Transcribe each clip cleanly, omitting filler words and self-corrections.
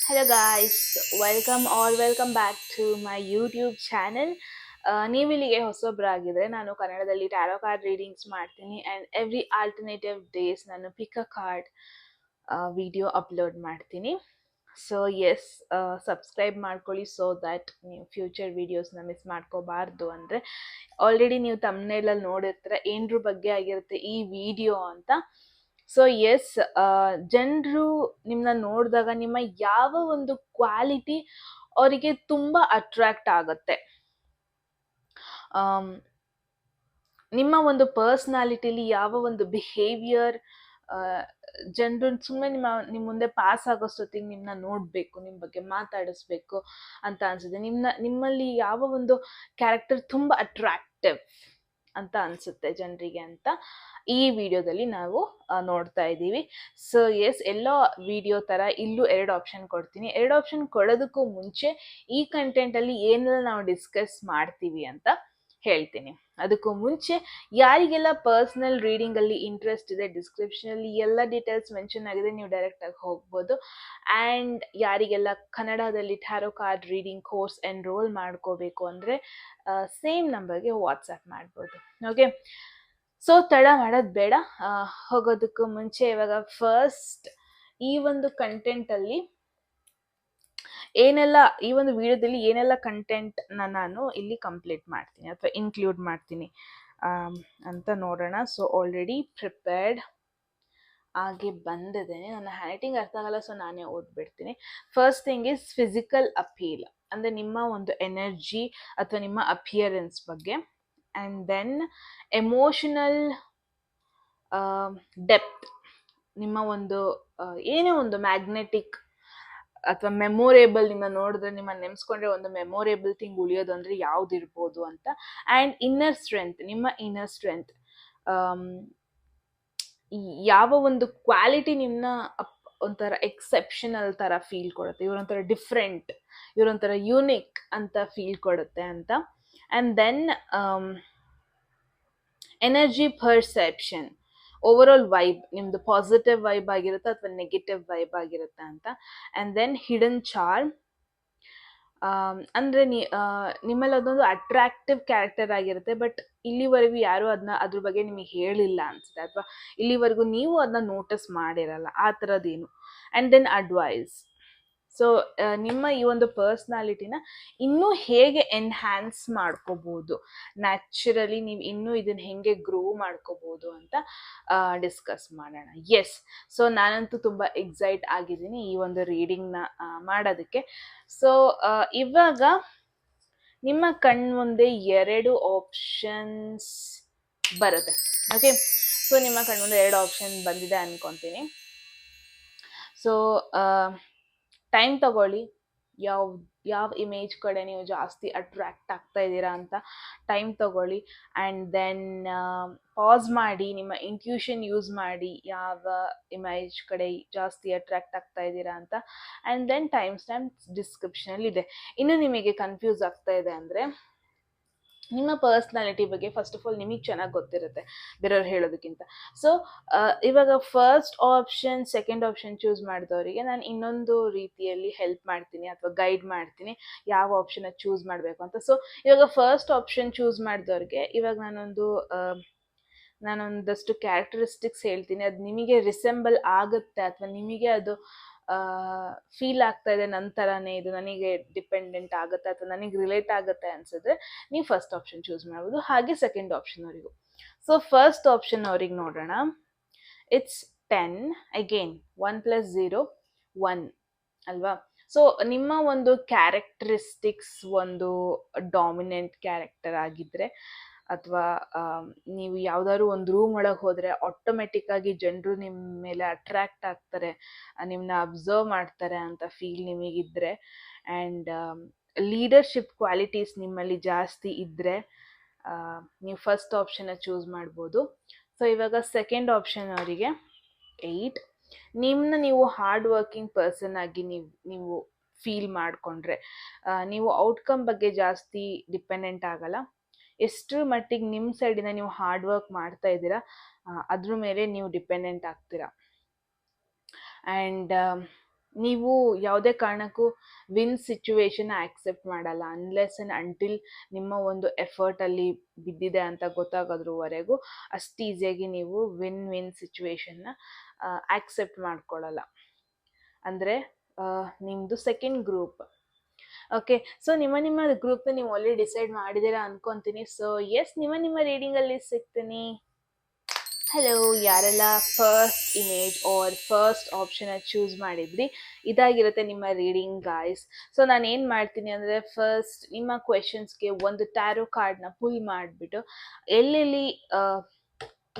Hello guys, welcome back to my YouTube channel. ನೀವು ಇಲ್ಲಿಗೆ ಹೊಸೊಬ್ಬರಾಗಿದ್ರೆ ನಾನು ಕನ್ನಡದಲ್ಲಿ ಟ್ಯಾರೋ ಕಾರ್ಡ್ ರೀಡಿಂಗ್ಸ್ ಮಾಡ್ತೀನಿ ಆ್ಯಂಡ್ ಎವ್ರಿ ಆಲ್ಟರ್ನೇಟಿವ್ ಡೇಸ್ ನಾನು ಪಿಕ್ ಅ ಕಾರ್ಡ್ ವಿಡಿಯೋ ಅಪ್ಲೋಡ್ ಮಾಡ್ತೀನಿ. ಸೊ ಎಸ್, ಸಬ್ಸ್ಕ್ರೈಬ್ ಮಾಡ್ಕೊಳ್ಳಿ ಸೊ ದ್ಯಾಟ್ ನೀವು ಫ್ಯೂಚರ್ ವೀಡಿಯೋಸ್ನ ಮಿಸ್ ಮಾಡ್ಕೋಬಾರ್ದು. ಅಂದರೆ ಆಲ್ರೆಡಿ ನೀವು ತಮ್ಮನೇಲಲ್ಲಿ ನೋಡಿರ್ತೀರ ಏನರ ಬಗ್ಗೆ ಆಗಿರುತ್ತೆ ಈ ವಿಡಿಯೋ ಅಂತ. ಸೊ ಎಸ್, ಜನರು ನಿಮ್ಮನ್ನ ನೋಡಿದಾಗ ನಿಮ್ಮ ಯಾವ ಒಂದು ಕ್ವಾಲಿಟಿ ಅವರಿಗೆ ತುಂಬ ಅಟ್ರಾಕ್ಟ್ ಆಗುತ್ತೆ, ನಿಮ್ಮ ಒಂದು ಪರ್ಸ್ನಾಲಿಟಿಲಿ ಯಾವ ಒಂದು ಬಿಹೇವಿಯರ್ ಜನರು ಸುಮ್ಮನೆ ನಿಮ್ಮ ಮುಂದೆ ಪಾಸ್ ಆಗೋಷ್ಟೊತ್ತಿಗೆ ನಿಮ್ಮನ್ನ ನೋಡಬೇಕು, ನಿಮ್ಮ ಬಗ್ಗೆ ಮಾತಾಡಿಸ್ಬೇಕು ಅಂತ ಅನ್ಸುತ್ತೆ. ನಿಮ್ಮಲ್ಲಿ ಯಾವ ಒಂದು ಕ್ಯಾರೆಕ್ಟರ್ ತುಂಬ ಅಟ್ರಾಕ್ಟಿವ್ ಅಂತ ಅನ್ಸುತ್ತೆ ಜನರಿಗೆ ಅಂತ ಈ ವಿಡಿಯೋದಲ್ಲಿ ನಾವು ನೋಡ್ತಾ ಇದ್ದೀವಿ. ಸೊ ಎಸ್, ಎಲ್ಲೋ ವಿಡಿಯೋ ಥರ ಇಲ್ಲೂ 2 ಆಪ್ಷನ್ ಕೊಡ್ತೀನಿ. 2 ಆಪ್ಷನ್ ಕೊಡೋದಕ್ಕೂ ಮುಂಚೆ ಈ ಕಂಟೆಂಟಲ್ಲಿ ಏನೆಲ್ಲ ನಾವು ಡಿಸ್ಕಸ್ ಮಾಡ್ತೀವಿ ಅಂತ ಹೇಳ್ತೀನಿ. ಅದಕ್ಕೂ ಮುಂಚೆ ಯಾರಿಗೆಲ್ಲ ಪರ್ಸ್ನಲ್ ರೀಡಿಂಗಲ್ಲಿ ಇಂಟ್ರೆಸ್ಟ್ ಇದೆ, ಡಿಸ್ಕ್ರಿಪ್ಷನಲ್ಲಿ ಎಲ್ಲ ಡೀಟೇಲ್ಸ್ ಮೆನ್ಷನ್ ಆಗಿದೆ, ನೀವು ಡೈರೆಕ್ಟಾಗಿ ಹೋಗ್ಬೋದು. ಆ್ಯಂಡ್ ಯಾರಿಗೆಲ್ಲ ಕನ್ನಡದಲ್ಲಿ tarot card reading course enroll ಮಾಡ್ಕೋಬೇಕು ಅಂದರೆ ಸೇಮ್ ನಂಬರ್ಗೆ ವಾಟ್ಸಪ್ ಮಾಡ್ಬೋದು. ಓಕೆ, ಸೊ ತಡ ಮಾಡೋದು ಬೇಡ. ಹೋಗೋದಕ್ಕೂ ಮುಂಚೆ ಇವಾಗ ಫಸ್ಟ್ ಈ ಒಂದು ಕಂಟೆಂಟಲ್ಲಿ ಏನೆಲ್ಲ, ಈ ಒಂದು ವಿಡಿಯೋದಲ್ಲಿ ಏನೆಲ್ಲ ಕಂಟೆಂಟ್ನ ನಾನು ಇಲ್ಲಿ ಕಂಪ್ಲೀಟ್ ಮಾಡ್ತೀನಿ ಅಥವಾ ಇನ್ಕ್ಲೂಡ್ ಮಾಡ್ತೀನಿ ಅಂತ ನೋಡೋಣ. ಸೊ ಆಲ್ರೆಡಿ ಪ್ರಿಪೇರ್ಡ್ ಆಗಿ ಬಂದಿದ್ದೇನೆ. ನನ್ನ ಹ್ಯಾಂಡ್ರೈಟಿಂಗ್ ಅರ್ಥ ಆಗಲ್ಲ, ಸೊ ನಾನೇ ಓದ್ಬಿಡ್ತೀನಿ. First thing is physical appeal, ಅಂದರೆ ನಿಮ್ಮ ಒಂದು ಎನರ್ಜಿ ಅಥವಾ ನಿಮ್ಮ ಅಪಿಯರೆನ್ಸ್ ಬಗ್ಗೆ. ಆ್ಯಂಡ್ ದೆನ್ ಎಮೋಷನಲ್ ಡೆಪ್ತ್, ನಿಮ್ಮ ಒಂದು ಏನೇ ಒಂದು ಮ್ಯಾಗ್ನೆಟಿಕ್ ಅಥವಾ ಮೆಮೊರೇಬಲ್, ನಿಮ್ಮ ನೋಡಿದ್ರೆ ನಿಮ್ಮ ನೆನೆಸ್ಕೊಂಡ್ರೆ ಒಂದು ಮೆಮೊರೇಬಲ್ ಥಿಂಗ್ ಉಳಿಯೋದು ಅಂದರೆ ಯಾವುದಿರ್ಬೋದು ಅಂತ. ಆ್ಯಂಡ್ ಇನ್ನರ್ ಸ್ಟ್ರೆಂತ್, ನಿಮ್ಮ ಇನ್ನರ್ ಸ್ಟ್ರೆಂತ್, ಯಾವ ಒಂದು ಕ್ವಾಲಿಟಿ ನಿಮ್ಮನ್ನ ಒಂಥರ ಎಕ್ಸೆಪ್ಷನಲ್ ಥರ ಫೀಲ್ ಕೊಡುತ್ತೆ, ಇವರೊಂಥರ ಡಿಫ್ರೆಂಟ್, ಇವರೊಂಥರ ಯೂನಿಕ್ ಅಂತ ಫೀಲ್ ಕೊಡುತ್ತೆ ಅಂತ. And then energy perception, overall vibe, ನಿಮ್ಮದು ಪಾಸಿಟಿವ್ ವೈಬ್ ಆಗಿರುತ್ತೆ ಅಥವಾ ನೆಗೆಟಿವ್ ವೈಬ್ ಆಗಿರುತ್ತೆ ಅಂತ. ಆ್ಯಂಡ್ ದೆನ್ ಹಿಡನ್ ಚಾರ್ಮ್, ಅಂದರೆ ನಿಮ್ಮಲ್ಲಿ ಅದೊಂದು ಅಟ್ರಾಕ್ಟಿವ್ ಕ್ಯಾರೆಕ್ಟರ್ ಆಗಿರುತ್ತೆ, ಬಟ್ ಇಲ್ಲಿವರೆಗೂ ಯಾರೂ ಅದ್ರ ಬಗ್ಗೆ ನಿಮಗೆ ಹೇಳಿಲ್ಲ ಅನಿಸುತ್ತೆ, ಅಥವಾ ಇಲ್ಲಿವರೆಗೂ ನೀವು ಅದನ್ನ ನೋಟಿಸ್ ಮಾಡಿರಲ್ಲ, ಆ ಥರದ್ದೇನು. And then advice. ಸೊ ನಿಮ್ಮ ಈ ಒಂದು ಪರ್ಸ್ನಾಲಿಟಿನ ಇನ್ನೂ ಹೇಗೆ ಎನ್ಹ್ಯಾನ್ಸ್ ಮಾಡ್ಕೋಬೋದು, ನ್ಯಾಚುರಲಿ ನೀವು ಇನ್ನೂ ಇದನ್ನು ಹೇಗೆ ಗ್ರೋ ಮಾಡ್ಕೋಬೋದು ಅಂತ ಡಿಸ್ಕಸ್ ಮಾಡೋಣ. ಎಸ್, ಸೊ ನಾನಂತೂ ತುಂಬ ಎಕ್ಸೈಟ್ ಆಗಿದ್ದೀನಿ ಈ ಒಂದು ರೀಡಿಂಗ್ನ ಮಾಡೋದಕ್ಕೆ. ಸೊ ಇವಾಗ ನಿಮ್ಮ ಕಣ್ಮುಂದೆ 2 ಆಪ್ಷನ್ಸ್ ಬರುತ್ತೆ. ಓಕೆ, ಸೊ ನಿಮ್ಮ ಕಣ್ಮುಂದೆ 2 ಆಪ್ಷನ್ ಬಂದಿದೆ ಅನ್ಕೊತೀನಿ. ಸೊ ಟೈಮ್ ತಗೊಳ್ಳಿ, ಯಾವ ಇಮೇಜ್ ಕಡೆ ನೀವು ಜಾಸ್ತಿ ಅಟ್ರ್ಯಾಕ್ಟ್ ಆಗ್ತಾ ಇದ್ದೀರಾ ಅಂತ ಟೈಮ್ ತಗೊಳ್ಳಿ. ಆ್ಯಂಡ್ ದೆನ್ ಪಾಸ್ ಮಾಡಿ, ನಿಮ್ಮ ಇಂಟ್ಯೂಷನ್ ಯೂಸ್ ಮಾಡಿ ಯಾವ ಇಮೇಜ್ ಕಡೆ ಜಾಸ್ತಿ ಅಟ್ರ್ಯಾಕ್ಟ್ ಆಗ್ತಾ ಇದ್ದೀರಾ ಅಂತ. ಆ್ಯಂಡ್ ದೆನ್ ಟೈಮ್ ಸ್ಟ್ಯಾಂಪ್ ಡಿಸ್ಕ್ರಿಪ್ಷನಲ್ಲಿ ಇದೆ. ಇನ್ನು ನಿಮಗೆ ಕನ್ಫ್ಯೂಸ್ ಆಗ್ತಾ ಇದೆ ಅಂದರೆ ನಿಮ್ಮ ಪರ್ಸ್ನಾಲಿಟಿ ಬಗ್ಗೆ ಫಸ್ಟ್ ಆಫ್ ಆಲ್ ನಿಮಗೆ ಚೆನ್ನಾಗಿ ಗೊತ್ತಿರುತ್ತೆ ಬೇರೆಯವ್ರು ಹೇಳೋದಕ್ಕಿಂತ. ಸೊ ಇವಾಗ first option, second option choose ಮಾಡಿದವರಿಗೆ ನಾನು ಇನ್ನೊಂದು ರೀತಿಯಲ್ಲಿ ಹೆಲ್ಪ್ ಮಾಡ್ತೀನಿ ಅಥವಾ ಗೈಡ್ ಮಾಡ್ತೀನಿ ಯಾವ ಆಪ್ಷನ್ನ ಚೂಸ್ ಮಾಡಬೇಕು ಅಂತ. ಸೊ ಇವಾಗ ಫಸ್ಟ್ ಆಪ್ಷನ್ ಚೂಸ್ ಮಾಡಿದವ್ರಿಗೆ ಇವಾಗ ನಾನೊಂದಷ್ಟು ಕ್ಯಾರೆಕ್ಟರಿಸ್ಟಿಕ್ಸ್ ಹೇಳ್ತೀನಿ, ಅದು ನಿಮಗೆ ರಿಸೆಂಬಲ್ ಆಗುತ್ತೆ ಅಥವಾ ನಿಮಗೆ ಅದು ಫೀಲ್ ಆಗ್ತಾ ಇದೆ ನಂತರನೇ ಇದು ನನಗೆ ಡಿಪೆಂಡೆಂಟ್ ಆಗುತ್ತೆ ಅಥವಾ ನನಗೆ ರಿಲೇಟ್ ಆಗುತ್ತೆ ಅನ್ಸಿದ್ರೆ ನೀವು ಫಸ್ಟ್ ಆಪ್ಷನ್ ಚೂಸ್ ಮಾಡ್ಬೋದು, ಹಾಗೆ ಸೆಕೆಂಡ್ ಆಪ್ಷನ್ ಅವರಿಗೂ. ಸೊ ಫಸ್ಟ್ ಆಪ್ಷನ್ ಅವ್ರಿಗೆ ನೋಡೋಣ. ಇಟ್ಸ್ 10 ಅಗೇನ್, 1 + 0 1 ಅಲ್ವಾ. ಸೊ ನಿಮ್ಮ ಒಂದು ಕ್ಯಾರೆಕ್ಟರಿಸ್ಟಿಕ್ಸ್ ಒಂದು ಡಾಮಿನೆಂಟ್ ಕ್ಯಾರೆಕ್ಟರ್ ಆಗಿದ್ರೆ, ಅಥವಾ ನೀವು ಯಾವ್ದಾದ್ರು ಒಂದು ರೂಮ್ ಒಳಗೆ ಹೋದರೆ ಆಟೋಮೆಟಿಕ್ಕಾಗಿ ಜನರು ನಿಮ್ಮ ಮೇಲೆ ಅಟ್ರ್ಯಾಕ್ಟ್ ಆಗ್ತಾರೆ, ನಿಮ್ಮನ್ನ ಅಬ್ಸರ್ವ್ ಮಾಡ್ತಾರೆ ಅಂತ ಫೀಲ್ ನಿಮಗಿದ್ರೆ, ಆ್ಯಂಡ್ ಲೀಡರ್ಶಿಪ್ ಕ್ವಾಲಿಟೀಸ್ ನಿಮ್ಮಲ್ಲಿ ಜಾಸ್ತಿ ಇದ್ದರೆ ನೀವು ಫಸ್ಟ್ ಆಪ್ಷನ್ನ ಚೂಸ್ ಮಾಡ್ಬೋದು. ಸೊ ಇವಾಗ ಸೆಕೆಂಡ್ ಆಪ್ಷನ್ ಅವರಿಗೆ 8, ನಿಮ್ಮನ್ನ ನೀವು ಹಾರ್ಡ್ ವರ್ಕಿಂಗ್ ಪರ್ಸನ್ ಆಗಿ ನೀವು ಫೀಲ್ ಮಾಡಿಕೊಂಡ್ರೆ, ನೀವು ಔಟ್ಕಮ್ ಬಗ್ಗೆ ಜಾಸ್ತಿ ಡಿಪೆಂಡೆಂಟ್ ಆಗಲ್ಲ, ಎಷ್ಟರ ಮಟ್ಟಿಗೆ ನಿಮ್ಮ ಸೈಡಿಂದ ನೀವು ಹಾರ್ಡ್ ವರ್ಕ್ ಮಾಡ್ತಾ ಇದ್ದೀರಾ ಅದ್ರ ಮೇಲೆ ನೀವು ಡಿಪೆಂಡೆಂಟ್ ಆಗ್ತೀರಾ. ಆ್ಯಂಡ್ ನೀವು ಯಾವುದೇ ಕಾರಣಕ್ಕೂ ವಿನ್ ಸಿಚುವೇಶನ್ ಆಕ್ಸೆಪ್ಟ್ ಮಾಡಲ್ಲ ಅನ್ಲೆಸ್ ಅಂಡ್ ಅಂಟಿಲ್ ನಿಮ್ಮ ಒಂದು ಎಫರ್ಟಲ್ಲಿ ಬಿದ್ದಿದೆ ಅಂತ ಗೊತ್ತಾಗೋದ್ರವರೆಗೂ ಅಷ್ಟು ಈಸಿಯಾಗಿ ನೀವು ವಿನ್ ಸಿಚುವೇಶನ್ನ ಆಕ್ಸೆಪ್ಟ್ ಮಾಡ್ಕೊಳ್ಳಲ್ಲ. ಅಂದರೆ ನಿಮ್ಮದು ಸೆಕೆಂಡ್ ಗ್ರೂಪ್. ಓಕೆ, ಸೊ ನಿಮ್ಮ ಗ್ರೂಪ್ನ ನೀವು ಆಲ್ರೆಡಿ ಡಿಸೈಡ್ ಮಾಡಿದ್ದೀರಾ ಅನ್ಕೊತೀನಿ. ಸೊ ಎಸ್, ನಿಮ್ಮ ರೀಡಿಂಗಲ್ಲಿ ಸಿಗ್ತೀನಿ. ಹಲೋ, ಯಾರೆಲ್ಲ first image or first option choose ಮಾಡಿದ್ರಿ, ಇದಾಗಿರುತ್ತೆ ನಿಮ್ಮ ರೀಡಿಂಗ್ ಗಾಯ್ಸ್. ಸೊ ನಾನು ಏನು ಮಾಡ್ತೀನಿ ಅಂದರೆ, ಫಸ್ಟ್ ನಿಮ್ಮ ಕ್ವೆಶನ್ಸ್ಗೆ ಒಂದು ಟ್ಯಾರೋ ಕಾರ್ಡ್ನ ಪುಲ್ ಮಾಡಿಬಿಟ್ಟು ಎಲ್ಲೆಲ್ಲಿ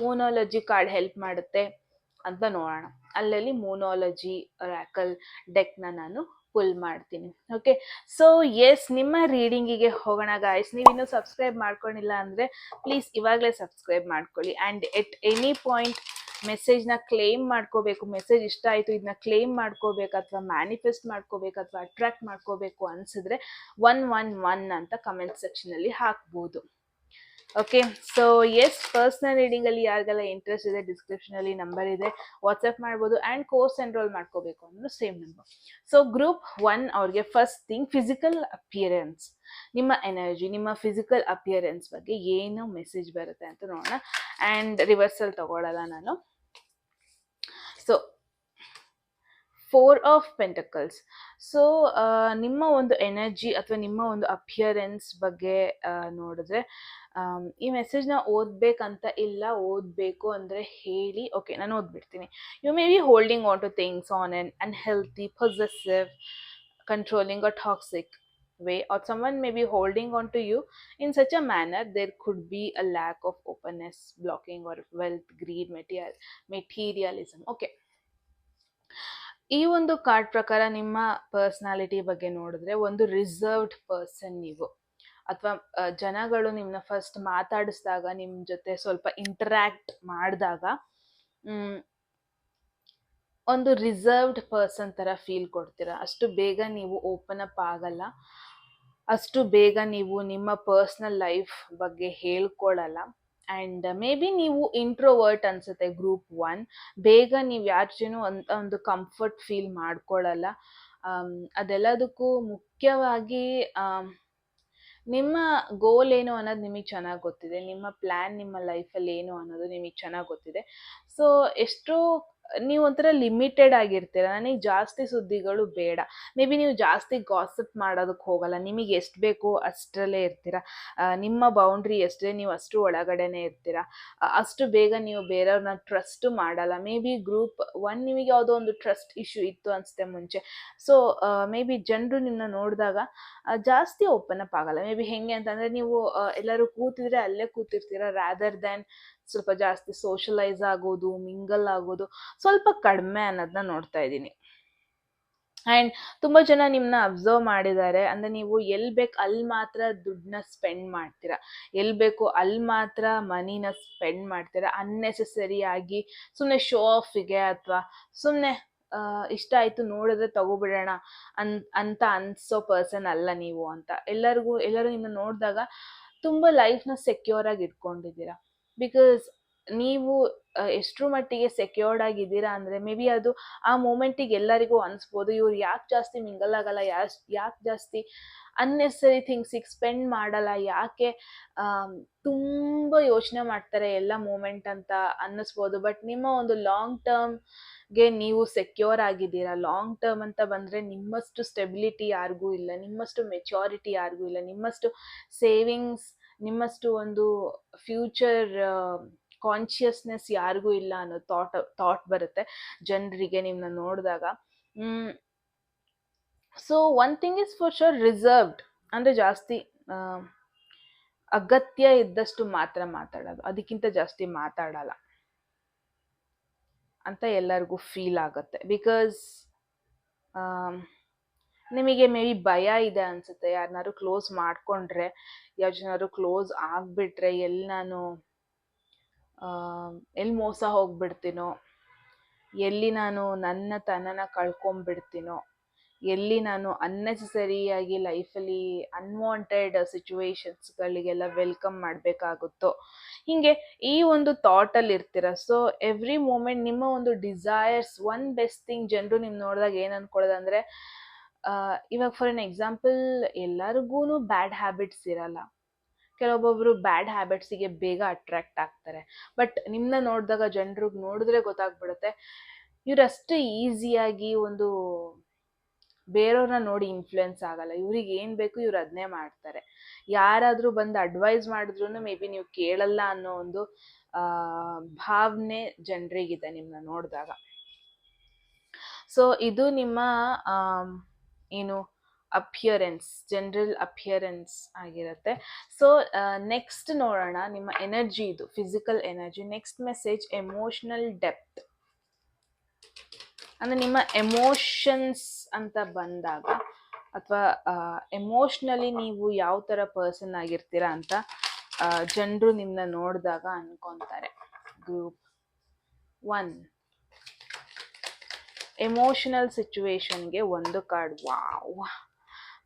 ಮೋನಾಲಜಿ ಕಾರ್ಡ್ ಹೆಲ್ಪ್ ಮಾಡುತ್ತೆ ಅಂತ ನೋಡೋಣ. ಅಲ್ಲಲ್ಲಿ ಮೋನಾಲಜಿ ರಾಕಲ್ ಡೆಕ್ನ ನಾನು ಪುಲ್ ಮಾಡ್ತೀನಿ. ಓಕೆ, ಸೊ ಎಸ್, ನಿಮ್ಮ ರೀಡಿಂಗಿಗೆ ಹೋಗೋಣ ಗಾಯ್ಸ್. ನೀವಿನ್ನೂ ಸಬ್ಸ್ಕ್ರೈಬ್ ಮಾಡ್ಕೊಂಡಿಲ್ಲ ಅಂದರೆ ಪ್ಲೀಸ್ ಇವಾಗಲೇ ಸಬ್ಸ್ಕ್ರೈಬ್ ಮಾಡ್ಕೊಳ್ಳಿ. ಆ್ಯಂಡ್ ಎಟ್ ಎನಿ ಪಾಯಿಂಟ್ ಮೆಸೇಜ್ನ ಕ್ಲೇಮ್ ಮಾಡ್ಕೋಬೇಕು, ಮೆಸೇಜ್ ಇಷ್ಟ ಆಯಿತು ಇದನ್ನ ಕ್ಲೇಮ್ ಮಾಡ್ಕೋಬೇಕು ಅಥವಾ ಮ್ಯಾನಿಫೆಸ್ಟ್ ಮಾಡ್ಕೋಬೇಕು ಅಥವಾ ಅಟ್ರಾಕ್ಟ್ ಮಾಡ್ಕೋಬೇಕು ಅನಿಸಿದ್ರೆ 111 ಅಂತ ಕಮೆಂಟ್ ಸೆಕ್ಷನಲ್ಲಿ ಹಾಕ್ಬೋದು. ಓಕೆ, ಸೊ ಎಸ್, ಪರ್ಸ್ನಲ್ ರೀಡಿಂಗಲ್ಲಿ ಯಾರಿಗೆಲ್ಲ ಇಂಟ್ರೆಸ್ಟ್ ಇದೆ ಡಿಸ್ಕ್ರಿಪ್ಷನಲ್ಲಿ ನಂಬರ್ ಇದೆ, ವಾಟ್ಸಪ್ ಮಾಡ್ಬೋದು. ಆ್ಯಂಡ್ ಕೋರ್ಸ್ ಎನ್ರೋಲ್ ಮಾಡ್ಕೋಬೇಕು ಅನ್ನೋ ಸೇಮ್ ನಂಬರ್. ಸೊ ಗ್ರೂಪ್ 1 ಅವ್ರಿಗೆ ಫಸ್ಟ್ ಥಿಂಗ್ ಫಿಸಿಕಲ್ ಅಪಿಯರೆನ್ಸ್, ನಿಮ್ಮ ಎನರ್ಜಿ, ನಿಮ್ಮ ಫಿಸಿಕಲ್ ಅಪಿಯರೆನ್ಸ್ ಬಗ್ಗೆ ಏನು ಮೆಸೇಜ್ ಬರುತ್ತೆ ಅಂತ ನೋಡೋಣ. ಆ್ಯಂಡ್ ರಿವರ್ಸಲ್ ತಗೊಳ್ಳಲ್ಲ ನಾನು. So 4 of pentacles. ಸೊ ನಿಮ್ಮ ಒಂದು ಎನರ್ಜಿ ಅಥವಾ ನಿಮ್ಮ ಒಂದು ಅಪಿಯರೆನ್ಸ್ ಬಗ್ಗೆ ನೋಡಿದ್ರೆ ಈ ಮೆಸೇಜ್ನ ಓದಬೇಕಂತ ಇಲ್ಲ, ಓದಬೇಕು ಅಂದರೆ ಹೇಳಿ. ಓಕೆ, ನಾನು ಓದ್ಬಿಡ್ತೀನಿ. You may be holding on to things on an unhealthy, possessive, controlling or toxic way, or someone may be holding on to you in such a manner there could be a lack of openness, blocking or wealth, greed, materialism. Okay, ಈ ಒಂದು card ಪ್ರಕಾರ ನಿಮ್ಮ personality ಬಗ್ಗೆ ನೋಡಿದ್ರೆ ಒಂದು reserved person ನೀವು, ಅಥವಾ ಜನಗಳು ನಿಮ್ಮನ್ನ ಫಸ್ಟ್ ಮಾತಾಡಿಸಿದಾಗ, ನಿಮ್ಮ ಜೊತೆ ಸ್ವಲ್ಪ ಇಂಟರ್ಯಾಕ್ಟ್ ಮಾಡಿದಾಗ ಒಂದು ರಿಸರ್ವ್ಡ್ ಪರ್ಸನ್ ಥರ ಫೀಲ್ ಕೊಡ್ತೀರ. ಅಷ್ಟು ಬೇಗ ನೀವು ಓಪನ್ ಅಪ್ ಆಗಲ್ಲ, ಅಷ್ಟು ಬೇಗ ನೀವು ನಿಮ್ಮ ಪರ್ಸ್ನಲ್ ಲೈಫ್ ಬಗ್ಗೆ ಹೇಳ್ಕೊಳಲ್ಲ. ಆ್ಯಂಡ್ ಮೇ ಬಿ ನೀವು ಇಂಟ್ರೋವರ್ಟ್ ಅನಿಸುತ್ತೆ ಗ್ರೂಪ್ 1. ಬೇಗ ನೀವು ಯಾರ ಜೊತೆನೂ ಒಂದು ಕಂಫರ್ಟ್ ಫೀಲ್ ಮಾಡ್ಕೊಳ್ಳಲ್ಲ. ಅದೆಲ್ಲದಕ್ಕೂ ಮುಖ್ಯವಾಗಿ ನಿಮ್ಮ ಗೋಲ್ ಏನು ಅನ್ನೋದು ನಿಮಗೆ ಚೆನ್ನಾಗಿ ಗೊತ್ತಿದೆ, ನಿಮ್ಮ ಪ್ಲ್ಯಾನ್ ನಿಮ್ಮ ಲೈಫಲ್ಲಿ ಏನು ಅನ್ನೋದು ನಿಮಗೆ ಚೆನ್ನಾಗಿ ಗೊತ್ತಿದೆ. ಸೊ ಎಷ್ಟೋ ನೀವು ಒಂಥರ ಲಿಮಿಟೆಡ್ ಆಗಿರ್ತೀರ, ನನಗೆ ಜಾಸ್ತಿ ಸುದ್ದಿಗಳು ಬೇಡ. ಮೇ ಬಿ ನೀವು ಜಾಸ್ತಿ ಗಾಸಿಪ್ ಮಾಡೋದಕ್ಕೆ ಹೋಗಲ್ಲ, ನಿಮಗೆ ಎಷ್ಟು ಬೇಕೋ ಅಷ್ಟರಲ್ಲೇ ಇರ್ತೀರ. ನಿಮ್ಮ ಬೌಂಡ್ರಿ ಎಷ್ಟಿದೆ ನೀವು ಅಷ್ಟು ಒಳಗಡೆನೇ ಇರ್ತೀರ. ಅಷ್ಟು ಬೇಗ ನೀವು ಬೇರೆಯವ್ರನ್ನ ಟ್ರಸ್ಟು ಮಾಡಲ್ಲ. ಮೇ ಬಿ ಗ್ರೂಪ್ 1 ನಿಮಗೆ ಯಾವುದೋ ಒಂದು ಟ್ರಸ್ಟ್ ಇಶ್ಯೂ ಇತ್ತು ಅನಿಸುತ್ತೆ ಮುಂಚೆ. ಸೊ ಮೇ ಬಿ ಜನರು ನಿಮ್ಮನ್ನ ನೋಡಿದಾಗ ಜಾಸ್ತಿ ಓಪನ್ ಅಪ್ ಆಗಲ್ಲ. ಮೇ ಬಿ ಹೆಂಗೆ ಅಂತಂದರೆ, ನೀವು ಎಲ್ಲರೂ ಕೂತಿದ್ರೆ ಅಲ್ಲೇ ಕೂತಿರ್ತೀರ, ರ್ಯಾದರ್ ದ್ಯಾನ್ ಸ್ವಲ್ಪ ಜಾಸ್ತಿ ಸೋಷಲೈಸ್ ಆಗೋದು, ಮಿಂಗಲ್ ಆಗೋದು ಸ್ವಲ್ಪ ಕಡಿಮೆ ಅನ್ನೋದನ್ನ ನೋಡ್ತಾ ಇದ್ದೀನಿ. ಆ್ಯಂಡ್ ತುಂಬ ಜನ ನಿಮ್ಮನ್ನ ಅಬ್ಸರ್ವ್ ಮಾಡಿದ್ದಾರೆ. ಅಂದರೆ ನೀವು ಎಲ್ಲಿ ಬೇಕು ಅಲ್ಲಿ ಮಾತ್ರ ದುಡ್ಡನ್ನ ಸ್ಪೆಂಡ್ ಮಾಡ್ತೀರಾ, ಎಲ್ಲಿ ಬೇಕು ಅಲ್ಲಿ ಮಾತ್ರ ಮನಿನ ಸ್ಪೆಂಡ್ ಮಾಡ್ತೀರಾ. ಅನ್ನೆಸೆಸರಿಯಾಗಿ ಸುಮ್ಮನೆ ಶೋ ಆಫಿಗೆ ಅಥವಾ ಸುಮ್ಮನೆ ಇಷ್ಟ ಆಯಿತು ನೋಡಿದ್ರೆ ತಗೋಬಿಡೋಣ ಅಂತ ಅನಿಸೋ ಪರ್ಸನ್ ಅಲ್ಲ ನೀವು ಅಂತ. ಎಲ್ಲರೂ ನಿಮ್ಮನ್ನ ನೋಡಿದಾಗ ತುಂಬ ಲೈಫ್ನ ಸೆಕ್ಯೂರ್ ಆಗಿ ಇಟ್ಕೊಂಡಿದ್ದೀರಾ. ಬಿಕಾಸ್ ನೀವು ಎಷ್ಟರ ಮಟ್ಟಿಗೆ ಸೆಕ್ಯೂರ್ಡ್ ಆಗಿದ್ದೀರಾ ಅಂದರೆ, ಮೇ ಬಿ ಅದು ಆ ಮೂಮೆಂಟಿಗೆ ಎಲ್ಲರಿಗೂ ಅನಿಸ್ಬೋದು, ಇವ್ರು ಯಾಕೆ ಜಾಸ್ತಿ ಮಿಂಗಲ್ ಆಗಲ್ಲ, ಯಾಕೆ ಜಾಸ್ತಿ ಅನ್ನೆಸರಿ ಥಿಂಗ್ಸಿಗೆ ಸ್ಪೆಂಡ್ ಮಾಡಲ್ಲ, ಯಾಕೆ ತುಂಬ ಯೋಚನೆ ಮಾಡ್ತಾರೆ ಎಲ್ಲ ಮೂಮೆಂಟ್ ಅಂತ ಅನ್ನಿಸ್ಬೋದು. ಬಟ್ ನಿಮ್ಮ ಒಂದು ಲಾಂಗ್ ಟರ್ಮ್ಗೆ ನೀವು ಸೆಕ್ಯೂರ್ ಆಗಿದ್ದೀರಾ. ಲಾಂಗ್ ಟರ್ಮ್ ಅಂತ ಬಂದರೆ ನಿಮ್ಮಷ್ಟು ಸ್ಟೆಬಿಲಿಟಿ ಯಾರಿಗೂ ಇಲ್ಲ, ನಿಮ್ಮಷ್ಟು ಮೆಚ್ಯೂರಿಟಿ ಯಾರಿಗೂ ಇಲ್ಲ, ನಿಮ್ಮಷ್ಟು ಸೇವಿಂಗ್ಸ್, ನಿಮ್ಮಷ್ಟು ಒಂದು ಫ್ಯೂಚರ್ ಕಾನ್ಷಿಯಸ್ನೆಸ್ ಯಾರಿಗೂ ಇಲ್ಲ ಅನ್ನೋ ಥಾಟ್ ಬರುತ್ತೆ ಜನರಿಗೆ ನಿಮ್ಮನ್ನ ನೋಡಿದಾಗ. So one thing is for sure, reserved ಅಂದರೆ ಜಾಸ್ತಿ ಅಗತ್ಯ ಇದ್ದಷ್ಟು ಮಾತ್ರ ಮಾತಾಡೋದು, ಅದಕ್ಕಿಂತ ಜಾಸ್ತಿ ಮಾತಾಡಲ್ಲ ಅಂತ ಎಲ್ಲರಿಗೂ ಫೀಲ್ ಆಗುತ್ತೆ. ಬಿಕಾಸ್ ನಿಮಗೆ ಮೇ ಬಿ ಭಯ ಇದೆ ಅನಿಸುತ್ತೆ, ಯಾರನ್ನಾರು ಕ್ಲೋಸ್ ಮಾಡಿಕೊಂಡ್ರೆ, ಯಾರು ಜನಾರು ಕ್ಲೋಸ್ ಆಗಿಬಿಟ್ರೆ ಎಲ್ಲಿ ಮೋಸ ಹೋಗ್ಬಿಡ್ತೀನೋ, ಎಲ್ಲಿ ನಾನು ನನ್ನ ತನನ ಕಳ್ಕೊಂಬಿಡ್ತೀನೋ, ಎಲ್ಲಿ ನಾನು ಅನ್ನೆಸೆಸರಿಯಾಗಿ ಲೈಫಲ್ಲಿ ಅನ್ವಾಂಟೆಡ್ ಸಿಚುವೇಶನ್ಸ್ಗಳಿಗೆಲ್ಲ ವೆಲ್ಕಮ್ ಮಾಡಬೇಕಾಗುತ್ತೋ, ಹೀಗೆ ಈ ಒಂದು ಥಾಟಲ್ಲಿ ಇರ್ತೀರ. ಸೊ ಎವ್ರಿ ಮೂಮೆಂಟ್ ನಿಮ್ಮ ಒಂದು ಡಿಸೈರ್ಸ್, ಒನ್ ಬೆಸ್ಟ್ ಥಿಂಗ್ ಜನರು ನಿಮ್ ನೋಡಿದಾಗ ಏನು ಅನ್ಕೊಳ್ಳೋದಂದ್ರೆ, ಇವಾಗ ಫಾರ್ ಎನ್ ಎಕ್ಸಾಂಪಲ್, ಎಲ್ಲರಿಗೂ ಬ್ಯಾಡ್ ಹ್ಯಾಬಿಟ್ಸ್ ಇರಲ್ಲ. ಕೆಲವೊಬ್ಬೊಬ್ರು ಬ್ಯಾಡ್ ಹ್ಯಾಬಿಟ್ಸಿಗೆ ಬೇಗ ಅಟ್ರಾಕ್ಟ್ ಆಗ್ತಾರೆ. ಬಟ್ ನಿಮ್ಮನ್ನ ನೋಡಿದಾಗ ಜನರಿಗೆ ನೋಡಿದ್ರೆ ಗೊತ್ತಾಗ್ಬಿಡುತ್ತೆ, ಇವರಷ್ಟು ಈಸಿಯಾಗಿ ಒಂದು ಬೇರೆಯವ್ರನ್ನ ನೋಡಿ ಇನ್ಫ್ಲುಯೆನ್ಸ್ ಆಗಲ್ಲ. ಇವ್ರಿಗೆ ಏನು ಬೇಕು ಇವ್ರು ಅದನ್ನೇ ಮಾಡ್ತಾರೆ. ಯಾರಾದರೂ ಬಂದು ಅಡ್ವೈಸ್ ಮಾಡಿದ್ರು ಮೇ ಬಿ ನೀವು ಕೇಳಲ್ಲ ಅನ್ನೋ ಒಂದು ಭಾವನೆ ಜನರಿಗಿದೆ ನಿಮ್ಮನ್ನ ನೋಡಿದಾಗ. ಸೊ ಇದು ನಿಮ್ಮ ಏನು ಅಪಿಯರೆನ್ಸ್, ಜನರಲ್ ಅಪಿಯರೆನ್ಸ್ ಆಗಿರುತ್ತೆ. ಸೊ ನೆಕ್ಸ್ಟ್ ನೋಡೋಣ ನಿಮ್ಮ ಎನರ್ಜಿ, ಇದು physical energy. Next message emotional depth. ಅಂದರೆ ನಿಮ್ಮ ಎಮೋಷನ್ಸ್ ಅಂತ ಬಂದಾಗ, ಅಥವಾ ಎಮೋಷ್ನಲಿ ನೀವು ಯಾವ ಥರ ಪರ್ಸನ್ ಆಗಿರ್ತೀರಾ ಅಂತ ಜನರು ನಿಮ್ಮನ್ನ ನೋಡಿದಾಗ ಅನ್ಕೊತಾರೆ. ಗ್ರೂಪ್ 1 ಎಮೋಷನಲ್ ಸಿಚುವೇಶನ್ಗೆ ಒಂದು card. Wow,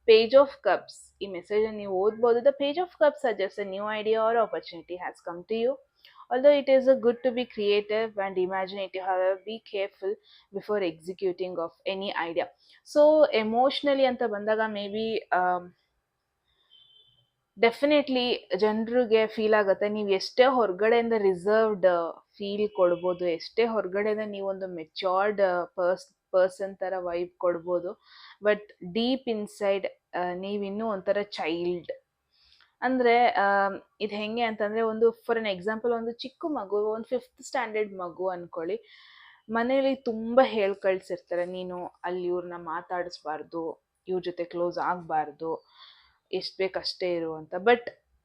page of cups. ಈ ಮೆಸೇಜ್ ನೀವು ಓದ್ಬೋದು. The page of cups suggest a new idea or opportunity has come to you. Although it is good to be creative and imaginative, however, be careful before executing of any idea. So emotionally ಅಂತ ಬಂದಾಗ may be definitely ಜನರಿಗೆ feel ಆಗುತ್ತೆ, ನೀವು ಎಷ್ಟೇ ಹೊರಗಡೆಯಿಂದ reserved feel ಕೊಡ್ಬೋದು, ಎಷ್ಟೇ ಹೊರಗಡೆಯಿಂದ ನೀವೊಂದು ಮೆಚ್ಯೂರ್ಡ್ ಪರ್ಸನ್ ಥರ ವೈಬ್ ಕೊಡ್ಬೋದು, ಬಟ್ ಡೀಪ್ ಇನ್ಸೈಡ್ ನೀವಿನ್ನೂ ಒಂಥರ ಚೈಲ್ಡ್. ಅಂದರೆ ಇದು ಹೆಂಗೆ ಅಂತಂದರೆ, ಒಂದು ಫಾರ್ ಎನ್ ಎಕ್ಸಾಂಪಲ್, ಒಂದು ಚಿಕ್ಕ ಮಗು, ಒಂದು 5th ಸ್ಟ್ಯಾಂಡರ್ಡ್ ಮಗು ಅಂದ್ಕೊಳ್ಳಿ, ಮನೇಲಿ ತುಂಬ ಕಳ್ಸಿರ್ತಾರೆ, ನೀನು ಅಲ್ಲಿ ಇವ್ರನ್ನ ಮಾತಾಡಿಸ್ಬಾರ್ದು, ಇವ್ರ ಜೊತೆ ಕ್ಲೋಸ್ ಆಗಬಾರ್ದು, ಎಷ್ಟು ಬೇಕಷ್ಟೇ ಇರು ಅಂತ.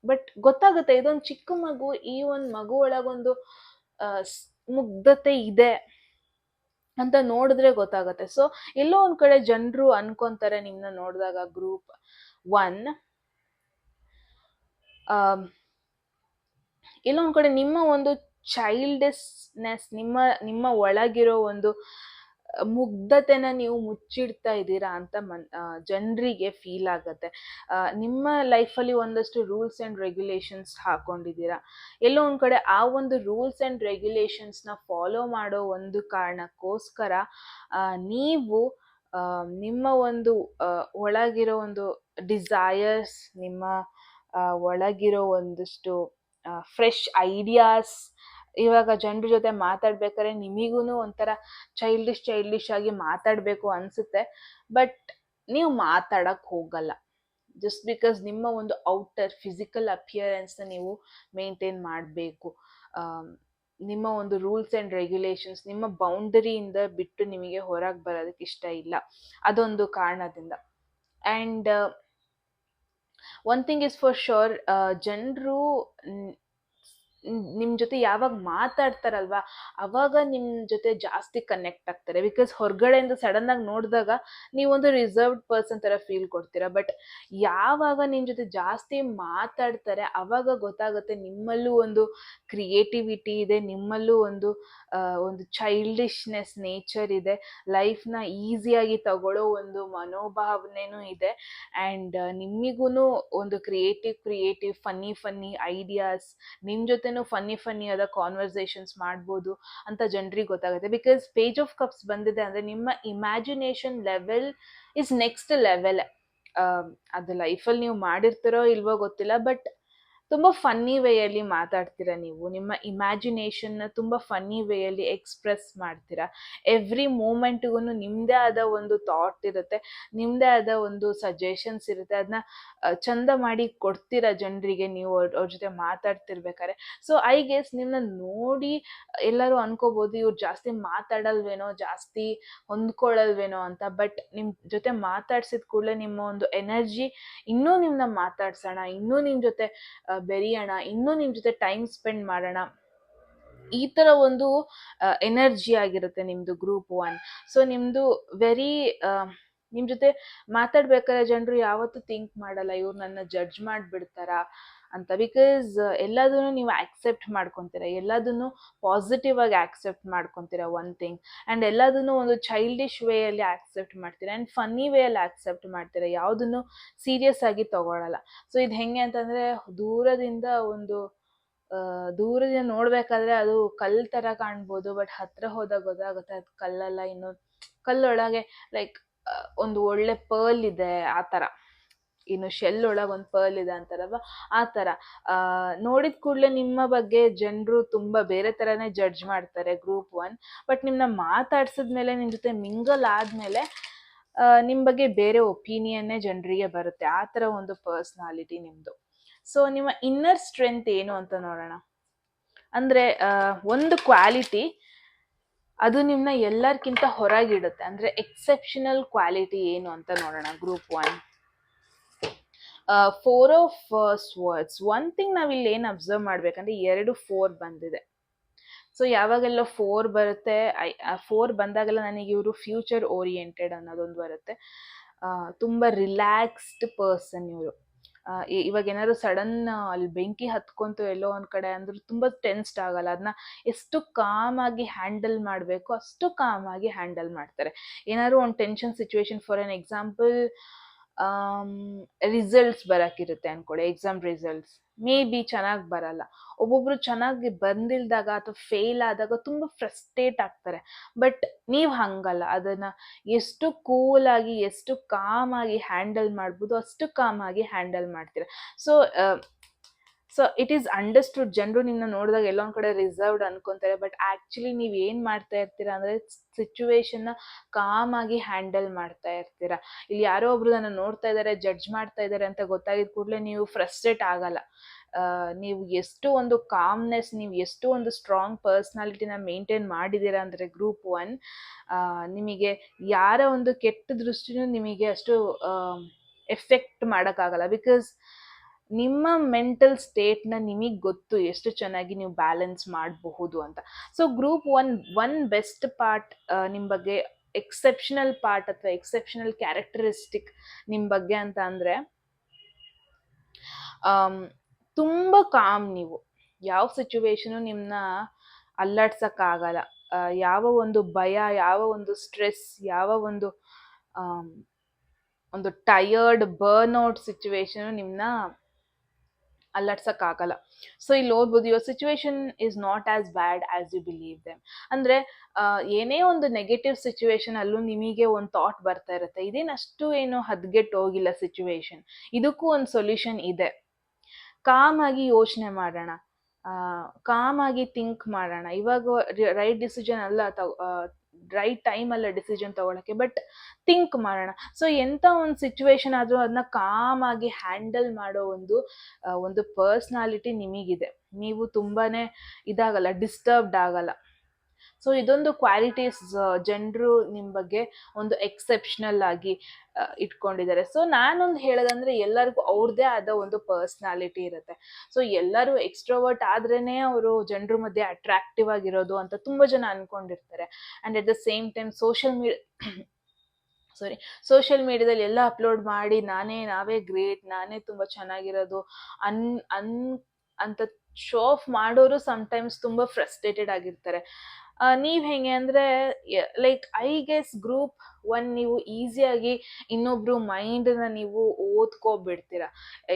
ಬಟ್ ಗೊತ್ತಾಗುತ್ತೆ ಇದೊಂದು ಚಿಕ್ಕ ಮಗು, ಈ ಒಂದು ಮಗು ಒಳಗೊಂದು ಮುಗ್ಧತೆ ಇದೆ ಅಂತ ನೋಡಿದ್ರೆ ಗೊತ್ತಾಗುತ್ತೆ. ಸೊ ಎಲ್ಲೋ ಒಂದ್ ಕಡೆ ಜನರು ಅನ್ಕೊಂತಾರೆ ನಿಮ್ಮನ್ನ ನೋಡಿದಾಗ, ಗ್ರೂಪ್ 1 ಎಲ್ಲೋ ಒಂದ್ ಕಡೆ ನಿಮ್ಮ ಒಂದು ಚೈಲ್ಡ್ನೆಸ್, ನಿಮ್ಮ ಒಳಗಿರೋ ಒಂದು ಮುಗ್ಧತೆನ ನೀವು ಮುಚ್ಚಿಡ್ತಾ ಇದ್ದೀರಾ ಅಂತ ಜನರಿಗೆ ಫೀಲ್ ಆಗುತ್ತೆ. ನಿಮ್ಮ ಲೈಫಲ್ಲಿ ಒಂದಷ್ಟು ರೂಲ್ಸ್ ಆ್ಯಂಡ್ ರೆಗ್ಯುಲೇಷನ್ಸ್ ಹಾಕೊಂಡಿದ್ದೀರಾ. ಎಲ್ಲೋ ಒಂದು ಕಡೆ ಆ ಒಂದು ರೂಲ್ಸ್ ಆ್ಯಂಡ್ ರೆಗ್ಯುಲೇಷನ್ಸ್ನ ಫಾಲೋ ಮಾಡೋ ಒಂದು ಕಾರಣಕ್ಕೋಸ್ಕರ ನೀವು ನಿಮ್ಮ ಒಂದು ಒಳಗಿರೋ ಒಂದು ಡಿಸೈರ್ಸ್, ನಿಮ್ಮ ಒಳಗಿರೋ ಒಂದಷ್ಟು ಫ್ರೆಶ್ ಐಡಿಯಾಸ್, ಇವಾಗ ಜನರ ಜೊತೆ ಮಾತಾಡ್ಬೇಕಾದ್ರೆ ನಿಮಗೂ ಒಂಥರ ಚೈಲ್ಡಿಶ್ ಆಗಿ ಮಾತಾಡಬೇಕು ಅನಿಸುತ್ತೆ, ಬಟ್ ನೀವು ಮಾತಾಡಕ್ಕೆ ಹೋಗಲ್ಲ. ಜಸ್ಟ್ ಬಿಕಾಸ್ ನಿಮ್ಮ ಒಂದು ಔಟರ್ ಫಿಸಿಕಲ್ ಅಪಿಯರೆನ್ಸ್ನ ನೀವು ಮೇಂಟೈನ್ ಮಾಡಬೇಕು. ನಿಮ್ಮ ಒಂದು ರೂಲ್ಸ್ ಆ್ಯಂಡ್ ರೆಗ್ಯುಲೇಷನ್ಸ್, ನಿಮ್ಮ ಬೌಂಡರಿಯಿಂದ ಬಿಟ್ಟು ನಿಮಗೆ ಹೊರಗೆ ಬರೋದಕ್ಕೆ ಇಷ್ಟ ಇಲ್ಲ, ಅದೊಂದು ಕಾರಣದಿಂದ. And one thing is for sure, ಜನರು ನಿಮ್ಮ ಜೊತೆ ಯಾವಾಗ ಮಾತಾಡ್ತಾರಲ್ವಾ ಅವಾಗ ನಿಮ್ಮ ಜೊತೆ ಜಾಸ್ತಿ ಕನೆಕ್ಟ್ ಆಗ್ತಾರೆ. ಬಿಕಾಸ್ ಹೊರಗಡೆಯಿಂದ ಸಡನ್ನಾಗಿ ನೋಡಿದಾಗ ನೀವೊಂದು ರಿಸರ್ವ್ಡ್ ಪರ್ಸನ್ ಥರ ಫೀಲ್ ಕೊಡ್ತೀರಾ. ಬಟ್ ಯಾವಾಗ ನಿಮ್ಮ ಜೊತೆ ಜಾಸ್ತಿ ಮಾತಾಡ್ತಾರೆ ಅವಾಗ ಗೊತ್ತಾಗುತ್ತೆ ನಿಮ್ಮಲ್ಲೂ ಒಂದು ಕ್ರಿಯೇಟಿವಿಟಿ ಇದೆ, ನಿಮ್ಮಲ್ಲೂ ಒಂದು ಚೈಲ್ಡಿಶ್ನೆಸ್ ನೇಚರ್ ಇದೆ, ಲೈಫ್ನ ಈಸಿಯಾಗಿ ತಗೊಳ್ಳೋ ಒಂದು ಮನೋಭಾವನೆನೂ ಇದೆ. ಆ್ಯಂಡ್ ನಿಮಗೂ ಒಂದು ಕ್ರಿಯೇಟಿವ್ ಫನ್ನಿ ಐಡಿಯಾಸ್, ನಿಮ್ಮ ಜೊತೆನೂ ಫನ್ನಿ ಆದ ಕಾನ್ವರ್ಸೇಷನ್ಸ್ ಮಾಡ್ಬೋದು ಅಂತ ಜನರಿಗೆ ಗೊತ್ತಾಗುತ್ತೆ. ಬಿಕಾಸ್ ಪೇಜ್ ಆಫ್ ಕಪ್ಸ್ ಬಂದಿದೆ ಅಂದರೆ ನಿಮ್ಮ imagination level is next level. ಅದು ಲೈಫಲ್ಲಿ ನೀವು ಮಾಡಿರ್ತೀರೋ ಇಲ್ವೋ ಗೊತ್ತಿಲ್ಲ, ಬಟ್ ತುಂಬ ಫನ್ನಿ ವೇಯಲ್ಲಿ ಮಾತಾಡ್ತೀರಾ ನೀವು. ನಿಮ್ಮ ಇಮ್ಯಾಜಿನೇಷನ್ನ ತುಂಬ ಫನ್ನಿ ವೇಯಲ್ಲಿ ಎಕ್ಸ್ಪ್ರೆಸ್ ಮಾಡ್ತೀರಾ. ಎವ್ರಿ ಮೂಮೆಂಟ್ಗೂ ನಿಮ್ಮದೇ ಆದ ಒಂದು ಥಾಟ್ ಇರುತ್ತೆ, ನಿಮ್ಮದೇ ಆದ ಒಂದು ಸಜೆಷನ್ಸ್ ಇರುತ್ತೆ, ಅದನ್ನ ಚಂದ ಮಾಡಿ ಕೊಡ್ತೀರಾ ಜನರಿಗೆ ನೀವು ಅವ್ರ ಜೊತೆ ಮಾತಾಡ್ತಿರ್ಬೇಕಾದ್ರೆ. ಸೊ ಐ ಗೆಸ್ ನಿಮ್ಮನ್ನ ನೋಡಿ ಎಲ್ಲರೂ ಅನ್ಕೋಬೋದು ಇವ್ರು ಜಾಸ್ತಿ ಮಾತಾಡಲ್ವೇನೋ, ಜಾಸ್ತಿ ಹೊಂದ್ಕೊಳ್ಳಲ್ವೇನೋ ಅಂತ. ಬಟ್ ನಿಮ್ಮ ಜೊತೆ ಮಾತಾಡ್ಸಿದ ಕೂಡಲೇ ನಿಮ್ಮ ಒಂದು ಎನರ್ಜಿ ಇನ್ನೂ ನಿಮ್ಮನ್ನ ಮಾತಾಡ್ಸೋಣ, ಇನ್ನೂ ನಿಮ್ಮ ಜೊತೆ ಬೆರೆಯೋಣ, ಇನ್ನೂ ನಿಮ್ಮ ಜೊತೆ ಟೈಮ್ ಸ್ಪೆಂಡ್ ಮಾಡೋಣ, ಈ ಥರ ಒಂದು ಎನರ್ಜಿ ಆಗಿರುತ್ತೆ ನಿಮ್ಮದು ಗ್ರೂಪ್ 1. ಸೊ ನಿಮ್ಮದು ವೆರಿ ನಿಮ್ಮ ಜೊತೆ ಮಾತಾಡ್ಬೇಕಾದ್ರೆ ಜನರು ಯಾವತ್ತೂ ಥಿಂಕ್ ಮಾಡಲ್ಲ ಇವ್ರು ನನ್ನ ಜಡ್ಜ್ ಮಾಡಿಬಿಡ್ತಾರಾ ಅಂತ. ಬಿಕಾಸ್ ಎಲ್ಲದನ್ನು ನೀವು ಆಕ್ಸೆಪ್ಟ್ ಮಾಡ್ಕೊತೀರ, ಎಲ್ಲದನ್ನು ಪಾಸಿಟಿವ್ ಆಗಿ ಆಕ್ಸೆಪ್ಟ್ ಮಾಡ್ಕೊತೀರ ಒನ್ ಥಿಂಗ್. ಆ್ಯಂಡ್ ಎಲ್ಲದನ್ನು ಒಂದು ಚೈಲ್ಡಿಶ್ ವೇಯಲ್ಲಿ ಆಕ್ಸೆಪ್ಟ್ ಮಾಡ್ತೀರಾ ಆ್ಯಂಡ್ ಫನ್ನಿ ವೇಯಲ್ಲಿ ಆಕ್ಸೆಪ್ಟ್ ಮಾಡ್ತೀರಾ, ಯಾವುದನ್ನು ಸೀರಿಯಸ್ ಆಗಿ ತಗೊಳಲ್ಲ. ಸೊ ಇದು ಹೆಂಗೆ ಅಂತಂದರೆ, ದೂರದಿಂದ ನೋಡ್ಬೇಕಾದ್ರೆ ಅದು ಕಲ್ಲು ಥರ ಕಾಣ್ಬೋದು, ಬಟ್ ಹತ್ರ ಹೋದಾಗ ಗೊತ್ತಾಗುತ್ತೆ ಅದು ಕಲ್ಲಲ್ಲ, ಇನ್ನು ಕಲ್ಲೊಳಗೆ ಲೈಕ್ ಒಂದು ಒಳ್ಳೆ ಪರ್ಲ್ ಇದೆ ಆ ಥರ, ಇನ್ನು ಶೆಲ್ ಒಳಗೆ ಒಂದು ಪರ್ಲ್ ಇದೆ ಅಂತಾರಲ್ವ ಆ ಥರ. ನೋಡಿದ ಕೂಡಲೇ ನಿಮ್ಮ ಬಗ್ಗೆ ಜನರು ತುಂಬ ಬೇರೆ ಥರನೇ ಜಡ್ಜ್ ಮಾಡ್ತಾರೆ ಗ್ರೂಪ್ 1. ಬಟ್ ನಿಮ್ಮನ್ನ ಮಾತಾಡ್ಸಿದ್ಮೇಲೆ, ನಿಮ್ಮ ಜೊತೆ ಮಿಂಗಲ್ ಆದಮೇಲೆ ನಿಮ್ಮ ಬಗ್ಗೆ ಬೇರೆ ಒಪಿನಿಯನ್ನೇ ಜನರಿಗೆ ಬರುತ್ತೆ. ಆ ಥರ ಒಂದು ಪರ್ಸ್ನಾಲಿಟಿ ನಿಮ್ಮದು. ಸೊ ನಿಮ್ಮ ಇನ್ನರ್ ಸ್ಟ್ರೆಂತ್ ಏನು ಅಂತ ನೋಡೋಣ. ಅಂದರೆ ಒಂದು ಕ್ವಾಲಿಟಿ, ಅದು ನಿಮ್ಮನ್ನ ಎಲ್ಲರಿಗಿಂತ ಹೊರಗಿಡುತ್ತೆ. ಅಂದರೆ ಎಕ್ಸೆಪ್ಷನಲ್ ಕ್ವಾಲಿಟಿ ಏನು ಅಂತ ನೋಡೋಣ ಗ್ರೂಪ್ 1. 4 ಆಫ್ ಸ್ವರ್ಡ್ಸ್. ಒನ್ ಥಿಂಗ್ ನಾವಿಲ್ಲಿ ಏನು ಅಬ್ಸರ್ವ್ ಮಾಡ್ಬೇಕಂದ್ರೆ 2 4 ಬಂದಿದೆ. ಸೊ ಯಾವಾಗೆಲ್ಲ 4 ಬರುತ್ತೆ, 4 ಬಂದಾಗೆಲ್ಲ ನನಗೆ ಇವರು ಫ್ಯೂಚರ್ ಓರಿಯೆಂಟೆಡ್ ಅನ್ನೋದೊಂದು ಬರುತ್ತೆ. ತುಂಬ ರಿಲ್ಯಾಕ್ಸ್ಡ್ ಪರ್ಸನ್ ಇವರು. ಇವಾಗ ಏನಾದ್ರು ಸಡನ್ ಅಲ್ಲಿ ಬೆಂಕಿ ಹತ್ಕೊಂತು ಎಲ್ಲೋ ಒಂದು ಕಡೆ ಅಂದ್ರೆ ತುಂಬ ಟೆನ್ಸ್ಡ್ ಆಗಲ್ಲ, ಅದನ್ನ ಎಷ್ಟು ಕಾಮಾಗಿ ಹ್ಯಾಂಡಲ್ ಮಾಡಬೇಕು ಅಷ್ಟು ಕಾಮಾಗಿ ಹ್ಯಾಂಡಲ್ ಮಾಡ್ತಾರೆ. ಏನಾದ್ರು ಒಂದು tension situation, for an example results ಬರೋಕ್ಕಿರುತ್ತೆ ಅಂದ್ಕೊಳ್ಳಿ, ಎಕ್ಸಾಮ್ ರಿಸಲ್ಟ್ಸ್ ಮೇ ಬಿ ಚೆನ್ನಾಗಿ ಬರಲ್ಲ. ಒಬ್ಬೊಬ್ರು ಚೆನ್ನಾಗಿ ಬಂದಿಲ್ದಾಗ ಅಥವಾ ಫೇಲ್ ಆದಾಗ ತುಂಬ ಫ್ರಸ್ಟ್ರೇಟ್ ಆಗ್ತಾರೆ. ಬಟ್ ನೀವು ಹಂಗಲ್ಲ, ಅದನ್ನು ಎಷ್ಟು ಕೂಲಾಗಿ ಎಷ್ಟು ಕಾಮಾಗಿ ಹ್ಯಾಂಡಲ್ ಮಾಡ್ಬೋದು ಅಷ್ಟು ಕಾಮಾಗಿ ಹ್ಯಾಂಡಲ್ ಮಾಡ್ತೀರ. So it is understood. ಜನರು ನಿನ್ನ ನೋಡಿದಾಗ ಎಲ್ಲೊಂದು ಕಡೆ ರಿಸರ್ವ್ಡ್ ಅನ್ಕೊತಾರೆ, ಬಟ್ ಆ್ಯಕ್ಚುಲಿ ನೀವು ಏನು ಮಾಡ್ತಾ ಇರ್ತೀರಾ ಅಂದರೆ ಸಿಚುವೇಶನ್ನ ಕಾಮಾಗಿ ಹ್ಯಾಂಡಲ್ ಮಾಡ್ತಾ ಇರ್ತೀರಾ. ಇಲ್ಲಿ ಯಾರೋ ಒಬ್ರು ನನ್ನ ನೋಡ್ತಾ ಇದ್ದಾರೆ, ಜಡ್ಜ್ ಮಾಡ್ತಾ ಇದ್ದಾರೆ ಅಂತ ಗೊತ್ತಾಗಿದ ಕೂಡಲೇ ನೀವು ಫ್ರಸ್ಟ್ರೇಟ್ ಆಗಲ್ಲ. ನೀವು ಎಷ್ಟು ಒಂದು ಕಾಮ್ನೆಸ್, ನೀವು ಎಷ್ಟು ಒಂದು ಸ್ಟ್ರಾಂಗ್ ಪರ್ಸ್ನಾಲಿಟಿನ ಮೇಂಟೈನ್ ಮಾಡಿದ್ದೀರಾ ಅಂದರೆ ಗ್ರೂಪ್ 1, ನಿಮಗೆ ಯಾರ ಒಂದು ಕೆಟ್ಟ ದೃಷ್ಟಿನೂ ನಿಮಗೆ ಅಷ್ಟು ಎಫೆಕ್ಟ್ ಮಾಡೋಕ್ಕಾಗಲ್ಲ. ಬಿಕಾಸ್ ನಿಮ್ಮ ಮೆಂಟಲ್ ಸ್ಟೇಟ್ನ ನಿಮಗೆ ಗೊತ್ತು ಎಷ್ಟು ಚೆನ್ನಾಗಿ ನೀವು ಬ್ಯಾಲೆನ್ಸ್ ಮಾಡಬಹುದು ಅಂತ. ಸೊ ಗ್ರೂಪ್ 1 ಬೆಸ್ಟ್ ಪಾರ್ಟ್ ನಿಮ್ಮ ಬಗ್ಗೆ, ಎಕ್ಸೆಪ್ಷನಲ್ ಪಾರ್ಟ್ ಅಥವಾ ಎಕ್ಸೆಪ್ಷನಲ್ ಕ್ಯಾರೆಕ್ಟರಿಸ್ಟಿಕ್ ನಿಮ್ಮ ಬಗ್ಗೆ ಅಂತ ಅಂದರೆ, ತುಂಬ ಕಾಮ್. ನೀವು ಯಾವ ಸಿಚುವೇಶನು ನಿಮ್ಮನ್ನ ಅಲ್ಲಾಡ್ಸೋಕ್ಕಾಗಲ್ಲ. ಯಾವ ಒಂದು ಭಯ, ಯಾವ ಒಂದು ಸ್ಟ್ರೆಸ್, ಯಾವ ಒಂದು ಟಯರ್ಡ್ ಬರ್ನ್ಔಟ್ ಸಿಚುವೇಶನು ನಿಮ್ಮನ್ನ ಅಲ್ಲಾಡ್ಸೋಕ್ಕಾಗಲ್ಲ. ಸೊ ಇಲ್ಲಿ ಓದ್ಬೋದು, your situation is not as bad as you believe them. ಅಂದರೆ ಏನೇ ಒಂದು ನೆಗೆಟಿವ್ ಸಿಚುವೇಶನ್ ಅಲ್ಲೂ ನಿಮಗೆ ಒಂದು ಥಾಟ್ ಬರ್ತಾ ಇರುತ್ತೆ, ಇದೇನಷ್ಟು ಏನು ಹದ್ಗೆಟ್ಟು ಹೋಗಿಲ್ಲ ಸಿಚುವೇಶನ್, ಇದಕ್ಕೂ ಒಂದು ಸೊಲ್ಯೂಷನ್ ಇದೆ. ಕಾಮಾಗಿ ಯೋಚನೆ ಮಾಡೋಣ, ಕಾಮಾಗಿ ಥಿಂಕ್ ಮಾಡೋಣ. ಇವಾಗ ರೈಟ್ ಡಿಸಿಷನ್ ಅಲ್ಲ, ರೈಟ್ ಟೈಮ್ ಅಲ್ಲ ಡಿಸಿಷನ್ ತಗೊಳಕ್ಕೆ, ಬಟ್ ಥಿಂಕ್ ಮಾಡೋಣ. ಸೊ ಎಂಥ ಒಂದು ಸಿಚುವೇಶನ್ ಆದರೂ ಅದನ್ನ ಕಾಮಾಗಿ ಹ್ಯಾಂಡಲ್ ಮಾಡೋ ಒಂದು ಪರ್ಸ್ನಾಲಿಟಿ ನಿಮಗಿದೆ. ನೀವು ತುಂಬಾ ಇದಾಗಲ್ಲ, ಡಿಸ್ಟರ್ಬ್ಡ್ ಆಗಲ್ಲ. ಸೊ ಇದೊಂದು ಕ್ವಾಲಿಟೀಸ್ ಜನರು ನಿಮ್ಮ ಬಗ್ಗೆ ಒಂದು ಎಕ್ಸೆಪ್ಷನಲ್ ಆಗಿ ಇಟ್ಕೊಂಡಿದ್ದಾರೆ. ಸೊ ನಾನೊಂದು ಹೇಳೋದಂದ್ರೆ, ಎಲ್ಲರಿಗೂ ಅವ್ರದ್ದೇ ಆದ ಒಂದು ಪರ್ಸ್ನಾಲಿಟಿ ಇರುತ್ತೆ. ಸೊ ಎಲ್ಲರೂ ಎಕ್ಸ್ಟ್ರೋವರ್ಟ್ ಆದ್ರೇ ಅವರು ಜನರ ಮಧ್ಯೆ ಅಟ್ರಾಕ್ಟಿವ್ ಆಗಿರೋದು ಅಂತ ತುಂಬ ಜನ ಅನ್ಕೊಂಡಿರ್ತಾರೆ. And at the same time social ಮೀಡಿಯಾದಲ್ಲಿ ಎಲ್ಲ ಅಪ್ಲೋಡ್ ಮಾಡಿ ನಾವೇ ಗ್ರೇಟ್, ನಾನೇ ತುಂಬ ಚೆನ್ನಾಗಿರೋದು ಅಂತ ಶೋ ಆಫ್ ಮಾಡೋರು ಸಮ್ಟೈಮ್ಸ್ ತುಂಬ ಫ್ರಸ್ಟ್ರೇಟೆಡ್ ಆಗಿರ್ತಾರೆ. ನೀವು ಹೆಂಗೆ ಅಂದರೆ, ಲೈಕ್ ಐ ಗೆಸ್ ಗ್ರೂಪ್ 1 ನೀವು ಈಸಿಯಾಗಿ ಇನ್ನೊಬ್ರು ಮೈಂಡನ್ನ ನೀವು ಓದ್ಕೊಬಿಡ್ತೀರ,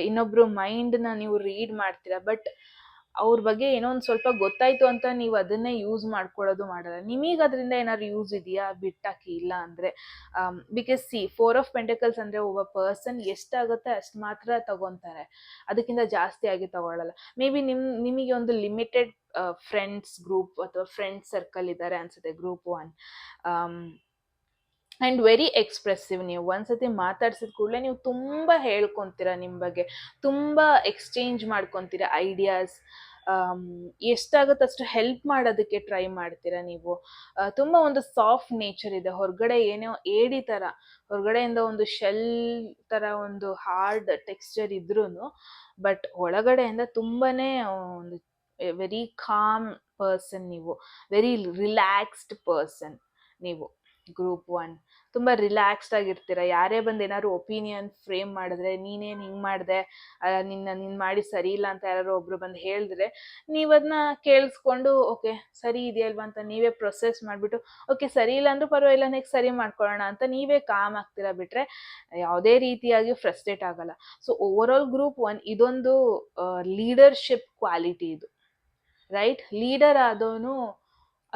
ಇನ್ನೊಬ್ರು ಮೈಂಡನ್ನ ನೀವು ರೀಡ್ ಮಾಡ್ತೀರಾ. ಬಟ್ ಅವ್ರ ಬಗ್ಗೆ ಏನೋ ಒಂದು ಸ್ವಲ್ಪ ಗೊತ್ತಾಯ್ತು ಅಂತ ನೀವು ಅದನ್ನೇ ಯೂಸ್ ಮಾಡ್ಕೊಳ್ಳೋದು ಮಾಡಲ್ಲ. ನಿಮಗೆ ಅದರಿಂದ ಏನಾದ್ರು ಯೂಸ್ ಇದೆಯಾ? ಬಿಟ್ಟಾಕಿ. ಇಲ್ಲ ಅಂದರೆ ಬಿಕಾಸ್ 4 ಆಫ್ ಪೆಂಟಕಲ್ಸ್ ಅಂದರೆ ಒಬ್ಬ ಪರ್ಸನ್ ಎಷ್ಟಾಗುತ್ತೆ ಅಷ್ಟು ಮಾತ್ರ ತಗೊತಾರೆ, ಅದಕ್ಕಿಂತ ಜಾಸ್ತಿ ಆಗಿ ತಗೊಳ್ಳಲ್ಲ. ಮೇ ಬಿ ನಿಮಗೆ ಒಂದು ಲಿಮಿಟೆಡ್ ಫ್ರೆಂಡ್ಸ್ ಗ್ರೂಪ್ ಅಥವಾ ಫ್ರೆಂಡ್ಸ್ ಸರ್ಕಲ್ ಇದ್ದಾರೆ ಅನ್ಸುತ್ತೆ ಗ್ರೂಪ್ 1. And very expressive. ನೀವು ಒಂದ್ಸತಿ ಮಾತಾಡ್ಸಿದ ಕೂಡಲೇ ನೀವು ತುಂಬ ಹೇಳ್ಕೊತೀರ, ನಿಮ್ಮ ಬಗ್ಗೆ ತುಂಬ ಎಕ್ಸ್ಚೇಂಜ್ ಮಾಡ್ಕೊತೀರ ಐಡಿಯಾಸ್. ಎಷ್ಟಾಗುತ್ತೆ ಅಷ್ಟು ಹೆಲ್ಪ್ ಮಾಡೋದಕ್ಕೆ ಟ್ರೈ ಮಾಡ್ತೀರಾ ನೀವು. ತುಂಬ ಒಂದು ಸಾಫ್ಟ್ ನೇಚರ್ ಇದೆ. ಹೊರಗಡೆ ಏನೋ ಏಡಿ ಥರ, ಹೊರಗಡೆಯಿಂದ ಒಂದು ಶೆಲ್ ಥರ ಒಂದು ಹಾರ್ಡ್ ಟೆಕ್ಸ್ಚರ್ ಇದ್ರೂ, ಬಟ್ ಒಳಗಡೆಯಿಂದ ತುಂಬಾ ಒಂದು ವೆರಿ ಕಾಮ್ ಪರ್ಸನ್ ನೀವು, ವೆರಿ ರಿಲ್ಯಾಕ್ಸ್ಡ್ ಪರ್ಸನ್ ನೀವು ಗ್ರೂಪ್ 1. ತುಂಬ ರಿಲ್ಯಾಕ್ಸ್ಡ್ ಆಗಿರ್ತೀರ. ಯಾರೇ ಬಂದು ಏನಾದ್ರು ಒಪಿನಿಯನ್ ಫ್ರೇಮ್ ಮಾಡಿದ್ರೆ, ನೀನೇನು ಹಿಂಗೆ ಮಾಡಿದೆ, ನೀನು ಮಾಡಿ ಸರಿ ಇಲ್ಲ ಅಂತ ಯಾರು ಒಬ್ರು ಬಂದು ಹೇಳಿದ್ರೆ, ನೀವು ಅದನ್ನ ಕೇಳಿಸ್ಕೊಂಡು ಓಕೆ ಸರಿ ಇದೆಯಲ್ವಾ ಅಂತ ನೀವೇ ಪ್ರೊಸೆಸ್ ಮಾಡಿಬಿಟ್ಟು ಓಕೆ ಸರಿ ಇಲ್ಲ ಅಂದ್ರೂ ಪರವಾಗಿಲ್ಲ ನೆಕ್ಸ್ಟ್ ಸರಿ ಮಾಡ್ಕೊಳ್ಳೋಣ ಅಂತ ನೀವೇ ಕಾಮ್ ಆಗ್ತೀರಾ ಬಿಟ್ರೆ ಯಾವುದೇ ರೀತಿಯಾಗಿ ಫ್ರಸ್ಟ್ರೇಟ್ ಆಗಲ್ಲ. ಸೊ ಓವರ್ ಆಲ್ ಗ್ರೂಪ್ 1 ಇದೊಂದು ಲೀಡರ್ಶಿಪ್ ಕ್ವಾಲಿಟಿ ಇದು, ರೈಟ್? ಲೀಡರ್ ಆದವನು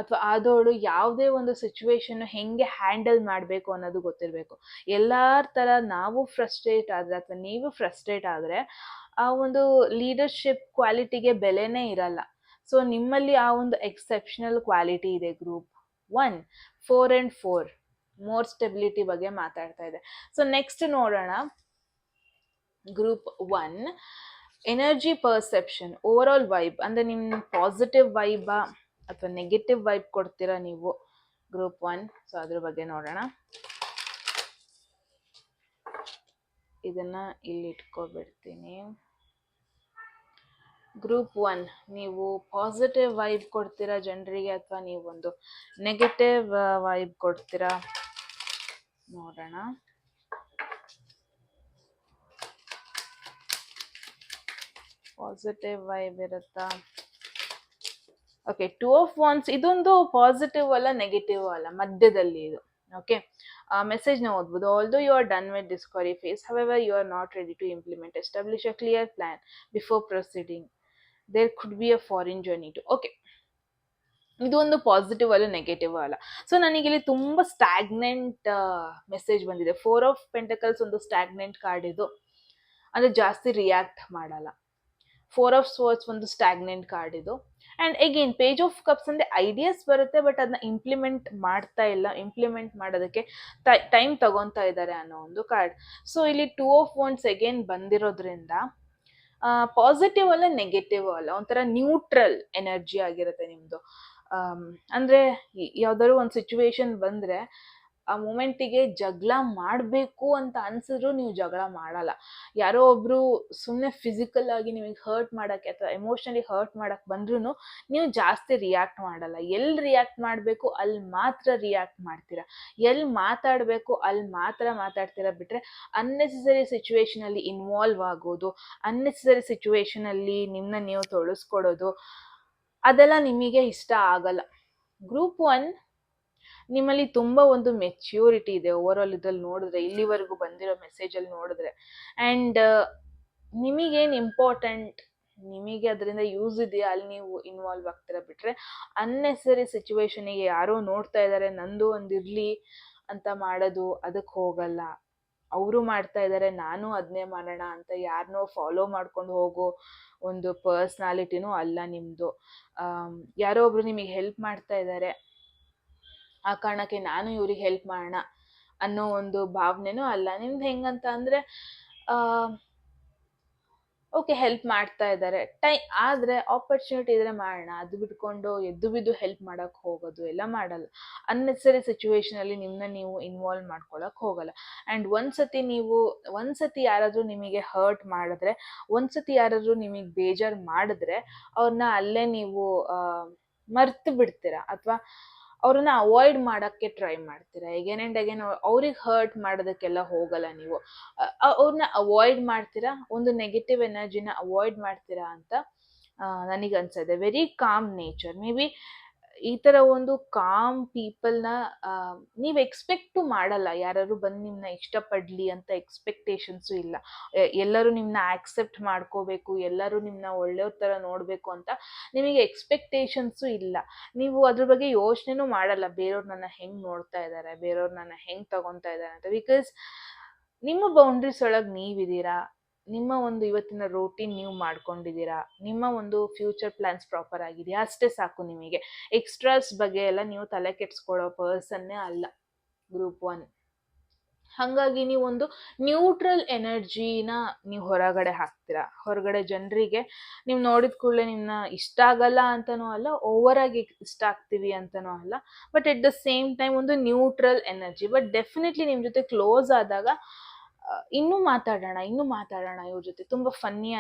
ಅಥವಾ ಆದವಳು ಯಾವುದೇ ಒಂದು ಸಿಚುವೇಶನ್ ಹೆಂಗೆ ಹ್ಯಾಂಡಲ್ ಮಾಡಬೇಕು ಅನ್ನೋದು ಗೊತ್ತಿರಬೇಕು. ಎಲ್ಲಾರ ಥರ ನಾವು ಫ್ರಸ್ಟ್ರೇಟ್ ಆದರೆ ಅಥವಾ ನೀವು ಫ್ರಸ್ಟ್ರೇಟ್ ಆದರೆ ಆ ಒಂದು ಲೀಡರ್ಶಿಪ್ ಕ್ವಾಲಿಟಿಗೆ ಬೆಲೆನೇ ಇರಲ್ಲ. ಸೊ ನಿಮ್ಮಲ್ಲಿ ಆ ಒಂದು ಎಕ್ಸೆಪ್ಷನಲ್ ಕ್ವಾಲಿಟಿ ಇದೆ. ಗ್ರೂಪ್ 1 4 and 4 ಮೋರ್ ಸ್ಟೆಬಿಲಿಟಿ ಬಗ್ಗೆ ಮಾತಾಡ್ತಾ ಇದೆ. ಸೊ ನೆಕ್ಸ್ಟ್ ನೋಡೋಣ group 1 energy perception, overall vibe ಅಂದರೆ ನಿಮ್ಮ ಪಾಸಿಟಿವ್ ವೈಬಾ ಅಥವಾ ನೆಗೆಟಿವ್ ವೈಬ್ ಕೊಡ್ತೀರಾ ನೀವು ಗ್ರೂಪ್ 1. ಸೊ ಅದ್ರ ಬಗ್ಗೆ ನೋಡೋಣ. ಇದನ್ನ ಇಲ್ಲಿ ಇಟ್ಕೊಬಿಡ್ತೀನಿ. ಗ್ರೂಪ್ 1 ನೀವು ಪಾಸಿಟಿವ್ ವೈಬ್ ಕೊಡ್ತೀರಾ ಜನರಿಗೆ ಅಥವಾ ನೀವು ಒಂದು ನೆಗೆಟಿವ್ ವೈಬ್ ಕೊಡ್ತೀರಾ ನೋಡೋಣ. ಪಾಸಿಟಿವ್ ವೈಬ್ ಇರುತ್ತಾ? ಓಕೆ, 2 of Wands ಇದೊಂದು ಪಾಸಿಟಿವ್ ಅಲ್ಲ ನೆಗೆಟಿವ್ ಅಲ್ಲ, ಮಧ್ಯದಲ್ಲಿ ಇದು. ಓಕೆ, ಮೆಸೇಜ್ನ ಓದ್ಬೋದು. Although you are done with this query phase, however you are not ready to implement, establish a clear plan before proceeding, there could be a foreign journey too. Okay, ಇದು ಒಂದು positive ಅಲ್ಲ negative ಅಲ್ಲ. So ನನಗಿಲ್ಲಿ ತುಂಬ stagnant message ಬಂದಿದೆ. 4 of Pentacles ಒಂದು stagnant card ಇದು, ಅಂದರೆ ಜಾಸ್ತಿ ರಿಯಾಕ್ಟ್ ಮಾಡಲ್ಲ. 4 of Swords ಒಂದು ಸ್ಟ್ಯಾಗ್ನೆಂಟ್ ಕಾರ್ಡ್ ಇದು. And again page of cups ಅಂದರೆ ಐಡಿಯಾಸ್ ಬರುತ್ತೆ, ಬಟ್ ಅದನ್ನ ಇಂಪ್ಲಿಮೆಂಟ್ ಮಾಡ್ತಾ ಇಲ್ಲ, ಇಂಪ್ಲಿಮೆಂಟ್ ಮಾಡೋದಕ್ಕೆ ಟೈಮ್ ತಗೊತಾ ಇದ್ದಾರೆ ಅನ್ನೋ ಒಂದು ಕಾರ್ಡ್. ಸೊ ಇಲ್ಲಿ 2 of Wands ಅಗೇನ್ ಬಂದಿರೋದ್ರಿಂದ ಪಾಸಿಟಿವ್ ಅಲ್ಲ ನೆಗೆಟಿವ್ ಅಲ್ಲ, ಒಂಥರ ನ್ಯೂಟ್ರಲ್ ಎನರ್ಜಿ ಆಗಿರುತ್ತೆ ನಿಮ್ಮದು. ಅಂದರೆ ಯಾವ್ದಾದ್ರು ಒಂದು ಸಿಚುವೇಶನ್ ಬಂದರೆ ಆ ಮೂಮೆಂಟಿಗೆ ಜಗಳ ಮಾಡಬೇಕು ಅಂತ ಅನ್ಸಿದ್ರು ನೀವು ಜಗಳ ಮಾಡಲ್ಲ. ಯಾರೋ ಒಬ್ರು ಸುಮ್ಮನೆ ಫಿಸಿಕಲ್ ಆಗಿ ನಿಮಗೆ ಹರ್ಟ್ ಮಾಡೋಕ್ಕೆ ಅಥವಾ ಎಮೋಷ್ನಲಿ ಹರ್ಟ್ ಮಾಡೋಕ್ಕೆ ಬಂದ್ರೂ ನೀವು ಜಾಸ್ತಿ ರಿಯಾಕ್ಟ್ ಮಾಡಲ್ಲ. ಎಲ್ಲಿ ರಿಯಾಕ್ಟ್ ಮಾಡಬೇಕು ಅಲ್ಲಿ ಮಾತ್ರ ರಿಯಾಕ್ಟ್ ಮಾಡ್ತೀರಾ, ಎಲ್ಲಿ ಮಾತಾಡಬೇಕು ಅಲ್ಲಿ ಮಾತ್ರ ಮಾತಾಡ್ತೀರಾ ಬಿಟ್ಟರೆ ಅನ್ನೆಸೆಸರಿ ಸಿಚುವೇಶನಲ್ಲಿ ಇನ್ವಾಲ್ವ್ ಆಗೋದು, ಅನ್ನೆಸೆಸರಿ ಸಿಚುವೇಶನಲ್ಲಿ ನಿಮ್ಮನ್ನ ನೀವು ತೊಳಸ್ಕೊಡೋದು ಅದೆಲ್ಲ ನಿಮಗೆ ಇಷ್ಟ ಆಗಲ್ಲ. ಗ್ರೂಪ್ 1 ನಿಮ್ಮಲ್ಲಿ ತುಂಬ ಒಂದು ಮೆಚ್ಯೂರಿಟಿ ಇದೆ ಓವರ್ ಆಲ್ ಇದ್ರಲ್ಲಿ ನೋಡಿದ್ರೆ, ಇಲ್ಲಿವರೆಗೂ ಬಂದಿರೋ ಮೆಸೇಜಲ್ಲಿ ನೋಡಿದ್ರೆ. ಆ್ಯಂಡ್ ನಿಮಗೇನು ಇಂಪಾರ್ಟೆಂಟ್, ನಿಮಗೆ ಅದರಿಂದ ಯೂಸ್ ಇದೆಯಾ ಅಲ್ಲಿ ನೀವು ಇನ್ವಾಲ್ವ್ ಆಗ್ತೀರಾ ಬಿಟ್ರೆ ಅನ್ನೆಸರಿ ಸಿಚುವೇಶನಿಗೆ ಯಾರೋ ನೋಡ್ತಾ ಇದ್ದಾರೆ ನಂದು ಒಂದಿರಲಿ ಅಂತ ಮಾಡೋದು ಅದಕ್ಕೆ ಹೋಗಲ್ಲ. ಅವರು ಮಾಡ್ತಾ ಇದ್ದಾರೆ ನಾನು ಅದನ್ನೇ ಮಾಡೋಣ ಅಂತ ಯಾರನ್ನೋ ಫಾಲೋ ಮಾಡ್ಕೊಂಡು ಹೋಗೋ ಒಂದು ಪರ್ಸ್ನಾಲಿಟಿನೂ ಅಲ್ಲ ನಿಮ್ಮದು. ಯಾರೋ ಒಬ್ರು ನಿಮಗೆ ಹೆಲ್ಪ್ ಮಾಡ್ತಾ ಇದ್ದಾರೆ, ಆ ಕಾರಣಕ್ಕೆ ನಾನು ಇವ್ರಿಗೆ ಹೆಲ್ಪ್ ಮಾಡೋಣ ಅನ್ನೋ ಒಂದು ಭಾವನೆನೂ ಅಲ್ಲ ನಿಮ್ದು. ಹೆಂಗಂತ ಅಂದರೆ ಓಕೆ ಹೆಲ್ಪ್ ಮಾಡ್ತಾ ಇದ್ದಾರೆ ಆದರೆ ಆಪರ್ಚುನಿಟಿ ಇದ್ರೆ ಮಾಡೋಣ, ಅದು ಬಿಟ್ಕೊಂಡು ಎದ್ದು ಬಿದ್ದು ಹೆಲ್ಪ್ ಮಾಡೋಕ್ಕೆ ಹೋಗೋದು ಎಲ್ಲ ಮಾಡಲ್ಲ. ಅನ್ನೆಸರಿ ಸಿಚುವೇಶನಲ್ಲಿ ನಿಮ್ಮನ್ನ ನೀವು ಇನ್ವಾಲ್ವ್ ಮಾಡ್ಕೊಳಕ್ಕೆ ಹೋಗಲ್ಲ. ಆ್ಯಂಡ್ ಒಂದ್ಸತಿ ಯಾರಾದರೂ ನಿಮಗೆ ಹರ್ಟ್ ಮಾಡಿದ್ರೆ, ಒಂದ್ಸತಿ ಯಾರಾದರೂ ನಿಮಗೆ ಬೇಜಾರು ಮಾಡಿದ್ರೆ ಅವ್ರನ್ನ ಅಲ್ಲೇ ನೀವು ಮರ್ತು ಬಿಡ್ತೀರಾ ಅಥವಾ ಅವ್ರನ್ನ ಅವಾಯ್ಡ್ ಮಾಡೋಕ್ಕೆ ಟ್ರೈ ಮಾಡ್ತೀರಾ. ಎಗೇನ್ ಆ್ಯಂಡ್ ಅಗೇನ್ ಅವ್ರಿಗೆ ಹರ್ಟ್ ಮಾಡೋದಕ್ಕೆಲ್ಲ ಹೋಗಲ್ಲ ನೀವು, ಅವ್ರನ್ನ ಅವಾಯ್ಡ್ ಮಾಡ್ತೀರಾ, ಒಂದು ನೆಗೆಟಿವ್ ಎನರ್ಜಿನ ಅವಾಯ್ಡ್ ಮಾಡ್ತೀರಾ ಅಂತ ನನಗೆ ಅನ್ಸತ್ತೆ. Very calm nature. May be ಈ ಥರ ಒಂದು ಕಾಮ್ ಪೀಪಲ್ನ ನೀವು ಎಕ್ಸ್ಪೆಕ್ಟು ಮಾಡಲ್ಲ. ಯಾರು ಬಂದು ನಿಮ್ಮನ್ನ ಇಷ್ಟಪಡಲಿ ಅಂತ ಎಕ್ಸ್ಪೆಕ್ಟೇಷನ್ಸು ಇಲ್ಲ. ಎಲ್ಲರೂ ನಿಮ್ಮನ್ನ ಆಕ್ಸೆಪ್ಟ್ ಮಾಡ್ಕೋಬೇಕು, ಎಲ್ಲರೂ ನಿಮ್ಮನ್ನ ಒಳ್ಳೆಯವ್ರ ಥರ ನೋಡಬೇಕು ಅಂತ ನಿಮಗೆ ಎಕ್ಸ್ಪೆಕ್ಟೇಷನ್ಸು ಇಲ್ಲ. ನೀವು ಅದ್ರ ಬಗ್ಗೆ ಯೋಚನೆನೂ ಮಾಡಲ್ಲ, ಬೇರೆಯವ್ರು ನನ್ನ ಹೆಂಗೆ ನೋಡ್ತಾ ಇದ್ದಾರೆ, ಬೇರೆಯವ್ರು ನನ್ನ ಹೆಂಗೆ ತಗೊತಾ ಇದ್ದಾರೆ ಅಂತ. ಬಿಕಾಸ್ ನಿಮ್ಮ ಬೌಂಡ್ರೀಸ್ ಒಳಗೆ ನೀವಿದ್ದೀರಾ, ನಿಮ್ಮ ಒಂದು ಇವತ್ತಿನ ರೂಟೀನ್ ನೀವು ಮಾಡ್ಕೊಂಡಿದ್ದೀರಾ, ನಿಮ್ಮ ಒಂದು ಫ್ಯೂಚರ್ ಪ್ಲ್ಯಾನ್ಸ್ ಪ್ರಾಪರ್ ಆಗಿದೆಯಾ ಅಷ್ಟೇ ಸಾಕು ನಿಮಗೆ. ಎಕ್ಸ್ಟ್ರಾಸ್ ಬಗ್ಗೆ ಎಲ್ಲ ನೀವು ತಲೆ ಕೆಡಿಸ್ಕೊಳ್ಳೋ ಪರ್ಸನ್ನೇ ಅಲ್ಲ ಗ್ರೂಪ್ 1. ಹಾಗಾಗಿ ನೀವೊಂದು ನ್ಯೂಟ್ರಲ್ ಎನರ್ಜಿನ ನೀವು ಹೊರಗಡೆ ಹಾಕ್ತೀರಾ. ಹೊರಗಡೆ ಜನರಿಗೆ ನೀವು ನೋಡಿದ ಕೂಡಲೇ ನಿಮ್ಮನ್ನ ಇಷ್ಟ ಆಗಲ್ಲ ಅಂತನೂ ಅಲ್ಲ, ಓವರಾಗಿ ಇಷ್ಟ ಆಗ್ತೀವಿ ಅಂತನೂ ಅಲ್ಲ, but at the same time ಒಂದು ನ್ಯೂಟ್ರಲ್ ಎನರ್ಜಿ. ಬಟ್ ಡೆಫಿನೆಟ್ಲಿ ನಿಮ್ಮ ಜೊತೆ ಕ್ಲೋಸ್ ಆದಾಗ ಇನ್ನೂ ಮಾತಾಡೋಣ ಇವ್ರ ಜೊತೆ, ತುಂಬ ಫನ್ನಿ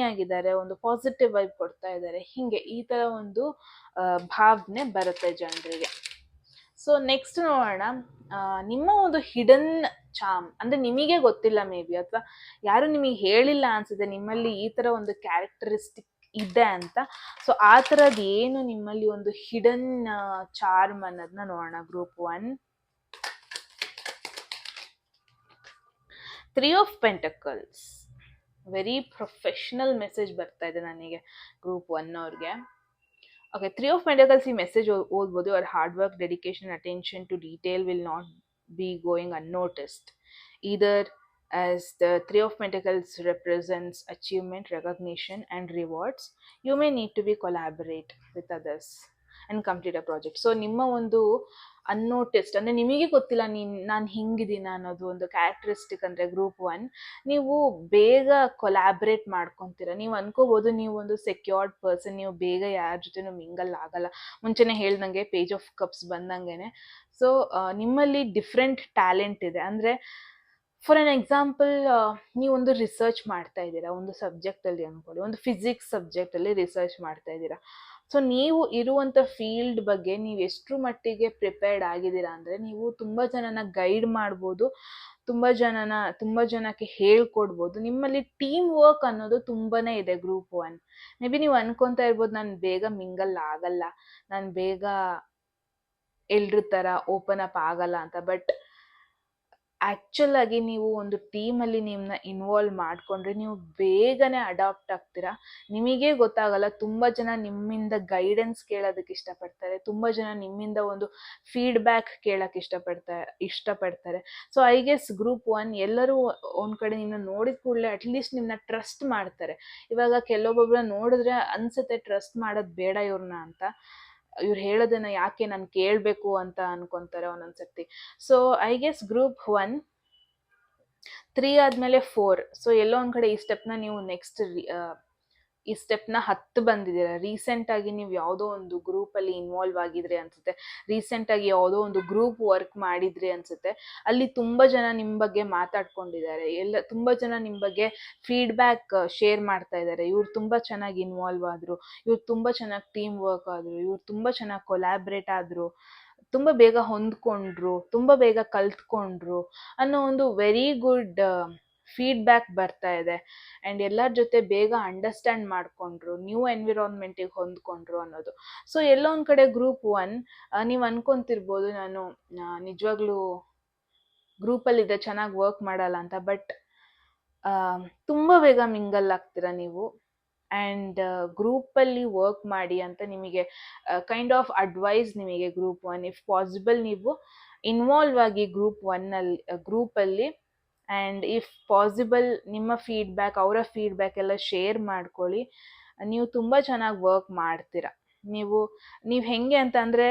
ಆಗಿದ್ದಾರೆ, ಒಂದು ಪಾಸಿಟಿವ್ ವೈಬ್ ಕೊಡ್ತಾ ಇದ್ದಾರೆ, ಹೀಗೆ ಈ ಥರ ಒಂದು ಭಾವನೆ ಬರುತ್ತೆ ಜನರಿಗೆ. ಸೊ ನೆಕ್ಸ್ಟ್ ನೋಡೋಣ. ನಿಮ್ಮ ಒಂದು ಹಿಡನ್ ಚಾಮ್ ಅಂದ್ರೆ ನಿಮಗೆ ಗೊತ್ತಿಲ್ಲ ಮೇ ಬಿ, ಅಥವಾ ಯಾರು ನಿಮಗೆ ಹೇಳಿಲ್ಲ ಅನ್ಸುತ್ತೆ ನಿಮ್ಮಲ್ಲಿ ಈ ತರ ಒಂದು ಕ್ಯಾರೆಕ್ಟರಿಸ್ಟಿಕ್ ಇದೆ ಅಂತ. ಸೊ ಆ ಥರದ್ದು ಏನು ನಿಮ್ಮಲ್ಲಿ ಒಂದು ಹಿಡನ್ ಚಾರ್ಮ್ ಅನ್ನೋದನ್ನ ನೋಡೋಣ. Group 1, 3 of pentacles. Very professional message ಬರ್ತಾ ಇದೆ ನನಗೆ ಗ್ರೂಪ್ 1 ಅವ್ರಿಗೆ. ಓಕೆ, 3 ಆಫ್ ಪೆಂಟಕಲ್ಸ್ ಈ ಮೆಸೇಜ್ ಓದ್ಬೋದು. Your hard work, dedication, attention to detail will not be going unnoticed, either as the 3 of Pentacles represents achievement, recognition and rewards. You may need to be collaborate with others and complete a project. So ನಿಮ್ಮ ಒಂದು ಅನ್ನೋಟಿಸ್ಡ್ ಅಂದರೆ ನಿಮಗೆ ಗೊತ್ತಿಲ್ಲ ನಾನು ಹಿಂಗಿದ್ದೀನಿ ಅನ್ನೋದು ಒಂದು characteristic ಅಂದರೆ group 1, ನೀವು ಬೇಗ ಕೊಲಾಬ್ರೇಟ್ ಮಾಡ್ಕೊತೀರ. ನೀವು ಅನ್ಕೋಬೋದು ನೀವು ಒಂದು ಸೆಕ್ಯೂರ್ಡ್ ಪರ್ಸನ್, ನೀವು ಬೇಗ ಯಾರ ಜೊತೆನೂ ಮಿಂಗಲ್ ಆಗಲ್ಲ. ಮುಂಚೆನೇ ಹೇಳ್ದಂಗೆ ಪೇಜ್ ಆಫ್ ಕಪ್ಸ್ ಬಂದಂಗೆನೆ. ಸೊ ನಿಮ್ಮಲ್ಲಿ ಡಿಫ್ರೆಂಟ್ ಟ್ಯಾಲೆಂಟ್ ಇದೆ. ಅಂದರೆ ಫಾರ್ ಎನ್ ಎಕ್ಸಾಂಪಲ್, ನೀವೊಂದು ರಿಸರ್ಚ್ ಮಾಡ್ತಾ ಇದ್ದೀರಾ ಒಂದು ಸಬ್ಜೆಕ್ಟಲ್ಲಿ ಅನ್ಕೊಳ್ಳಿ, ಒಂದು ಫಿಸಿಕ್ಸ್ ಸಬ್ಜೆಕ್ಟಲ್ಲಿ ರಿಸರ್ಚ್ ಮಾಡ್ತಾ ಇದ್ದೀರಾ. ಸೊ ನೀವು ಇರುವಂಥ ಫೀಲ್ಡ್ ಬಗ್ಗೆ ನೀವು ಎಷ್ಟರ ಮಟ್ಟಿಗೆ ಪ್ರಿಪೇರ್ಡ್ ಆಗಿದ್ದೀರಾ ಅಂದರೆ, ನೀವು ತುಂಬ ಜನನ ಗೈಡ್ ಮಾಡ್ಬೋದು, ತುಂಬ ಜನಕ್ಕೆ ಹೇಳ್ಕೊಡ್ಬೋದು. ನಿಮ್ಮಲ್ಲಿ ಟೀಮ್ ವರ್ಕ್ ಅನ್ನೋದು ತುಂಬಾ ಇದೆ ಗ್ರೂಪ್ 1. ಮೇ ಬಿ ನೀವು ಅನ್ಕೊತಾ ಇರ್ಬೋದು ನಾನು ಬೇಗ ಮಿಂಗಲ್ ಆಗಲ್ಲ, ನಾನು ಬೇಗ ಎಲ್ರ ಥರ ಓಪನ್ ಅಪ್ ಆಗಲ್ಲ ಅಂತ. ಬಟ್ ಆ್ಯಕ್ಚುಲ್ ಆಗಿ ನೀವು ಒಂದು ಟೀಮಲ್ಲಿ ನಿಮ್ಮನ್ನ ಇನ್ವಾಲ್ವ್ ಮಾಡಿಕೊಂಡ್ರೆ ನೀವು ಬೇಗನೆ ಅಡಾಪ್ಟ್ ಆಗ್ತೀರಾ. ನಿಮಗೇ ಗೊತ್ತಾಗಲ್ಲ. ತುಂಬ ಜನ ನಿಮ್ಮಿಂದ ಗೈಡೆನ್ಸ್ ಕೇಳೋದಕ್ಕೆ ಇಷ್ಟಪಡ್ತಾರೆ, ತುಂಬ ಜನ ನಿಮ್ಮಿಂದ ಒಂದು ಫೀಡ್ಬ್ಯಾಕ್ ಕೇಳೋಕ್ಕೆ ಇಷ್ಟಪಡ್ತಾರೆ. ಸೊ ಐ ಗೆಸ್ ಗ್ರೂಪ್ 1 ಎಲ್ಲರೂ ಒಂದು ಕಡೆ ನಿಮ್ಮನ್ನ ನೋಡಿದ ಕೂಡಲೇ ಅಟ್ಲೀಸ್ಟ್ ನಿಮ್ಮನ್ನ ಟ್ರಸ್ಟ್ ಮಾಡ್ತಾರೆ. ಇವಾಗ ಕೆಲವೊಬ್ಬೊಬ್ಬರ ನೋಡಿದ್ರೆ ಅನ್ಸುತ್ತೆ ಟ್ರಸ್ಟ್ ಮಾಡೋದು ಬೇಡ ಇವ್ರನ್ನ ಅಂತ, ಇವ್ರು ಹೇಳೋದನ್ನ ಯಾಕೆ ನಾನು ಕೇಳಬೇಕು ಅಂತ ಅನ್ಕೊಂತಾರೆ ಒಂದೊಂದ್ಸರ್ತಿ. ಸೊ ಐ ಗೆಸ್ ಗ್ರೂಪ್ 1, 3 ಆದಮೇಲೆ 4. ಸೊ ಎಲ್ಲೋ ಒಂದು ಕಡೆ ಈ ಸ್ಟೆಪ್ನ ನೀವು ನೆಕ್ಸ್ಟ್ ಈ ಸ್ಟೆಪ್ನ ಹತ್ತು ಬಂದಿದ್ದೀರಾ. ರೀಸೆಂಟಾಗಿ ನೀವು ಯಾವುದೋ ಒಂದು ಗ್ರೂಪಲ್ಲಿ ಇನ್ವಾಲ್ವ್ ಆಗಿದ್ರಿ ಅನಿಸುತ್ತೆ, ರೀಸೆಂಟಾಗಿ ಯಾವುದೋ ಒಂದು ಗ್ರೂಪ್ ವರ್ಕ್ ಮಾಡಿದ್ರಿ ಅನಿಸುತ್ತೆ. ಅಲ್ಲಿ ತುಂಬ ಜನ ನಿಮ್ಮ ಬಗ್ಗೆ ಮಾತಾಡ್ಕೊಂಡಿದ್ದಾರೆ, ತುಂಬ ಜನ ನಿಮ್ಮ ಬಗ್ಗೆ ಫೀಡ್ಬ್ಯಾಕ್ ಶೇರ್ ಮಾಡ್ತಾ ಇದ್ದಾರೆ. ಇವ್ರು ತುಂಬ ಚೆನ್ನಾಗಿ ಇನ್ವಾಲ್ವ್ ಆದರು, ಇವ್ರು ತುಂಬ ಚೆನ್ನಾಗಿ ಟೀಮ್ ವರ್ಕ್ ಆದರು, ಇವ್ರು ತುಂಬ ಚೆನ್ನಾಗಿ ಕೊಲ್ಯಾಬ್ರೇಟ್ ಆದರು, ತುಂಬ ಬೇಗ ಹೊಂದ್ಕೊಂಡ್ರು, ತುಂಬ ಬೇಗ ಕಲ್ತ್ಕೊಂಡ್ರು ಅನ್ನೋ ಒಂದು ವೆರಿ ಗುಡ್ ಫೀಡ್ಬ್ಯಾಕ್ ಬರ್ತಾ ಇದೆ. ಆ್ಯಂಡ್ ಎಲ್ಲರ ಜೊತೆ ಬೇಗ ಅಂಡರ್ಸ್ಟ್ಯಾಂಡ್ ಮಾಡಿಕೊಂಡ್ರು, ನ್ಯೂ ಎನ್ವಿರಾನ್ಮೆಂಟಿಗೆ ಹೊಂದ್ಕೊಂಡ್ರು ಅನ್ನೋದು. ಸೊ ಎಲ್ಲೋ ಒಂದು ಕಡೆ ಗ್ರೂಪ್ 1 ನೀವು ಅನ್ಕೊತಿರ್ಬೋದು ನಾನು ನಿಜವಾಗ್ಲೂ ಗ್ರೂಪಲ್ಲಿದ್ದೆ ಚೆನ್ನಾಗಿ ವರ್ಕ್ ಮಾಡಲ್ಲ ಅಂತ. ಬಟ್ ತುಂಬ ಬೇಗ ಮಿಂಗಲ್ ಆಗ್ತೀರಾ ನೀವು. ಆ್ಯಂಡ್ ಗ್ರೂಪಲ್ಲಿ ವರ್ಕ್ ಮಾಡಿ ಅಂತ ನಿಮಗೆ ಕೈಂಡ್ ಆಫ್ ಅಡ್ವೈಸ್ ನಿಮಗೆ ಗ್ರೂಪ್ 1. ಇಫ್ ಪಾಸಿಬಲ್ ನೀವು ಇನ್ವಾಲ್ವ್ ಆಗಿ ಗ್ರೂಪಲ್ಲಿ ಆ್ಯಂಡ್ ಇಫ್ ಪಾಸಿಬಲ್ ನಿಮ್ಮ ಫೀಡ್ಬ್ಯಾಕ್, ಅವರ ಫೀಡ್ಬ್ಯಾಕ್ ಎಲ್ಲ ಶೇರ್ ಮಾಡ್ಕೊಳ್ಳಿ. ನೀವು ತುಂಬ ಚೆನ್ನಾಗಿ ವರ್ಕ್ ಮಾಡ್ತೀರಾ. ನೀವು ಹೆಂಗೆ ಅಂತ ಅಂದರೆ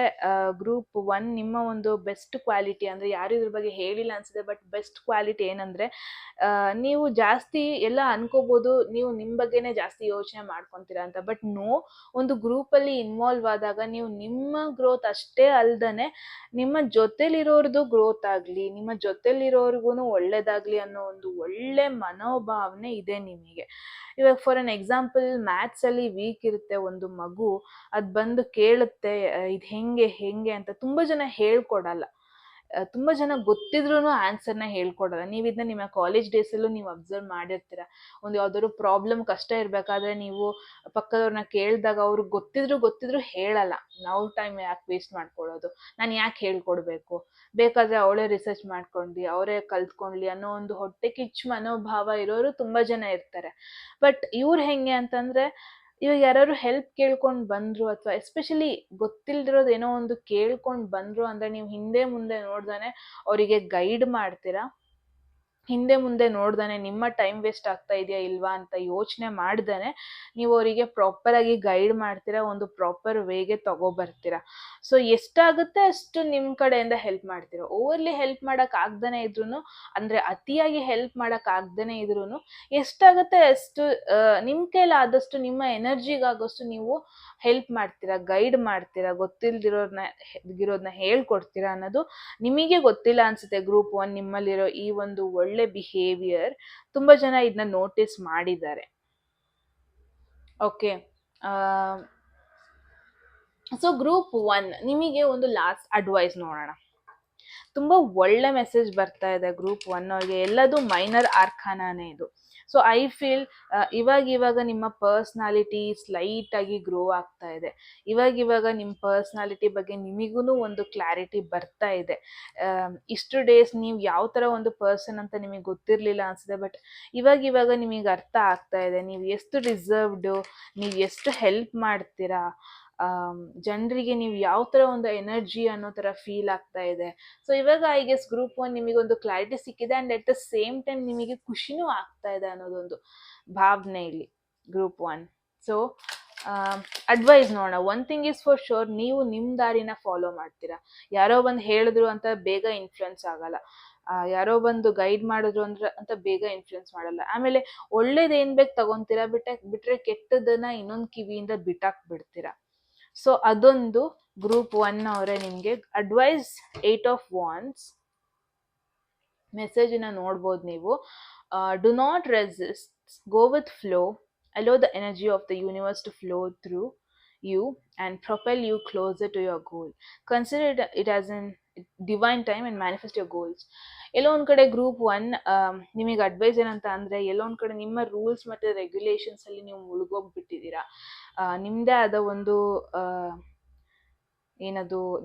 ಗ್ರೂಪ್ 1 ನಿಮ್ಮ ಒಂದು ಬೆಸ್ಟ್ ಕ್ವಾಲಿಟಿ ಅಂದರೆ, ಯಾರು ಇದ್ರ ಬಗ್ಗೆ ಹೇಳಿಲ್ಲ ಅನಿಸುತ್ತೆ, ಬಟ್ ಬೆಸ್ಟ್ ಕ್ವಾಲಿಟಿ ಏನಂದರೆ ನೀವು ಜಾಸ್ತಿ ಎಲ್ಲ ಅನ್ಕೋಬೋದು ನೀವು ನಿಮ್ಮ ಬಗ್ಗೆನೇ ಜಾಸ್ತಿ ಯೋಚನೆ ಮಾಡ್ಕೊತೀರಾ ಅಂತ. ಬಟ್ ಒಂದು ಗ್ರೂಪಲ್ಲಿ ಇನ್ವಾಲ್ವ್ ಆದಾಗ ನೀವು ನಿಮ್ಮ ಗ್ರೋತ್ ಅಷ್ಟೇ ಅಲ್ದೇ ನಿಮ್ಮ ಜೊತೆಲಿರೋರ್ದು ಗ್ರೋತ್ ಆಗಲಿ, ನಿಮ್ಮ ಜೊತೆಲಿರೋರ್ಗು ಒಳ್ಳೇದಾಗಲಿ ಅನ್ನೋ ಒಂದು ಒಳ್ಳೆ ಮನೋಭಾವನೆ ಇದೆ ನಿಮಗೆ. ಇವಾಗ ಫಾರ್ ಎನ್ ಎಕ್ಸಾಂಪಲ್, ಮ್ಯಾಥ್ಸಲ್ಲಿ ವೀಕ್ ಇರುತ್ತೆ ಒಂದು ಮಗು, ಅದು ಬಂದು ಕೇಳುತ್ತೆ ಇದು ಹೆಂಗೆ ಅಂತ. ತುಂಬ ಜನ ಹೇಳ್ಕೊಡಲ್ಲ, ತುಂಬ ಜನ ಗೊತ್ತಿದ್ರೂ ಆನ್ಸರ್ನ ಹೇಳ್ಕೊಡಲ್ಲ. ನೀವು ಇದನ್ನ ನಿಮ್ಮ ಕಾಲೇಜ್ ಡೇಸಲ್ಲೂ ನೀವು ಅಬ್ಸರ್ವ್ ಮಾಡಿರ್ತೀರ. ಒಂದು ಯಾವ್ದಾದ್ರು ಪ್ರಾಬ್ಲಮ್ ಕಷ್ಟ ಇರಬೇಕಾದ್ರೆ ನೀವು ಪಕ್ಕದವ್ರನ್ನ ಕೇಳಿದಾಗ ಅವ್ರು ಗೊತ್ತಿದ್ರು ಹೇಳಲ್ಲ. ನಾವು ಟೈಮ್ ಯಾಕೆ ವೇಸ್ಟ್ ಮಾಡ್ಕೊಳ್ಳೋದು, ನಾನು ಯಾಕೆ ಹೇಳ್ಕೊಡ್ಬೇಕು, ಬೇಕಾದರೆ ಅವಳೇ ರಿಸರ್ಚ್ ಮಾಡ್ಕೊಂಡು ಅವರೇ ಕಲ್ತ್ಕೊಳ್ಳಿ ಅನ್ನೋ ಒಂದು ಹೊಟ್ಟೆ ಕಿಚ್ಚು ಮನೋಭಾವ ಇರೋರು ತುಂಬ ಜನ ಇರ್ತಾರೆ. ಬಟ್ ಇವ್ರು ಹೆಂಗೆ ಅಂತಂದರೆ, ಇವಾಗ ಯಾರು ಹೆಲ್ಪ್ ಕೇಳ್ಕೊಂಡು ಬಂದರು ಅಥವಾ ಎಸ್ಪೆಷಲಿ ಗೊತ್ತಿಲ್ದಿರೋದು ಏನೋ ಒಂದು ಕೇಳ್ಕೊಂಡು ಬಂದರು ಅಂದರೆ ನೀವು ಹಿಂದೆ ಮುಂದೆ ನೋಡ್ದಾನೆ ಅವರಿಗೆ ಗೈಡ್ ಮಾಡ್ತೀರಾ. ಹಿಂದೆ ಮುಂದೆ ನೋಡ್ದಾನೆ ನಿಮ್ಮ ಟೈಮ್ ವೇಸ್ಟ್ ಆಗ್ತಾ ಇದೆಯಾ ಇಲ್ವಾ ಅಂತ ಯೋಚನೆ ಮಾಡ್ದಾನೆ ನೀವು ಅವರಿಗೆ ಪ್ರಾಪರಾಗಿ ಗೈಡ್ ಮಾಡ್ತೀರಾ, ಒಂದು ಪ್ರಾಪರ್ ವೇಗೆ ತಗೊಬರ್ತೀರಾ. ಸೊ ಎಷ್ಟಾಗುತ್ತೆ ಅಷ್ಟು ನಿಮ್ಮ ಕಡೆಯಿಂದ ಹೆಲ್ಪ್ ಮಾಡ್ತೀರಾ. ಓವರ್ಲಿ ಹೆಲ್ಪ್ ಮಾಡೋಕ್ಕಾಗ್ದೇ ಇದ್ರೂ, ಅಂದರೆ ಅತಿಯಾಗಿ ಹೆಲ್ಪ್ ಮಾಡೋಕ್ಕಾಗ್ದೇ ಇದ್ರೂ ಎಷ್ಟಾಗುತ್ತೆ ಅಷ್ಟು ನಿಮ್ಮ ಕೈಲಾದಷ್ಟು ನಿಮ್ಮ ಎನರ್ಜಿಗಾಗೋಷ್ಟು ನೀವು ಹೆಲ್ಪ್ ಮಾಡ್ತೀರಾ, ಗೈಡ್ ಮಾಡ್ತೀರಾ, ಗೊತ್ತಿಲ್ದಿರೋದನ್ನ ಹೇಳ್ಕೊಡ್ತೀರಾ ಅನ್ನೋದು ನಿಮಗೆ ಗೊತ್ತಿಲ್ಲ ಅನ್ಸುತ್ತೆ. ಗ್ರೂಪ್ 1 ನಿಮ್ಮಲ್ಲಿರೋ ಈ ಒಂದು ಒಳ್ಳೆ ಬಿಹೇವಿಯರ್ ತುಂಬ ಜನ ಇದನ್ನ ನೋಟಿಸ್ ಮಾಡಿದ್ದಾರೆ. ಓಕೆ, ಸೊ ಗ್ರೂಪ್ 1 ನಿಮಗೆ ಒಂದು ಲಾಸ್ಟ್ ಅಡ್ವೈಸ್ ನೋಡೋಣ. ತುಂಬ ಒಳ್ಳೆ ಮೆಸೇಜ್ ಬರ್ತಾ ಇದೆ ಗ್ರೂಪ್ 1 ಅವ್ರಿಗೆ. ಎಲ್ಲದು ಮೈನರ್ ಆರ್ಖಾನಾನೇ ಇದು. ಸೊ ಐ ಫೀಲ್ ಇವಾಗ ನಿಮ್ಮ ಪರ್ಸ್ನಾಲಿಟಿ ಸ್ಲೈಟ್ ಆಗಿ ಗ್ರೋ ಆಗ್ತಾ ಇದೆ. ಇವಾಗ ನಿಮ್ಮ ಪರ್ಸ್ನಾಲಿಟಿ ಬಗ್ಗೆ ನಿಮಗೂ ಒಂದು ಕ್ಲಾರಿಟಿ ಬರ್ತಾ ಇದೆ. ಇಷ್ಟು ಡೇಸ್ ನೀವು ಯಾವ ಥರ ಒಂದು ಪರ್ಸನ್ ಅಂತ ನಿಮಗೆ ಗೊತ್ತಿರಲಿಲ್ಲ ಅನಿಸಿದೆ. ಬಟ್ ಇವಾಗ ನಿಮಗೆ ಅರ್ಥ ಆಗ್ತಾ ಇದೆ, ನೀವು ಎಷ್ಟು ರಿಸರ್ವ್ಡು, ನೀವು ಎಷ್ಟು ಹೆಲ್ಪ್ ಮಾಡ್ತೀರಾ, ಜನರಿಗೆ ನೀವು ಯಾವ ಥರ ಒಂದು ಎನರ್ಜಿ ಅನ್ನೋ ಥರ ಫೀಲ್ ಆಗ್ತಾ ಇದೆ. ಸೊ ಇವಾಗ ಐ ಗೆಸ್ ಗ್ರೂಪ್ 1 ನಿಮಗೊಂದು ಕ್ಲಾರಿಟಿ ಸಿಕ್ಕಿದೆ. And at the same time ನಿಮಗೆ ಖುಷಿನೂ ಆಗ್ತಾ ಇದೆ ಅನ್ನೋದೊಂದು ಭಾವನೆ ಇಲ್ಲಿ ಗ್ರೂಪ್ 1. ಸೊ ಅಡ್ವೈಸ್ ನೋಡೋಣ. One thing is for sure, ನೀವು ನಿಮ್ಮ ದಾರಿನ ಫಾಲೋ ಮಾಡ್ತೀರಾ. ಯಾರೋ ಬಂದು ಹೇಳಿದ್ರು ಅಂತ ಬೇಗ ಇನ್ಫ್ಲುಯೆನ್ಸ್ ಆಗಲ್ಲ. ಯಾರೋ ಬಂದು ಗೈಡ್ ಮಾಡಿದ್ರು ಅಂತ ಬೇಗ ಇನ್ಫ್ಲುಯೆನ್ಸ್ ಮಾಡಲ್ಲ. ಆಮೇಲೆ ಒಳ್ಳೇದು ಏನ್ ಬೇಕು ತಗೊಂತೀರಾ, ಬಿಟ್ರೆ ಕೆಟ್ಟದನ್ನ ಇನ್ನೊಂದು ಕಿವಿಯಿಂದ ಬಿಟ್ಟಾಕ್ಬಿಡ್ತೀರಾ. ಸೊ ಅದೊಂದು ಗ್ರೂಪ್ 1 ಅವರೇ ನಿಮಗೆ ಅಡ್ವೈಸ್. 8 ಆಫ್ ವಾಂಡ್ಸ್ ಮೆಸೇಜಿನ ನೋಡ್ಬೋದು ನೀವು. Do not resist, go with flow, allow the energy of the universe to flow through you and propel you closer to your goal. Consider it as an divine time and manifest your goals. ಎಲ್ಲೋ ಒಂದು ಕಡೆ group 1 ನಿಮಗೆ advice ಏನಂತ ಅಂದರೆ, ಎಲ್ಲೋ ಒಂದು ಕಡೆ ನಿಮ್ಮ rules ಮತ್ತು ರೆಗ್ಯುಲೇಷನ್ಸಲ್ಲಿ ನೀವು ಮುಳುಗೋಗ್ಬಿಟ್ಟಿದ್ದೀರಾ. ನಿಮ್ಮದೇ ಆದ ಒಂದು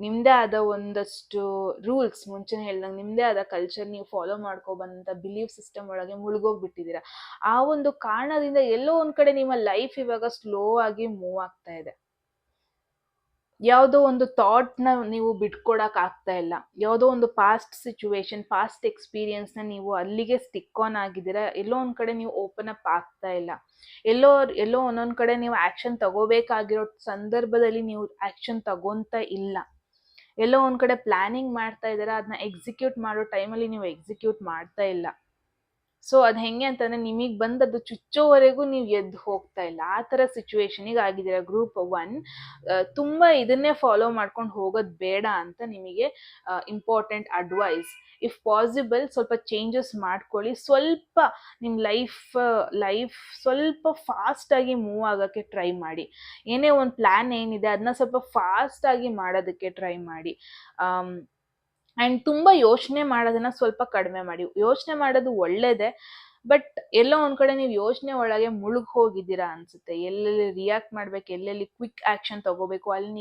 ನಿಮ್ಮದೇ ಆದ ಒಂದಷ್ಟು ರೂಲ್ಸ್, ಮುಂಚೆನೇ ಹೇಳ್ದಂಗೆ ನಿಮ್ಮದೇ ಆದ ಕಲ್ಚರ್ ನೀವು ಫಾಲೋ ಮಾಡ್ಕೊಬಂದಂಥ ಬಿಲೀಫ್ ಸಿಸ್ಟಮ್ ಒಳಗೆ ಮುಳುಗೋಗ್ಬಿಟ್ಟಿದ್ದೀರಾ. ಆ ಒಂದು ಕಾರಣದಿಂದ ಎಲ್ಲೋ ಒಂದು ಕಡೆ ನಿಮ್ಮ ಲೈಫ್ ಇವಾಗ ಸ್ಲೋ ಆಗಿ ಮೂವ್ ಆಗ್ತಾ ಇದೆ. ಯಾವುದೋ ಒಂದು ಥಾಟ್ನ ನೀವು ಬಿಟ್ಕೊಡಕ್ ಆಗ್ತಾ ಇಲ್ಲ. ಯಾವುದೋ ಒಂದು ಪಾಸ್ಟ್ ಸಿಚುವೇಶನ್, ಪಾಸ್ಟ್ ಎಕ್ಸ್ಪೀರಿಯನ್ಸ್ನ ನೀವು ಅಲ್ಲಿಗೆ ಸ್ಟಿಕ್ ಆನ್ ಆಗಿದ್ದೀರಾ. ಎಲ್ಲೋ ಒಂದು ಕಡೆ ನೀವು ಓಪನ್ ಅಪ್ ಆಗ್ತಾ ಇಲ್ಲ. ಎಲ್ಲೋ ಒಂದೊಂದು ಕಡೆ ನೀವು ಆ್ಯಕ್ಷನ್ ತಗೋಬೇಕಾಗಿರೋ ಸಂದರ್ಭದಲ್ಲಿ ನೀವು ಆ್ಯಕ್ಷನ್ ತಗೊಂತ ಇಲ್ಲ. ಎಲ್ಲೋ ಒಂದು ಕಡೆ ಪ್ಲ್ಯಾನಿಂಗ್ ಮಾಡ್ತಾ ಇದ್ದೀರಾ, ಅದನ್ನ ಎಕ್ಸಿಕ್ಯೂಟ್ ಮಾಡೋ ಟೈಮಲ್ಲಿ ನೀವು ಎಕ್ಸಿಕ್ಯೂಟ್ ಮಾಡ್ತಾ ಇಲ್ಲ. ಸೊ ಅದು ಹೆಂಗೆ ಅಂತಂದರೆ, ನಿಮಗೆ ಬಂದದ್ದು ಚುಚ್ಚೋವರೆಗೂ ನೀವು ಎದ್ದು ಹೋಗ್ತಾ ಇಲ್ಲ. ಆ ಥರ ಸಿಚುವೇಶನಿಗೆ ಆಗಿದ್ದೀರಾ ಗ್ರೂಪ್ 1. ತುಂಬ ಇದನ್ನೇ ಫಾಲೋ ಮಾಡ್ಕೊಂಡು ಹೋಗೋದು ಬೇಡ ಅಂತ ನಿಮಗೆ ಇಂಪಾರ್ಟೆಂಟ್ ಅಡ್ವೈಸ್. ಇಫ್ ಪಾಸಿಬಲ್ ಸ್ವಲ್ಪ ಚೇಂಜಸ್ ಮಾಡ್ಕೊಳ್ಳಿ. ಸ್ವಲ್ಪ ನಿಮ್ಮ ಲೈಫ್ ಸ್ವಲ್ಪ ಫಾಸ್ಟಾಗಿ ಮೂವ್ ಆಗೋಕ್ಕೆ ಟ್ರೈ ಮಾಡಿ. ಏನೇ ಒಂದು ಪ್ಲ್ಯಾನ್ ಏನಿದೆ ಅದನ್ನ ಸ್ವಲ್ಪ ಫಾಸ್ಟಾಗಿ ಮಾಡೋದಕ್ಕೆ ಟ್ರೈ ಮಾಡಿ. ಆ್ಯಂಡ್ ತುಂಬ ಯೋಚನೆ ಮಾಡೋದನ್ನ ಸ್ವಲ್ಪ ಕಡಿಮೆ ಮಾಡಿ. ಯೋಚನೆ ಮಾಡೋದು ಒಳ್ಳೆಯದೇ, ಬಟ್ ಎಲ್ಲೋ ಒಂದು ಕಡೆ ನೀವು ಯೋಚನೆ ಒಳಗೆ ಮುಳುಗಿ ಹೋಗಿದ್ದೀರಾ ಅನಿಸುತ್ತೆ. ಎಲ್ಲೆಲ್ಲಿ ರಿಯಾಕ್ಟ್ ಮಾಡಬೇಕು, ಎಲ್ಲೆಲ್ಲಿ ಕ್ವಿಕ್ ಆ್ಯಕ್ಷನ್ ತೊಗೋಬೇಕು, ಅಲ್ಲಿ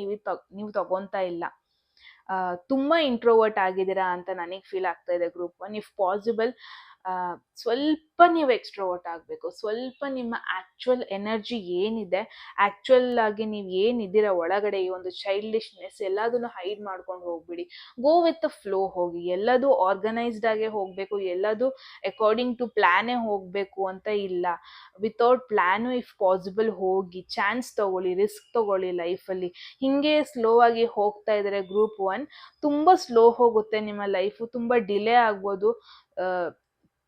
ನೀವು ತಗೊತಾ ಇಲ್ಲ. ತುಂಬ ಇಂಟ್ರೋವರ್ಟ್ ಆಗಿದ್ದೀರಾ ಅಂತ ನನಗೆ ಫೀಲ್ ಆಗ್ತಾ ಇದೆ ಗ್ರೂಪ್ 1. ಇಫ್ ಪಾಸಿಬಲ್ ಸ್ವಲ್ಪ ನೀವು ಎಕ್ಸ್ಟ್ರೋವರ್ಟ್ ಆಗಬೇಕು. ಸ್ವಲ್ಪ ನಿಮ್ಮ ಆ್ಯಕ್ಚುಯಲ್ ಎನರ್ಜಿ ಏನಿದೆ, ಆ್ಯಕ್ಚುಯಲ್ ಆಗಿ ನೀವು ಏನಿದ್ದೀರಾ ಒಳಗಡೆ, ಈ ಒಂದು ಚೈಲ್ಡಿಶ್ನೆಸ್ ಎಲ್ಲದನ್ನು ಹೈಡ್ ಮಾಡ್ಕೊಂಡು ಹೋಗ್ಬಿಡಿ. ಗೋ ವಿತ್ ದ ಫ್ಲೋ ಹೋಗಿ. ಎಲ್ಲದೂ ಆರ್ಗನೈಸ್ಡ್ ಆಗೇ ಹೋಗಬೇಕು, ಎಲ್ಲದೂ ಅಕಾರ್ಡಿಂಗ್ ಟು ಪ್ಲ್ಯಾನೇ ಹೋಗಬೇಕು ಅಂತ ಇಲ್ಲ. ವಿತೌಟ್ ಪ್ಲ್ಯಾನು ಇಫ್ ಪಾಸಿಬಲ್ ಹೋಗಿ, ಚಾನ್ಸ್ ತೊಗೊಳ್ಳಿ, ರಿಸ್ಕ್ ತೊಗೊಳ್ಳಿ ಲೈಫಲ್ಲಿ. ಹೀಗೆ ಸ್ಲೋ ಆಗಿ ಹೋಗ್ತಾ ಇದ್ದಾರೆ ಗ್ರೂಪ್ 1. ತುಂಬ ಸ್ಲೋ ಹೋಗುತ್ತೆ ನಿಮ್ಮ ಲೈಫು, ತುಂಬ ಡಿಲೇ ಆಗ್ಬೋದು.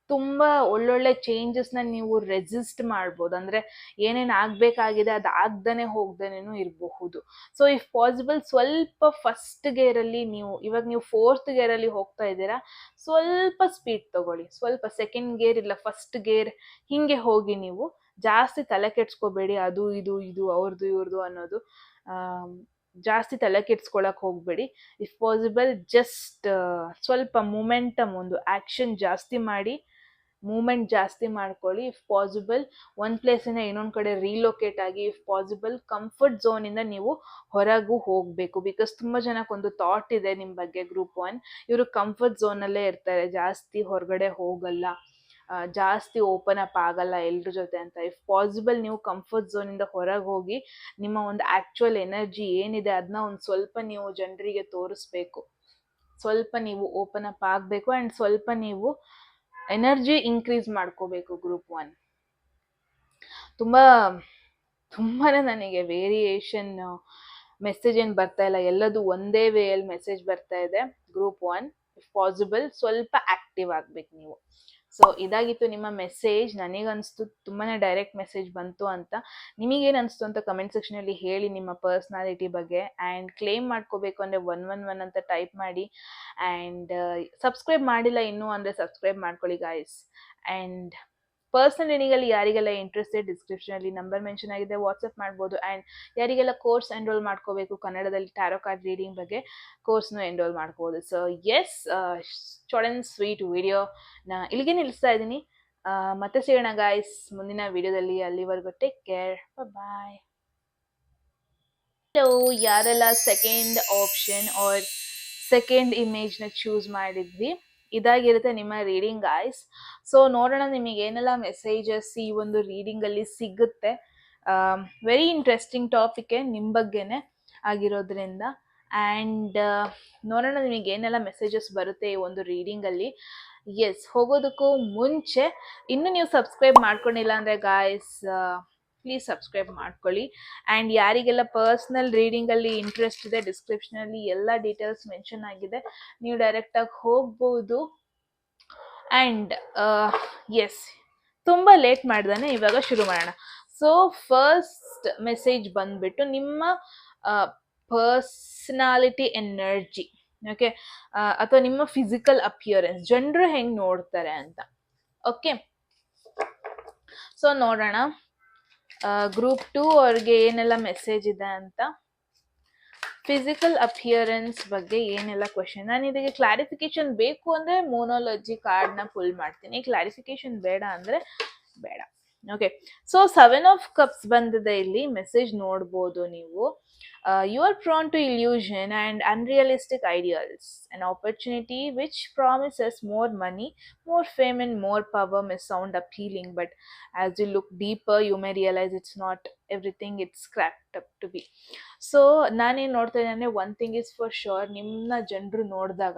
ತುಂಬ ಒಳ್ಳೊಳ್ಳೆ ಚೇಂಜಸ್ನ ನೀವು ರೆಸಿಸ್ಟ್ ಮಾಡ್ಬೋದು. ಅಂದರೆ ಏನೇನು ಆಗಬೇಕಾಗಿದೆ ಅದು ಆಗ್ದೇ ಹೋಗ್ದೇನೂ ಇರಬಹುದು. ಸೊ ಇಫ್ ಪಾಸಿಬಲ್ ಸ್ವಲ್ಪ ಫಸ್ಟ್ ಗೇರಲ್ಲಿ ಇವಾಗ ನೀವು 4th ಗೇರಲ್ಲಿ ಹೋಗ್ತಾ ಇದ್ದೀರಾ, ಸ್ವಲ್ಪ ಸ್ಪೀಡ್ ತೊಗೊಳ್ಳಿ. ಸ್ವಲ್ಪ ಸೆಕೆಂಡ್ ಗೇರ್ ಇಲ್ಲ ಫಸ್ಟ್ ಗೇರ್ ಹೀಗೆ ಹೋಗಿ. ನೀವು ಜಾಸ್ತಿ ತಲೆ ಕೆಡ್ಸ್ಕೋಬೇಡಿ. ಅದು ಇದು ಅವ್ರದ್ದು ಇವ್ರದ್ದು ಅನ್ನೋದು ಜಾಸ್ತಿ ತಲೆ ಕೆಡ್ಸ್ಕೊಳಕ್ಕೆ ಹೋಗಬೇಡಿ. ಇಫ್ ಪಾಸಿಬಲ್ ಜಸ್ಟ್ ಸ್ವಲ್ಪ ಮೂಮೆಂಟಮ್, ಒಂದು ಆ್ಯಕ್ಷನ್ ಜಾಸ್ತಿ ಮಾಡಿ, ಮೂಮೆಂಟ್ ಜಾಸ್ತಿ ಮಾಡ್ಕೊಳ್ಳಿ. ಇಫ್ ಪಾಸಿಬಲ್ ಒಂದು ಪ್ಲೇಸಿಂದ ಇನ್ನೊಂದು ಕಡೆ ರೀಲೊಕೇಟ್ ಆಗಿ, ಇಫ್ ಪಾಸಿಬಲ್ ಕಂಫರ್ಟ್ ಝೋನಿಂದ ನೀವು ಹೊರಗೂ ಹೋಗಬೇಕು. ಬಿಕಾಸ್ ತುಂಬ ಜನಕ್ಕೊಂದು ಥಾಟ್ ಇದೆ ನಿಮ್ಮ ಬಗ್ಗೆ ಗ್ರೂಪ್ 1, ಇವರು ಕಂಫರ್ಟ್ ಝೋನಲ್ಲೇ ಇರ್ತಾರೆ, ಜಾಸ್ತಿ ಹೊರಗಡೆ ಹೋಗಲ್ಲ, ಜಾಸ್ತಿ ಓಪನ್ ಅಪ್ ಆಗಲ್ಲ ಎಲ್ರ ಜೊತೆ ಅಂತ. ಇಫ್ ಪಾಸಿಬಲ್ ನೀವು ಕಂಫರ್ಟ್ ಝೋನಿಂದ ಹೊರಗೆ ಹೋಗಿ ನಿಮ್ಮ ಒಂದು ಆ್ಯಕ್ಚುಯಲ್ ಎನರ್ಜಿ ಏನಿದೆ ಅದನ್ನ ಒಂದು ಸ್ವಲ್ಪ ನೀವು ಜನರಿಗೆ ತೋರಿಸ್ಬೇಕು. ಸ್ವಲ್ಪ ನೀವು ಓಪನ್ ಅಪ್ ಆಗಬೇಕು ಆ್ಯಂಡ್ ಸ್ವಲ್ಪ ನೀವು ಎನರ್ಜಿ ಇನ್ಕ್ರೀಸ್ ಮಾಡ್ಕೋಬೇಕು ಗ್ರೂಪ್ 1. ತುಂಬಾ ನನಗೆ ವೇರಿಯೇಷನ್ ಮೆಸೇಜ್ ಏನು ಬರ್ತಾ ಇಲ್ಲ, ಎಲ್ಲದು ಒಂದೇ ವೇಯಲ್ಲಿ ಮೆಸೇಜ್ ಬರ್ತಾ ಇದೆ ಗ್ರೂಪ್ 1. ಇಫ್ ಪಾಸಿಬಲ್ ಸ್ವಲ್ಪ ಆ್ಯಕ್ಟಿವ್ ಆಗಬೇಕು ನೀವು. ಸೊ ಇದಾಗಿತ್ತು ನಿಮ್ಮ ಮೆಸೇಜ್. ನನಗನ್ನಿಸ್ತು ತುಂಬಾ ಡೈರೆಕ್ಟ್ ಮೆಸೇಜ್ ಬಂತು ಅಂತ. ನಿಮಗೇನು ಅನಿಸ್ತು ಅಂತ ಕಮೆಂಟ್ ಸೆಕ್ಷನಲ್ಲಿ ಹೇಳಿ ನಿಮ್ಮ ಪರ್ಸ್ನಾಲಿಟಿ ಬಗ್ಗೆ. ಆ್ಯಂಡ್ ಕ್ಲೇಮ್ ಮಾಡ್ಕೋಬೇಕು ಅಂದರೆ 111 ಅಂತ ಟೈಪ್ ಮಾಡಿ. ಆ್ಯಂಡ್ ಸಬ್ಸ್ಕ್ರೈಬ್ ಮಾಡಿಲ್ಲ ಇನ್ನೂ ಅಂದರೆ ಸಬ್ಸ್ಕ್ರೈಬ್ ಮಾಡ್ಕೊಳ್ಳಿ ಗಾಯ್ಸ್. ಆ್ಯಂಡ್ ಪರ್ಸನಲ್ ರೀಡಿಂಗಲ್ಲಿ ಯಾರಿಗೆಲ್ಲ ಇಂಟ್ರೆಸ್ಟೆಡ್ ಡಿಸ್ಕ್ರಿಪ್ಷನಲ್ಲಿ ನಂಬರ್ ಮೆನ್ಷನ್ ಆಗಿದೆ, ವಾಟ್ಸಪ್ ಮಾಡ್ಬೋದು. ಆ್ಯಂಡ್ ಯಾರಿಗೆಲ್ಲ ಕೋರ್ಸ್ ಎನ್ರೋಲ್ ಮಾಡ್ಕೋಬೇಕು ಕನ್ನಡದಲ್ಲಿ ಟ್ಯಾರೋ ಕಾರ್ಡ್ ರೀಡಿಂಗ್ ಬಗ್ಗೆ ಕೋರ್ಸ್ನು ಎನ್ರೋಲ್ ಮಾಡ್ಕೋಬೋದು. So yes, short and sweet ವಿಡಿಯೋನ ಇಲ್ಲಿಗೆ ನಿಲ್ಲಿಸ್ತಾ ಇದ್ದೀನಿ. ಮತ್ತೆ ಸಿಗೋಣ ಗಾಯ್ಸ್ ಮುಂದಿನ ವಿಡಿಯೋದಲ್ಲಿ. ಅಲ್ಲಿವರೆಗೂ ಟೇಕ್ ಕೇರ್, ಬಾಯ್. ಹಲೋ, ಯಾರೆಲ್ಲ ಸೆಕೆಂಡ್ ಆಪ್ಷನ್ ಆರ್ ಸೆಕೆಂಡ್ ಇಮೇಜ್ನ ಚೂಸ್ ಮಾಡಿದ್ವಿ, ಇದಾಗಿರುತ್ತೆ ನಿಮ್ಮ ರೀಡಿಂಗ್ ಗಾಯ್ಸ್. ಸೊ ನೋಡೋಣ ನಿಮಗೆ ಏನೆಲ್ಲ ಮೆಸೇಜಸ್ ಈ ಒಂದು ರೀಡಿಂಗಲ್ಲಿ ಸಿಗುತ್ತೆ. ವೆರಿ ಇಂಟ್ರೆಸ್ಟಿಂಗ್ ಟಾಪಿಕ್ ನಿಮ್ಮ ಬಗ್ಗೆನೇ ಆಗಿರೋದ್ರಿಂದ. ಆ್ಯಂಡ್ ನೋಡೋಣ ನಿಮಗೆ ಏನೆಲ್ಲ ಮೆಸೇಜಸ್ ಬರುತ್ತೆ ಈ ಒಂದು ರೀಡಿಂಗಲ್ಲಿ. ಎಸ್, ಹೋಗೋದಕ್ಕೂ ಮುಂಚೆ ಇನ್ನೂ ನೀವು ಸಬ್ಸ್ಕ್ರೈಬ್ ಮಾಡ್ಕೊಂಡಿಲ್ಲ ಅಂದರೆ ಗಾಯ್ಸ್ ಪ್ಲೀಸ್ ಸಬ್ಸ್ಕ್ರೈಬ್ ಮಾಡ್ಕೊಳ್ಳಿ. ಆ್ಯಂಡ್ ಯಾರಿಗೆಲ್ಲ ಪರ್ಸ್ನಲ್ ರೀಡಿಂಗಲ್ಲಿ ಇಂಟ್ರೆಸ್ಟ್ ಇದೆ, ಡಿಸ್ಕ್ರಿಪ್ಷನಲ್ಲಿ ಎಲ್ಲ ಡೀಟೇಲ್ಸ್ ಮೆನ್ಷನ್ ಆಗಿದೆ, ನೀವು ಡೈರೆಕ್ಟಾಗಿ ಹೋಗ್ಬೋದು. ಆ್ಯಂಡ್ ಎಸ್, ತುಂಬ ಲೇಟ್ ಮಾಡ್ದಾನೆ ಇವಾಗ ಶುರು ಮಾಡೋಣ. ಸೊ ಫಸ್ಟ್ ಮೆಸೇಜ್ ಬಂದ್ಬಿಟ್ಟು ನಿಮ್ಮ ಪರ್ಸ್ನಾಲಿಟಿ ಎನರ್ಜಿ, ಓಕೆ, ಅಥವಾ ನಿಮ್ಮ ಫಿಸಿಕಲ್ ಅಪಿಯರೆನ್ಸ್, ಜನರು ಹೆಂಗೆ ನೋಡ್ತಾರೆ ಅಂತ. ಓಕೆ, ಸೊ ನೋಡೋಣ ಗ್ರೂಪ್ 2 ಅವ್ರಿಗೆ ಏನೆಲ್ಲ ಮೆಸೇಜ್ ಇದೆ ಅಂತ. ಫಿಸಿಕಲ್ ಅಪಿಯರೆನ್ಸ್ ಬಗ್ಗೆ ಏನೆಲ್ಲ ಕ್ವೆಶನ್, ನಾನು ಇದಕ್ಕೆ ಕ್ಲಾರಿಫಿಕೇಶನ್ ಬೇಕು ಅಂದರೆ ಮೋನಾಲಜಿ ಕಾರ್ಡ್ನ ಫುಲ್ ಮಾಡ್ತೀನಿ, ಕ್ಲಾರಿಫಿಕೇಶನ್ ಬೇಡ ಅಂದರೆ ಬೇಡ. ಓಕೆ, ಸೊ 7 ಆಫ್ ಕಪ್ಸ್ ಬಂದಿದೆ ಇಲ್ಲಿ. ಮೆಸೇಜ್ ನೋಡ್ಬೋದು ನೀವು. You are prone to illusion and unrealistic ideals. An opportunity which promises more money, more fame and more power may sound appealing, but as you look deeper, you may realize it's not everything it's cracked up to be. So ನಾನೇನು ನೋಡ್ತಾ ಇದ್ದೇನೆ, one thing is for sure, ನಿಮ್ಮನ್ನ ಜನರು ನೋಡಿದಾಗ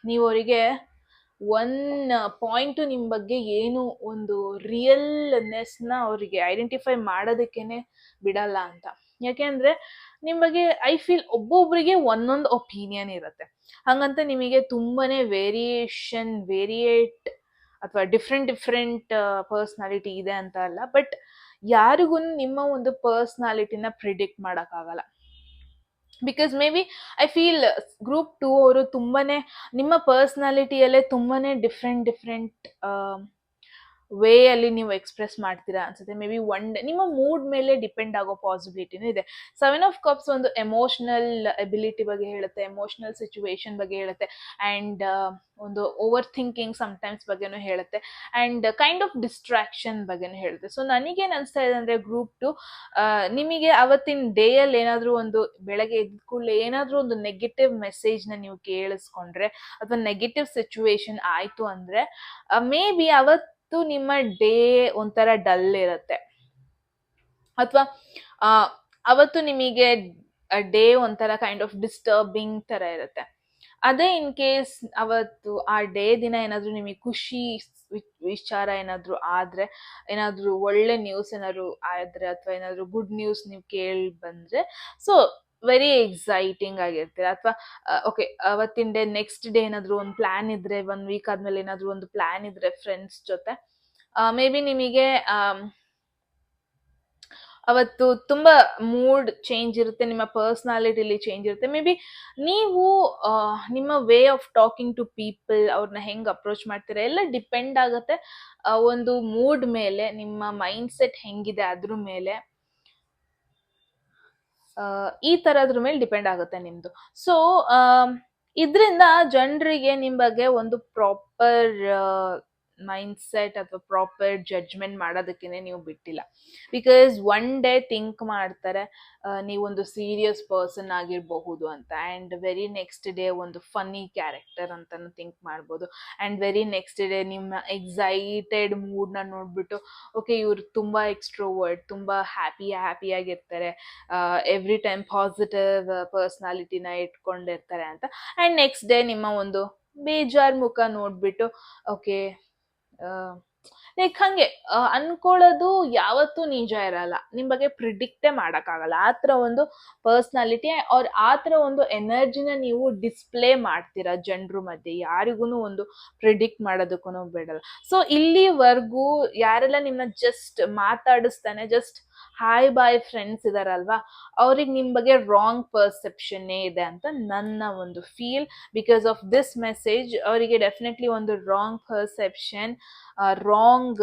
ನೀವು ಅವರಿಗೆ one point ನಿಮ್ಮ ಬಗ್ಗೆ ಏನು ಒಂದು ರಿಯಲ್ನೆಸ್ನ ಅವರಿಗೆ ಐಡೆಂಟಿಫೈ ಮಾಡೋದಕ್ಕೇನೆ ಬಿಡಲ್ಲ ಅಂತ. ಯಾಕೆಂದರೆ ನಿಮ್ಮ ಬಗ್ಗೆ ಐ ಫೀಲ್ ಒಬ್ಬೊಬ್ಬರಿಗೆ ಒಂದೊಂದು ಒಪಿನಿಯನ್ ಇರುತ್ತೆ. ಹಾಗಂತ ನಿಮಗೆ ತುಂಬಾ ವೇರಿಯೇಟ್ ಅಥವಾ ಡಿಫ್ರೆಂಟ್ ಪರ್ಸ್ನಾಲಿಟಿ ಇದೆ ಅಂತ ಅಲ್ಲ. ಬಟ್ ಯಾರಿಗೂ ನಿಮ್ಮ ಒಂದು ಪರ್ಸ್ನಾಲಿಟಿನ ಪ್ರಿಡಿಕ್ಟ್ ಮಾಡೋಕ್ಕಾಗಲ್ಲ. Because may be I feel group 2 ಅವರು ತುಂಬಾ ನಿಮ್ಮ ಪರ್ಸ್ನಾಲಿಟಿಯಲ್ಲೇ ತುಂಬಾ ಡಿಫ್ರೆಂಟ್ ವೇ ಅಲ್ಲಿ ನೀವು ಎಕ್ಸ್ಪ್ರೆಸ್ ಮಾಡ್ತೀರಾ ಅನ್ಸುತ್ತೆ. ಮೇ ಬಿ ಒನ್ ಡೇ ನಿಮ್ಮ ಮೂಡ್ ಮೇಲೆ ಡಿಪೆಂಡ್ ಆಗೋ ಪಾಸಿಬಿಲಿಟಿನೂ ಇದೆ. 7 ಆಫ್ ಕಪ್ಸ್ ಒಂದು ಎಮೋಷ್ನಲ್ ಎಬಿಲಿಟಿ ಬಗ್ಗೆ ಹೇಳುತ್ತೆ, ಎಮೋಷ್ನಲ್ ಸಿಚುವೇಶನ್ ಬಗ್ಗೆ ಹೇಳುತ್ತೆ, ಆ್ಯಂಡ್ ಒಂದು ಓವರ್ ಥಿಂಕಿಂಗ್ ಸಮ್ಟೈಮ್ಸ್ ಬಗ್ಗೆನೂ ಹೇಳುತ್ತೆ, ಆ್ಯಂಡ್ ಕೈಂಡ್ ಆಫ್ ಡಿಸ್ಟ್ರಾಕ್ಷನ್ ಬಗ್ಗೆನೂ ಹೇಳುತ್ತೆ. ಸೊ ನನಗೇನು ಅನಿಸ್ತಾ ಇದೆ ಅಂದರೆ ಗ್ರೂಪ್ 2 ನಿಮಗೆ ಅವತ್ತಿನ ಡೇಯಲ್ಲಿ ಏನಾದರೂ ಒಂದು ಬೆಳಗ್ಗೆ ಎದ್ದ ಕೂಡಲೇ ಏನಾದರೂ ಒಂದು ನೆಗೆಟಿವ್ ಮೆಸೇಜ್ನ ನೀವು ಕೇಳಿಸ್ಕೊಂಡ್ರೆ ಅಥವಾ ನೆಗೆಟಿವ್ ಸಿಚುವೇಶನ್ ಆಯಿತು ಅಂದರೆ ಮೇ ಬಿ ಅವತ್ತು ನಿಮ್ಮ ಡೇ ಒಂಥರ ಡಲ್ ಇರುತ್ತೆ, ಅಥವಾ ಅವತ್ತು ನಿಮಗೆ ಡೇ ಒಂಥರ ಕೈಂಡ್ ಆಫ್ ಡಿಸ್ಟರ್ಬಿಂಗ್ ಥರ ಇರುತ್ತೆ. ಅದೇ ಇನ್ ಕೇಸ್ ಅವತ್ತು ಆ ಡೇ ದಿನ ಏನಾದರೂ ನಿಮಗೆ ಖುಷಿ ವಿಚಾರ ಏನಾದರೂ ಆದರೆ, ಏನಾದರೂ ಒಳ್ಳೆ ನ್ಯೂಸ್ ಏನಾದರೂ ಆದರೆ, ಅಥವಾ ಏನಾದರೂ ಗುಡ್ ನ್ಯೂಸ್ ನೀವು ಕೇಳಿ ಬಂದರೆ, ಸೊ ವೆರಿ ಎಕ್ಸೈಟಿಂಗ್ ಆಗಿರ್ತೀರ. ಅಥವಾ ಓಕೆ, ಅವತ್ತಿನ ಡೇ ನೆಕ್ಸ್ಟ್ ಡೇ ಏನಾದರೂ ಒಂದು ಪ್ಲ್ಯಾನ್ ಇದ್ದರೆ, 1 ವೀಕ್ ಆದಮೇಲೆ ಏನಾದರೂ ಒಂದು ಪ್ಲ್ಯಾನ್ ಇದ್ದರೆ ಫ್ರೆಂಡ್ಸ್ ಜೊತೆ, ಮೇ ಬಿ ನಿಮಗೆ ಅವತ್ತು ತುಂಬ ಮೂಡ್ ಚೇಂಜ್ ಇರುತ್ತೆ, ನಿಮ್ಮ ಪರ್ಸ್ನಾಲಿಟಿಲಿ ಚೇಂಜ್ ಇರುತ್ತೆ. ಮೇ ಬಿ ನೀವು ನಿಮ್ಮ way of talking to people, ಅವ್ರನ್ನ ಹೆಂಗೆ ಅಪ್ರೋಚ್ ಮಾಡ್ತೀರಾ ಎಲ್ಲ ಡಿಪೆಂಡ್ ಆಗುತ್ತೆ ಒಂದು ಮೂಡ್ ಮೇಲೆ, ನಿಮ್ಮ ಮೈಂಡ್ ಸೆಟ್ ಹೆಂಗಿದೆ ಅದ್ರ ಮೇಲೆ, ಈ ಥರದ್ರ ಮೇಲೆ ಡಿಪೆಂಡ್ ಆಗುತ್ತೆ ನಿಮ್ಮದು. ಸೊ ಇದರಿಂದ ಜನರಿಗೆ ನಿಮ್ಮ ಬಗ್ಗೆ ಒಂದು ಪ್ರಾಪರ್ ಮೈಂಡ್ ಸೆಟ್ ಅಥವಾ ಪ್ರಾಪರ್ ಜಡ್ಜ್ಮೆಂಟ್ ಮಾಡೋದಕ್ಕೇ ನೀವು ಬಿಟ್ಟಿಲ್ಲ. ಬಿಕಾಸ್ ಒನ್ ಡೇ ಥಿಂಕ್ ಮಾಡ್ತಾರೆ ನೀವೊಂದು ಸೀರಿಯಸ್ ಪರ್ಸನ್ ಆಗಿರಬಹುದು ಅಂತ, ಆ್ಯಂಡ್ ವೆರಿ ನೆಕ್ಸ್ಟ್ ಡೇ ಒಂದು ಫನ್ನಿ ಕ್ಯಾರೆಕ್ಟರ್ ಅಂತಲೂ ಥಿಂಕ್ ಮಾಡ್ಬೋದು. ಆ್ಯಂಡ್ ವೆರಿ ನೆಕ್ಸ್ಟ್ ಡೇ ನಿಮ್ಮ ಎಕ್ಸೈಟೆಡ್ ಮೂಡ್ನ ನೋಡಿಬಿಟ್ಟು ಓಕೆ ಇವ್ರು ತುಂಬ ಎಕ್ಸ್ಟ್ರೋವರ್ಟ್, ತುಂಬ ಹ್ಯಾಪಿಯಾಗಿರ್ತಾರೆ, ಎವ್ರಿ ಟೈಮ್ ಪಾಸಿಟಿವ್ ಪರ್ಸ್ನಾಲಿಟಿನ ಇಟ್ಕೊಂಡಿರ್ತಾರೆ ಅಂತ. ಆ್ಯಂಡ್ ನೆಕ್ಸ್ಟ್ ಡೇ ನಿಮ್ಮ ಒಂದು ಬೇಜಾರು ಮುಖ ನೋಡಿಬಿಟ್ಟು ಓಕೆ ಲೈಕ್ ಹಾಗೆ ಅನ್ಕೊಳ್ಳೋದು ಯಾವತ್ತೂ ನಿಜ ಇರಲ್ಲ, ನಿಮ್ಮ ಬಗ್ಗೆ ಪ್ರಿಡಿಕ್ಟೇ ಮಾಡೋಕ್ಕಾಗಲ್ಲ. ಆ ಥರ ಒಂದು ಪರ್ಸ್ನಾಲಿಟಿ ಅವ್ರ ಆ ಥರ ಒಂದು ಎನರ್ಜಿನ ನೀವು ಡಿಸ್ಪ್ಲೇ ಮಾಡ್ತೀರಾ ಜನರ ಮಧ್ಯೆ, ಯಾರಿಗೂ ಒಂದು ಪ್ರಿಡಿಕ್ಟ್ ಮಾಡೋದಕ್ಕೂ ಬಿಡಲ್ಲ. ಸೊ ಇಲ್ಲಿವರೆಗೂ ಯಾರೆಲ್ಲ ನಿಮ್ಮನ್ನ ಜಸ್ಟ್ ಮಾತಾಡಿಸ್ತಾನೆ, ಜಸ್ಟ್ ಹಾಯ್ ಬಾಯ್ ಫ್ರೆಂಡ್ಸ್ ಇದಾರಲ್ವಾ, ಅವ್ರಿಗೆ ನಿಮ್ಮ ಬಗ್ಗೆ ರಾಂಗ್ ಪರ್ಸೆಪ್ಷನ್ನೇ ಇದೆ ಅಂತ ನನ್ನ ಒಂದು feel. Because of this message ಅವರಿಗೆ ಡೆಫಿನೆಟ್ಲಿ ಒಂದು ರಾಂಗ್ ಪರ್ಸೆಪ್ಷನ್, ರಾಂಗ್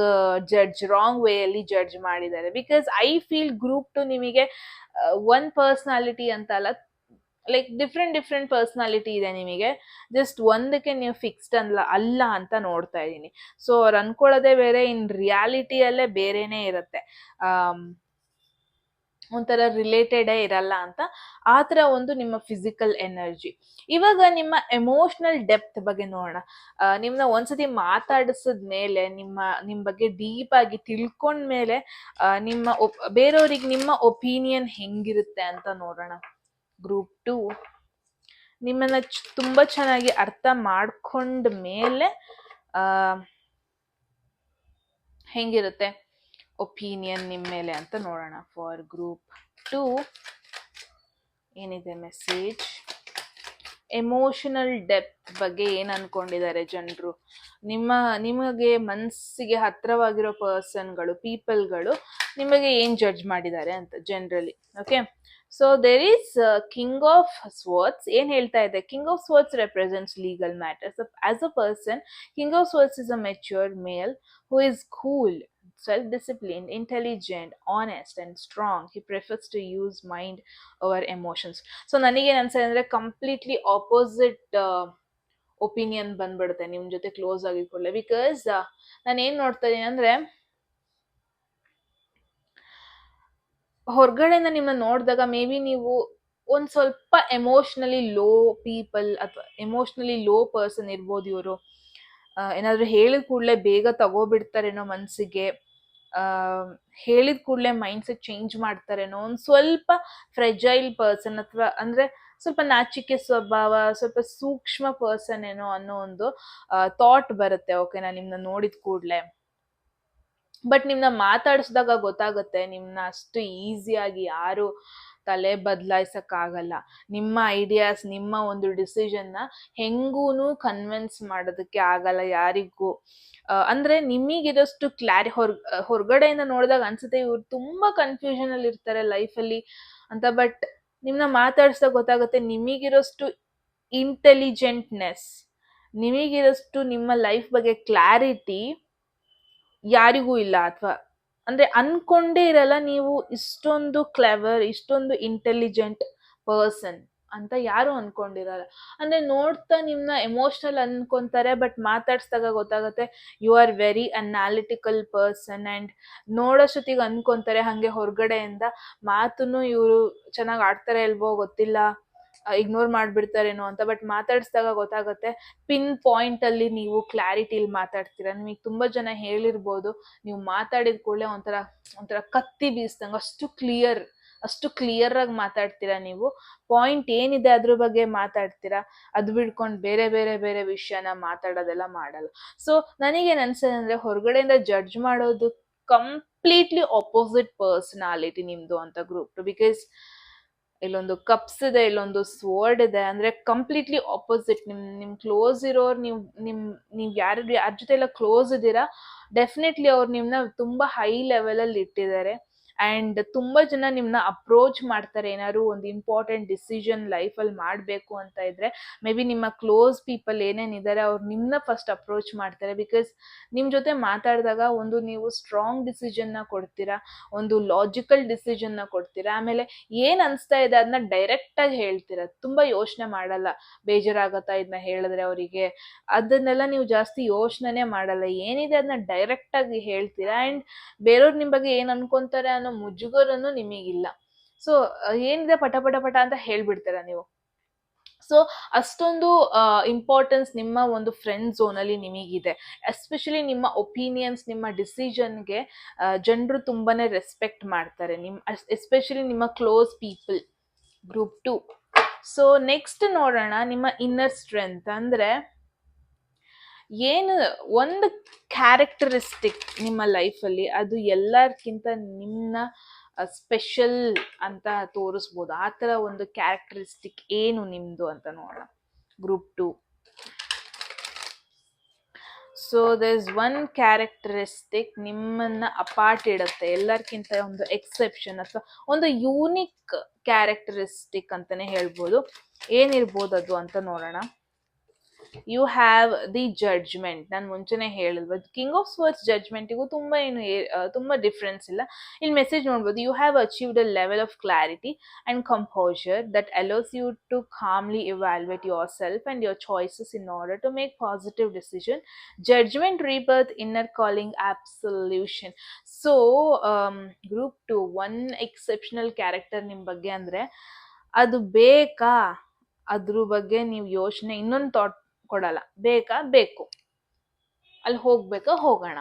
ರಾಂಗ್ ವೇಯಲ್ಲಿ ಜಡ್ಜ್ ಮಾಡಿದ್ದಾರೆ. Because I feel group two ನಿಮಗೆ ಒನ್ ಪರ್ಸ್ನಾಲಿಟಿ ಅಂತ ಅಲ್ಲ, ಲೈಕ್ ಡಿಫ್ರೆಂಟ್ ಪರ್ಸ್ನಾಲಿಟಿ ಇದೆ ನಿಮಗೆ. ಜಸ್ಟ್ ಒಂದಕ್ಕೆ ನೀವು ಫಿಕ್ಸ್ಡ್ ಅಲ್ಲ ಅಂತ ನೋಡ್ತಾ ಇದ್ದೀನಿ. ಸೊ ಅವ್ರು ಅನ್ಕೊಳ್ಳೋದೇ ಬೇರೆ, ಇನ್ ರಿಯಾಲಿಟಿಯಲ್ಲೇ ಬೇರೆನೇ ಇರುತ್ತೆ, ಒಂಥರ ರಿಲೇಟೆಡೇ ಇರಲ್ಲ ಅಂತ. ಆ ಥರ ಒಂದು ನಿಮ್ಮ ಫಿಸಿಕಲ್ ಎನರ್ಜಿ. ಇವಾಗ ನಿಮ್ಮ ಎಮೋಷ್ನಲ್ ಡೆಪ್ತ್ ಬಗ್ಗೆ ನೋಡೋಣ. ನಿಮ್ಮನ್ನ ಒಂದ್ಸತಿ ಮಾತಾಡಿಸಿದ ಮೇಲೆ, ನಿಮ್ಮ ಬಗ್ಗೆ ಡೀಪ್ ಆಗಿ ತಿಳ್ಕೊಂಡ್ಮೇಲೆ ಬೇರೆಯವ್ರಿಗೆ ನಿಮ್ಮ ಒಪಿನಿಯನ್ ಹೆಂಗಿರುತ್ತೆ ಅಂತ ನೋಡೋಣ. ಗ್ರೂಪ್ 2 ನಿಮ್ಮನ್ನ ತುಂಬಾ ಚೆನ್ನಾಗಿ ಅರ್ಥ ಮಾಡ್ಕೊಂಡ ಮೇಲೆ ಹೆಂಗಿರುತ್ತೆ ಒಪಿನಿಯನ್ ನಿಮ್ಮ ಮೇಲೆ ಅಂತ ನೋಡೋಣ. ಫಾರ್ ಗ್ರೂಪ್ 2 ಏನಿದೆ ಮೆಸೇಜ್? ಎಮೋಷನಲ್ ಡೆಪ್ತ್ ಬಗ್ಗೆ ಏನು ಅನ್ಕೊಂಡಿದ್ದಾರೆ ಜನರು, ನಿಮಗೆ ಮನಸ್ಸಿಗೆ ಹತ್ರವಾಗಿರೋ ಪರ್ಸನ್ಗಳು, ಪೀಪಲ್ಗಳು ನಿಮಗೆ ಏನು ಜಡ್ಜ್ ಮಾಡಿದ್ದಾರೆ ಅಂತ generally. Okay, so there is king of swords. ಏನು ಹೇಳ್ತಾ ಇದೆ? King of swords represents legal matters. As a person, king of swords is a matured male who is cool, self-disciplined, intelligent, honest and strong. He prefers to use mind over emotions. So ನನಗೇನು ಅನ್ಸುತ್ತೆ ಅಂದರೆ completely opposite opinion ಬಂದ್ಬಿಡುತ್ತೆ ನಿಮ್ಮ ಜೊತೆ close ಆಗಿಕೊಳ್ಳೆ. Because ನಾನು ಏನು ನೋಡ್ತಾ ಇದ್ದೀನಿ ಅಂದರೆ, ಹೊರಗಡೆಯಿಂದ ನಿಮ್ಮನ್ನ ನೋಡಿದಾಗ ಮೇ ಬಿ ನೀವು ಒಂದು ಸ್ವಲ್ಪ ಎಮೋಷ್ನಲಿ ಲೋ ಪೀಪಲ್ ಅಥವಾ ಎಮೋಷ್ನಲಿ ಲೋ ಪರ್ಸನ್ ಇರ್ಬೋದು. ಇವರು ಏನಾದರೂ ಹೇಳಿದ ಕೂಡಲೇ ಬೇಗ ತಗೋಬಿಡ್ತಾರೇನೋ ಮನಸ್ಸಿಗೆ, ಹೇಳಿದ ಕೂಡಲೇ ಮೈಂಡ್ ಸೆಟ್ ಚೇಂಜ್ ಮಾಡ್ತಾರೇನೋ, ಒಂದು ಸ್ವಲ್ಪ ಫ್ರೆಜೈಲ್ ಪರ್ಸನ್, ಅಥವಾ ಅಂದರೆ ಸ್ವಲ್ಪ ನಾಚಿಕೆ ಸ್ವಭಾವ, ಸ್ವಲ್ಪ ಸೂಕ್ಷ್ಮ ಪರ್ಸನ್ ಏನೋ ಅನ್ನೋ ಒಂದು ಥಾಟ್ ಬರುತ್ತೆ. ಓಕೆನಾ, ನಿಮ್ಮನ್ನ ನೋಡಿದ ಕೂಡಲೇ. ಬಟ್ ನಿಮ್ಮನ್ನ ಮಾತಾಡಿಸಿದಾಗ ಗೊತ್ತಾಗುತ್ತೆ, ನಿಮ್ಮನ್ನ ಅಷ್ಟು ಈಸಿಯಾಗಿ ಯಾರು ತಲೆ ಬದಲಾಯಿಸೋಕ್ಕಾಗಲ್ಲ. ನಿಮ್ಮ ಐಡಿಯಾಸ್, ನಿಮ್ಮ ಒಂದು ಡಿಸಿಷನ್ನ ಹೆಂಗೂ ಕನ್ವಿನ್ಸ್ ಮಾಡೋದಕ್ಕೆ ಆಗಲ್ಲ ಯಾರಿಗೂ. ಅಂದರೆ ನಿಮಗಿರೋಷ್ಟು ಹೊರಗಡೆಯಿಂದ ನೋಡಿದಾಗ ಅನ್ಸುತ್ತೆ ಇವ್ರು ತುಂಬ ಕನ್ಫ್ಯೂಷನಲ್ಲಿ ಇರ್ತಾರೆ ಲೈಫಲ್ಲಿ ಅಂತ. ಬಟ್ ನಿಮ್ಮನ್ನ ಮಾತಾಡಿಸಿದಾಗ ಗೊತ್ತಾಗುತ್ತೆ ನಿಮಗಿರೋಷ್ಟು ಇಂಟೆಲಿಜೆಂಟ್ನೆಸ್, ನಿಮಗಿರೋಷ್ಟು ನಿಮ್ಮ ಲೈಫ್ ಬಗ್ಗೆ ಕ್ಲಾರಿಟಿ ಯಾರಿಗೂ ಇಲ್ಲ. ಅಥವಾ ಅಂದರೆ ಅನ್ಕೊಂಡೇ ಇರಲ್ಲ ನೀವು ಇಷ್ಟೊಂದು ಕ್ಲೆವರ್, ಇಷ್ಟೊಂದು ಇಂಟೆಲಿಜೆಂಟ್ ಪರ್ಸನ್ ಅಂತ ಯಾರು ಅನ್ಕೊಂಡಿರಲ್ಲ. ಅಂದರೆ ನೋಡ್ತಾ ನಿಮ್ಮನ್ನ ಎಮೋಷ್ನಲ್ ಅನ್ಕೊಂತಾರೆ, ಬಟ್ ಮಾತಾಡ್ಸಿದಾಗ ಗೊತ್ತಾಗುತ್ತೆ you are very analytical person. And ನೋಡೋಷ್ಟೊತ್ತಿಗೆ ಅನ್ಕೊಂತಾರೆ ಹಾಗೆ ಹೊರಗಡೆಯಿಂದ ಮಾತನ್ನು ಇವರು ಚೆನ್ನಾಗಿ ಆಡ್ತಾರೆ ಇಲ್ವೋ ಗೊತ್ತಿಲ್ಲ, ಇಗ್ನೋರ್ ಮಾಡಿಬಿಡ್ತಾರೇನೋ ಅಂತ. ಬಟ್ ಮಾತಾಡಿಸಿದಾಗ ಗೊತ್ತಾಗುತ್ತೆ ಪಿನ್ ಪಾಯಿಂಟಲ್ಲಿ ನೀವು ಕ್ಲಾರಿಟಿಲಿ ಮಾತಾಡ್ತೀರಾ. ನಿಮಗೆ ತುಂಬ ಜನ ಹೇಳಿರ್ಬೋದು, ನೀವು ಮಾತಾಡಿದ ಕೂಡಲೇ ಒಂಥರ ಕತ್ತಿ ಬೀಸ್ದಂಗೆ ಅಷ್ಟು ಕ್ಲಿಯರಾಗಿ ಮಾತಾಡ್ತೀರಾ. ನೀವು ಪಾಯಿಂಟ್ ಏನಿದೆ ಅದ್ರ ಬಗ್ಗೆ ಮಾತಾಡ್ತೀರಾ, ಅದು ಬಿಡ್ಕೊಂಡು ಬೇರೆ ವಿಷಯನ ಮಾತಾಡೋದೆಲ್ಲ ಮಾಡಲ್ಲ. ಸೊ ನನಗೇನು ಅನ್ಸೋದು ಅಂದರೆ, ಹೊರಗಡೆಯಿಂದ ಜಡ್ಜ್ ಮಾಡೋದು ಕಂಪ್ಲೀಟ್ಲಿ ಆಪೋಸಿಟ್ ಪರ್ಸನಾಲಿಟಿ ನಿಮ್ಮದು ಅಂತ ಗ್ರೂಪ್. ಬಿಕಾಸ್ ಇಲ್ಲೊಂದು ಕಪ್ಸ್ ಇದೆ, ಇಲ್ಲೊಂದು ಸ್ವರ್ಡ್ ಇದೆ. ಅಂದರೆ ಕಂಪ್ಲೀಟ್ಲಿ ಆಪೋಸಿಟ್. ನಿಮ್ಮ ಕ್ಲೋಸ್ ಇರೋರು, ನೀವು ಯಾರ ಜೊತೆ ಎಲ್ಲ ಕ್ಲೋಸ್ ಇದ್ದೀರಾ, ಡೆಫಿನೆಟ್ಲಿ ಅವ್ರು ನಿಮ್ಮನ್ನ ತುಂಬ ಹೈ ಲೆವೆಲಲ್ಲಿ ಇಟ್ಟಿದ್ದಾರೆ. ಆ್ಯಂಡ್ ತುಂಬ ಜನ ನಿಮ್ಮನ್ನ ಅಪ್ರೋಚ್ ಮಾಡ್ತಾರೆ ಏನಾದ್ರು ಒಂದು ಇಂಪಾರ್ಟೆಂಟ್ ಡಿಸಿಷನ್ ಲೈಫಲ್ಲಿ ಮಾಡಬೇಕು ಅಂತ ಇದ್ದರೆ. ಮೇ ಬಿ ನಿಮ್ಮ ಕ್ಲೋಸ್ ಪೀಪಲ್ ಏನೇನಿದ್ದಾರೆ ಅವ್ರು ನಿಮ್ಮನ್ನ ಫಸ್ಟ್ ಅಪ್ರೋಚ್ ಮಾಡ್ತಾರೆ. ಬಿಕಾಸ್ ನಿಮ್ಮ ಜೊತೆ ಮಾತಾಡಿದಾಗ ಒಂದು ನೀವು ಸ್ಟ್ರಾಂಗ್ ಡಿಸಿಷನ್ನ ಕೊಡ್ತೀರಾ, ಒಂದು ಲಾಜಿಕಲ್ ಡಿಸಿಷನ್ನ ಕೊಡ್ತೀರಾ. ಆಮೇಲೆ ಏನು ಅನಿಸ್ತಾ ಇದೆ ಅದನ್ನ ಡೈರೆಕ್ಟಾಗಿ ಹೇಳ್ತೀರಾ, ತುಂಬ ಯೋಚನೆ ಮಾಡಲ್ಲ. ಬೇಜಾರಾಗತ್ತಾ ಇದನ್ನ ಹೇಳಿದ್ರೆ ಅವರಿಗೆ, ಅದನ್ನೆಲ್ಲ ನೀವು ಜಾಸ್ತಿ ಯೋಚನೆ ಮಾಡಲ್ಲ. ಏನಿದೆ ಅದನ್ನ ಡೈರೆಕ್ಟಾಗಿ ಹೇಳ್ತೀರಾ. ಆ್ಯಂಡ್ ಬೇರೆಯವ್ರು ನಿಮ್ಮ ಬಗ್ಗೆ ಏನು ಅನ್ಕೊಂತಾರೆ ಅನ್ನೋ ಮುಜುಗರನು ನಿಮಗಿಲ್ಲ. ಸೊ ಏನಿದೆ ಪಟ ಅಂತ ಹೇಳ್ಬಿಡ್ತೀರಾ ನೀವು. ಸೊ ಅಷ್ಟೊಂದು ಇಂಪಾರ್ಟೆನ್ಸ್ ನಿಮ್ಮ ಒಂದು ಫ್ರೆಂಡ್ ಝೋನಲ್ಲಿ ನಿಮಗಿದೆ. ಎಸ್ಪೆಷಲಿ ನಿಮ್ಮ ಒಪಿನಿಯನ್ಸ್, ನಿಮ್ಮ ಡಿಸಿಷನ್ಗೆ ಜನರು ತುಂಬಾ ರೆಸ್ಪೆಕ್ಟ್ ಮಾಡ್ತಾರೆ, ಎಸ್ಪೆಷಲಿ ನಿಮ್ಮ close people. Group 2. So next ನೋಡೋಣ ನಿಮ್ಮ ಇನ್ನರ್ ಸ್ಟ್ರೆಂತ್. ಅಂದರೆ ಏನು ಒಂದು ಕ್ಯಾರೆಕ್ಟರಿಸ್ಟಿಕ್ ನಿಮ್ಮ ಲೈಫಲ್ಲಿ, ಅದು ಎಲ್ಲರಿಗಿಂತ ನಿಮ್ಮನ್ನ ಸ್ಪೆಷಲ್ ಅಂತ ತೋರಿಸ್ಬೋದು. ಆ ಥರ ಒಂದು ಕ್ಯಾರೆಕ್ಟರಿಸ್ಟಿಕ್ ಏನು ನಿಮ್ಮದು ಅಂತ ನೋಡೋಣ. Group 2. So there is one characteristic ನಿಮ್ಮನ್ನ ಅಪಾರ್ಟ್ ಇಡುತ್ತೆ ಎಲ್ಲರಿಗಿಂತ, ಒಂದು ಎಕ್ಸೆಪ್ಷನ್ ಅಥವಾ ಒಂದು ಯೂನಿಕ್ ಕ್ಯಾರೆಕ್ಟರಿಸ್ಟಿಕ್ ಅಂತಾನೆ ಹೇಳ್ಬೋದು. ಏನಿರ್ಬೋದು ಅದು ಅಂತ ನೋಡೋಣ. You have the judgment. ನಾನು ಮುಂಚೆನೆ ಹೇಳಿಲ್ವ, ಕಿಂಗ್ ಆಫ್ ಸ್ವರ್ಡ್ಸ್ ಜಡ್ಜ್ಮೆಂಟಿಗೂ ತುಂಬ ತುಂಬ ಡಿಫ್ರೆನ್ಸ್ ಇಲ್ಲ. ಇಲ್ಲಿ ಮೆಸೇಜ್ ನೋಡ್ಬೋದು, you have achieved a level of clarity and composure that allows you to calmly evaluate yourself and your choices in order to make positive decision. Judgement, rebirth, inner calling, absolution. So group 2 one exceptional character ನಿಮ್ಮ ಬಗ್ಗೆ ಅಂದರೆ ಅದು ಬೇಕಾ, ಅದ್ರ ಬಗ್ಗೆ ನೀವು ಯೋಚನೆ ಇನ್ನೊಂದು ಥಾಟ್ ಕೊಡಲ್ಲ. ಬೇಕಾ, ಬೇಕು, ಅಲ್ಲಿ ಹೋಗ್ಬೇಕಾ, ಹೋಗೋಣ,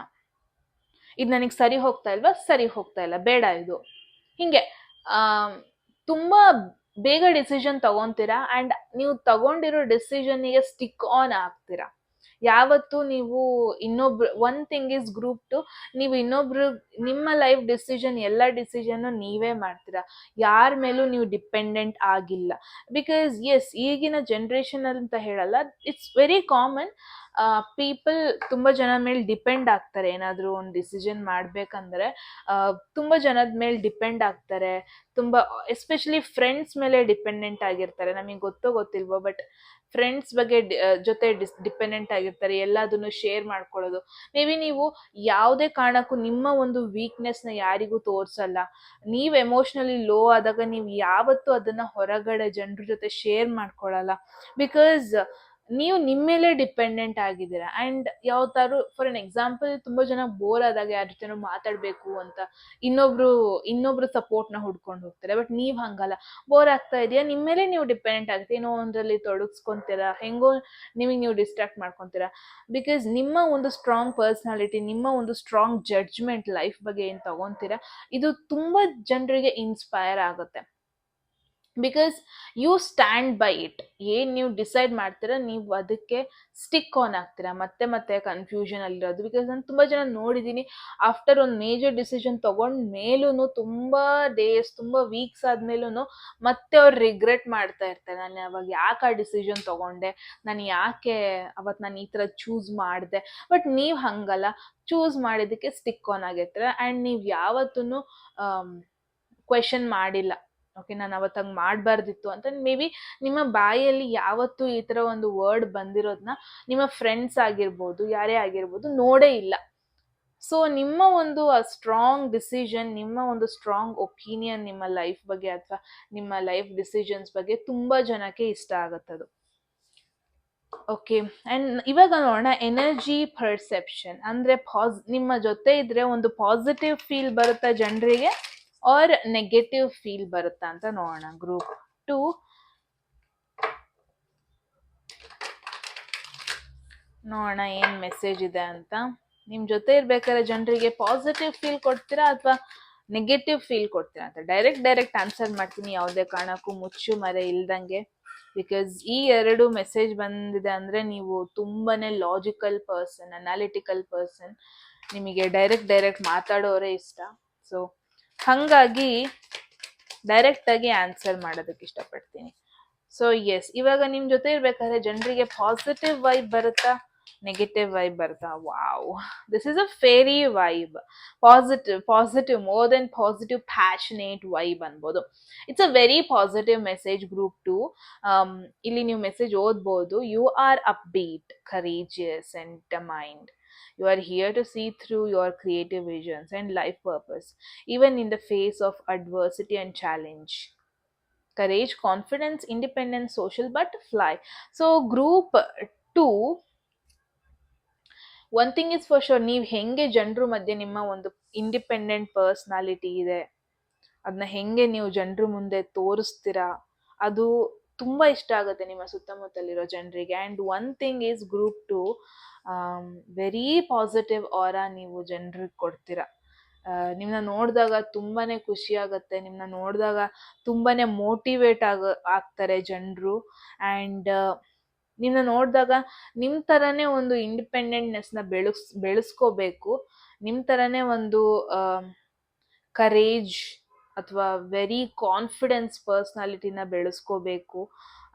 ಇದು ನನಗೆ ಸರಿ ಹೋಗ್ತಾ ಇಲ್ವಾ, ಸರಿ ಹೋಗ್ತಾ ಇಲ್ಲ, ಬೇಡ ಇದು, ಹಿಂಗೆ ತುಂಬಾ ಬೇಗ ಡಿಸಿಷನ್ ತಗೊಂತೀರಾ. ಆ್ಯಂಡ್ ನೀವು ತಗೊಂಡಿರೋ ಡಿಸಿಷನ್ನಿಗೆ ಸ್ಟಿಕ್ ಆನ್ ಆಗ್ತೀರಾ. ಯಾವತ್ತು ನೀವು ಒನ್ ಥಿಂಗ್ ಇಸ್ ಗ್ರೂಪ್ 2, ನೀವು ಇನ್ನೊಬ್ರು ನಿಮ್ಮ ಲೈಫ್ ಡಿಸಿಷನ್ ಎಲ್ಲ ಡಿಸಿಷನ್ನು ನೀವೇ ಮಾಡ್ತೀರಾ. ಯಾರ ಮೇಲೂ ನೀವು ಡಿಪೆಂಡೆಂಟ್ ಆಗಿಲ್ಲ. ಬಿಕಾಸ್ ಎಸ್, ಈಗಿನ ಜನ್ರೇಷನ್ ಅಂತ ಹೇಳಲ್ಲ, ಇಟ್ಸ್ ವೆರಿ ಕಾಮನ್. ಪೀಪಲ್ ತುಂಬ ಜನ ಮೇಲೆ ಡಿಪೆಂಡ್ ಆಗ್ತಾರೆ. ಏನಾದರೂ ಒಂದು ಡಿಸಿಷನ್ ಮಾಡಬೇಕಂದ್ರೆ ತುಂಬ ಜನದ ಮೇಲೆ ಡಿಪೆಂಡ್ ಆಗ್ತಾರೆ. ತುಂಬ ಎಸ್ಪೆಷಲಿ ಫ್ರೆಂಡ್ಸ್ ಮೇಲೆ ಡಿಪೆಂಡೆಂಟ್ ಆಗಿರ್ತಾರೆ. ನಮಗೆ ಗೊತ್ತಿಲ್ವೋ, ಬಟ್ ಫ್ರೆಂಡ್ಸ್ ಬಗ್ಗೆ ಜೊತೆ ಡಿಪೆಂಡೆಂಟ್ ಆಗಿರ್ತಾರೆ. ಎಲ್ಲದನ್ನು ಶೇರ್ ಮಾಡ್ಕೊಳ್ಳೋದು. ಮೇ ಬಿ ನೀವು ಯಾವುದೇ ಕಾರಣಕ್ಕೂ ನಿಮ್ಮ ಒಂದು ವೀಕ್ನೆಸ್ನ ಯಾರಿಗೂ ತೋರಿಸಲ್ಲ. ನೀವು ಎಮೋಷ್ನಲಿ ಲೋ ಆದಾಗ ನೀವು ಯಾವತ್ತೂ ಅದನ್ನು ಹೊರಗಡೆ ಜನರ ಜೊತೆ ಶೇರ್ ಮಾಡ್ಕೊಳ್ಳಲ್ಲ. ಬಿಕಾಸ್ ನೀವು ನಿಮ್ಮ ಮೇಲೆ ಡಿಪೆಂಡೆಂಟ್ ಆಗಿದ್ದೀರಾ. ಆ್ಯಂಡ್ ಯಾವತ್ತಾದ್ರು ಫಾರ್ ಎನ್ ಎಕ್ಸಾಂಪಲ್, ತುಂಬ ಜನ ಬೋರ್ ಆದಾಗ ಯಾರ ಜೊತೆನೂ ಮಾತಾಡಬೇಕು ಅಂತ ಇನ್ನೊಬ್ರು ಸಪೋರ್ಟ್ನ ಹುಡ್ಕೊಂಡು ಹೋಗ್ತಾರೆ. ಬಟ್ ನೀವು ಹಂಗಲ್ಲ. ಬೋರ್ ಆಗ್ತಾ ಇದೆಯಾ, ನಿಮ್ಮ ಮೇಲೆ ನೀವು ಡಿಪೆಂಡೆಂಟ್ ಆಗುತ್ತೆ. ಏನೋ ಒಂದರಲ್ಲಿ ತೊಡಗಿಸ್ಕೊತೀರಾ, ಹೆಂಗೋ ನಿಮಗೆ ನೀವು ಡಿಸ್ಟ್ರಾಕ್ಟ್ ಮಾಡ್ಕೊತೀರಾ. ಬಿಕಾಸ್ ನಿಮ್ಮ ಒಂದು ಸ್ಟ್ರಾಂಗ್ ಪರ್ಸ್ನಾಲಿಟಿ, ನಿಮ್ಮ ಒಂದು ಸ್ಟ್ರಾಂಗ್ ಜಡ್ಜ್ಮೆಂಟ್ ಲೈಫ್ ಬಗ್ಗೆ ಏನು ತಗೊತೀರಾ, ಇದು ತುಂಬ ಜನರಿಗೆ ಇನ್ಸ್ಪೈರ್ ಆಗುತ್ತೆ. Because you stand by it. ಏನು ನೀವು ಡಿಸೈಡ್ ಮಾಡ್ತೀರಾ, ನೀವು ಅದಕ್ಕೆ ಸ್ಟಿಕ್ ಆನ್ ಆಗ್ತೀರಾ. ಮತ್ತೆ ಕನ್ಫ್ಯೂಷನ್ ಅಲ್ಲಿರೋದು. ಬಿಕಾಸ್ ನಾನು ತುಂಬ ಜನ ನೋಡಿದ್ದೀನಿ, ಆಫ್ಟರ್ ಒಂದು ಮೇಜರ್ ಡಿಸಿಷನ್ ತೊಗೊಂಡ ಮೇಲೂ ತುಂಬ ಡೇಸ್, ತುಂಬ ವೀಕ್ಸ್ ಆದ್ಮೇಲೂ ಮತ್ತೆ ಅವ್ರು ರಿಗ್ರೆಟ್ ಮಾಡ್ತಾ ಇರ್ತಾರೆ. ನಾನು ಅವಾಗ ಯಾಕೆ ಆ ಡಿಸಿಷನ್ ತೊಗೊಂಡೆ, ನಾನು ಯಾಕೆ ಅವತ್ತು ನಾನು ಈ ಥರ ಚೂಸ್ ಮಾಡಿದೆ. ಬಟ್ ನೀವು ಹಂಗಲ್ಲ, ಚೂಸ್ ಮಾಡಿದ್ದಕ್ಕೆ ಸ್ಟಿಕ್ ಆನ್ ಆಗಿರ್ತೀರ. ಆ್ಯಂಡ್ ನೀವು ಯಾವತ್ತೂ ಕ್ವೆಶನ್ ಮಾಡಿಲ್ಲ, ಓಕೆ ನಾನು ಅವತ್ತಂಗೆ ಮಾಡಬಾರ್ದಿತ್ತು ಅಂತ. ಮೇ ಬಿ ನಿಮ್ಮ ಬಾಯಲ್ಲಿ ಯಾವತ್ತೂ ಈ ಥರ ಒಂದು ವರ್ಡ್ ಬಂದಿರೋದನ್ನ ನಿಮ್ಮ ಫ್ರೆಂಡ್ಸ್ ಆಗಿರ್ಬೋದು, ಯಾರೇ ಆಗಿರ್ಬೋದು, ನೋಡೇ ಇಲ್ಲ. ಸೊ ನಿಮ್ಮ ಒಂದು ಸ್ಟ್ರಾಂಗ್ ಡಿಸಿಷನ್, ನಿಮ್ಮ ಒಂದು ಸ್ಟ್ರಾಂಗ್ ಒಪಿನಿಯನ್ ನಿಮ್ಮ ಲೈಫ್ ಬಗ್ಗೆ ಅಥವಾ ನಿಮ್ಮ ಲೈಫ್ ಡಿಸಿಷನ್ಸ್ ಬಗ್ಗೆ ತುಂಬ ಜನಕ್ಕೆ ಇಷ್ಟ ಆಗುತ್ತದು. ಓಕೆ, ಆ್ಯಂಡ್ ಇವಾಗ ನೋಡೋಣ ಎನರ್ಜಿ ಪರ್ಸೆಪ್ಷನ್. ಅಂದರೆ ನಿಮ್ಮ ಜೊತೆ ಇದ್ರೆ ಒಂದು ಪಾಸಿಟಿವ್ ಫೀಲ್ ಬರುತ್ತಾ ಜನರಿಗೆ, ಆರ್ ನೆಗೆಟಿವ್ ಫೀಲ್ ಬರುತ್ತಾ ಅಂತ ನೋಡೋಣ. ಗ್ರೂಪ್ 2 ನೋಡೋಣ ಏನು ಮೆಸೇಜ್ ಇದೆ ಅಂತ. ನಿಮ್ಮ ಜೊತೆ ಇರ್ಬೇಕಾದ್ರೆ ಜನರಿಗೆ ಪಾಸಿಟಿವ್ ಫೀಲ್ ಕೊಡ್ತೀರಾ ಅಥವಾ ನೆಗೆಟಿವ್ ಫೀಲ್ ಕೊಡ್ತೀರಾ ಅಂತ ಡೈರೆಕ್ಟ್ ಆನ್ಸರ್ ಮಾಡ್ತೀನಿ, ಯಾವುದೇ ಕಾರಣಕ್ಕೂ ಮುಚ್ಚು ಮರೆ ಇಲ್ದಂಗೆ. ಬಿಕಾಸ್ ಈ 2 ಮೆಸೇಜ್ ಬಂದಿದೆ ಅಂದರೆ ನೀವು ತುಂಬಾನೇ ಲಾಜಿಕಲ್ ಪರ್ಸನ್, ಅನಾಲಿಟಿಕಲ್ ಪರ್ಸನ್. ನಿಮಗೆ ಡೈರೆಕ್ಟ್ ಮಾತಾಡೋರೇ ಇಷ್ಟ. ಸೊ ಹಾಗಾಗಿ ಡೈರೆಕ್ಟಾಗಿ ಆನ್ಸರ್ ಮಾಡೋದಕ್ಕೆ ಇಷ್ಟಪಡ್ತೀನಿ. ಸೊ ಎಸ್, ಇವಾಗ ನಿಮ್ಮ ಜೊತೆ ಇರಬೇಕಾದ್ರೆ ಜನರಿಗೆ ಪಾಸಿಟಿವ್ ವೈಬ್ ಬರುತ್ತಾ, ನೆಗೆಟಿವ್ ವೈಬ್ ಬರುತ್ತಾ? Wow, this is a fairy vibe. Positive more than positive, passionate vibe ಅನ್ಬೋದು. It's a very positive message group 2. ಇಲ್ಲಿ ನೀವು ಮೆಸೇಜ್ ಓದ್ಬೋದು, you are upbeat, courageous and determined. You are here to see through your creative visions and life purpose, even in the face of adversity and challenge. Courage, confidence, independence, social butterfly. So group 2, one thing is for sure, ನೀವು ಹೆಂಗೆ ಜನರ ಮಧ್ಯೆ ನಿಮ್ಮ ಒಂದು independent personality ಇದೆ, ಅದನ್ನ ಹೆಂಗೆ ನೀವು ಜನರ ಮುಂದೆ ತೋರಿಸ್ತೀರಾ, ಅದು ತುಂಬ ಇಷ್ಟ ಆಗುತ್ತೆ ನಿಮ್ಮ ಸುತ್ತಮುತ್ತಲಿರೋ ಜನರಿಗೆ. And one thing is group 2, very positive aura ನೀವು ಜನರಿಗೆ ಕೊಡ್ತೀರಾ. ನಿಮ್ಮನ್ನ ನೋಡಿದಾಗ ತುಂಬಾ ಖುಷಿ ಆಗುತ್ತೆ, ನಿಮ್ಮನ್ನ ನೋಡಿದಾಗ ತುಂಬಾ ಮೋಟಿವೇಟ್ ಆಗ್ತಾರೆ ಜನರು. ಆ್ಯಂಡ್ ನಿಮ್ಮನ್ನ ನೋಡಿದಾಗ ನಿಮ್ಮ ಥರನೇ ಒಂದು ಇಂಡಿಪೆಂಡೆಂಟ್ನೆಸ್ನ ಬೆಳೆಸ್ಕೋಬೇಕು, ನಿಮ್ಮ ಥರನೇ ಒಂದು ಕರೇಜ್ ಅಥವಾ ವೆರಿ ಕಾನ್ಫಿಡೆನ್ಸ್ ಪರ್ಸ್ನಾಲಿಟಿನ ಬೆಳೆಸ್ಕೋಬೇಕು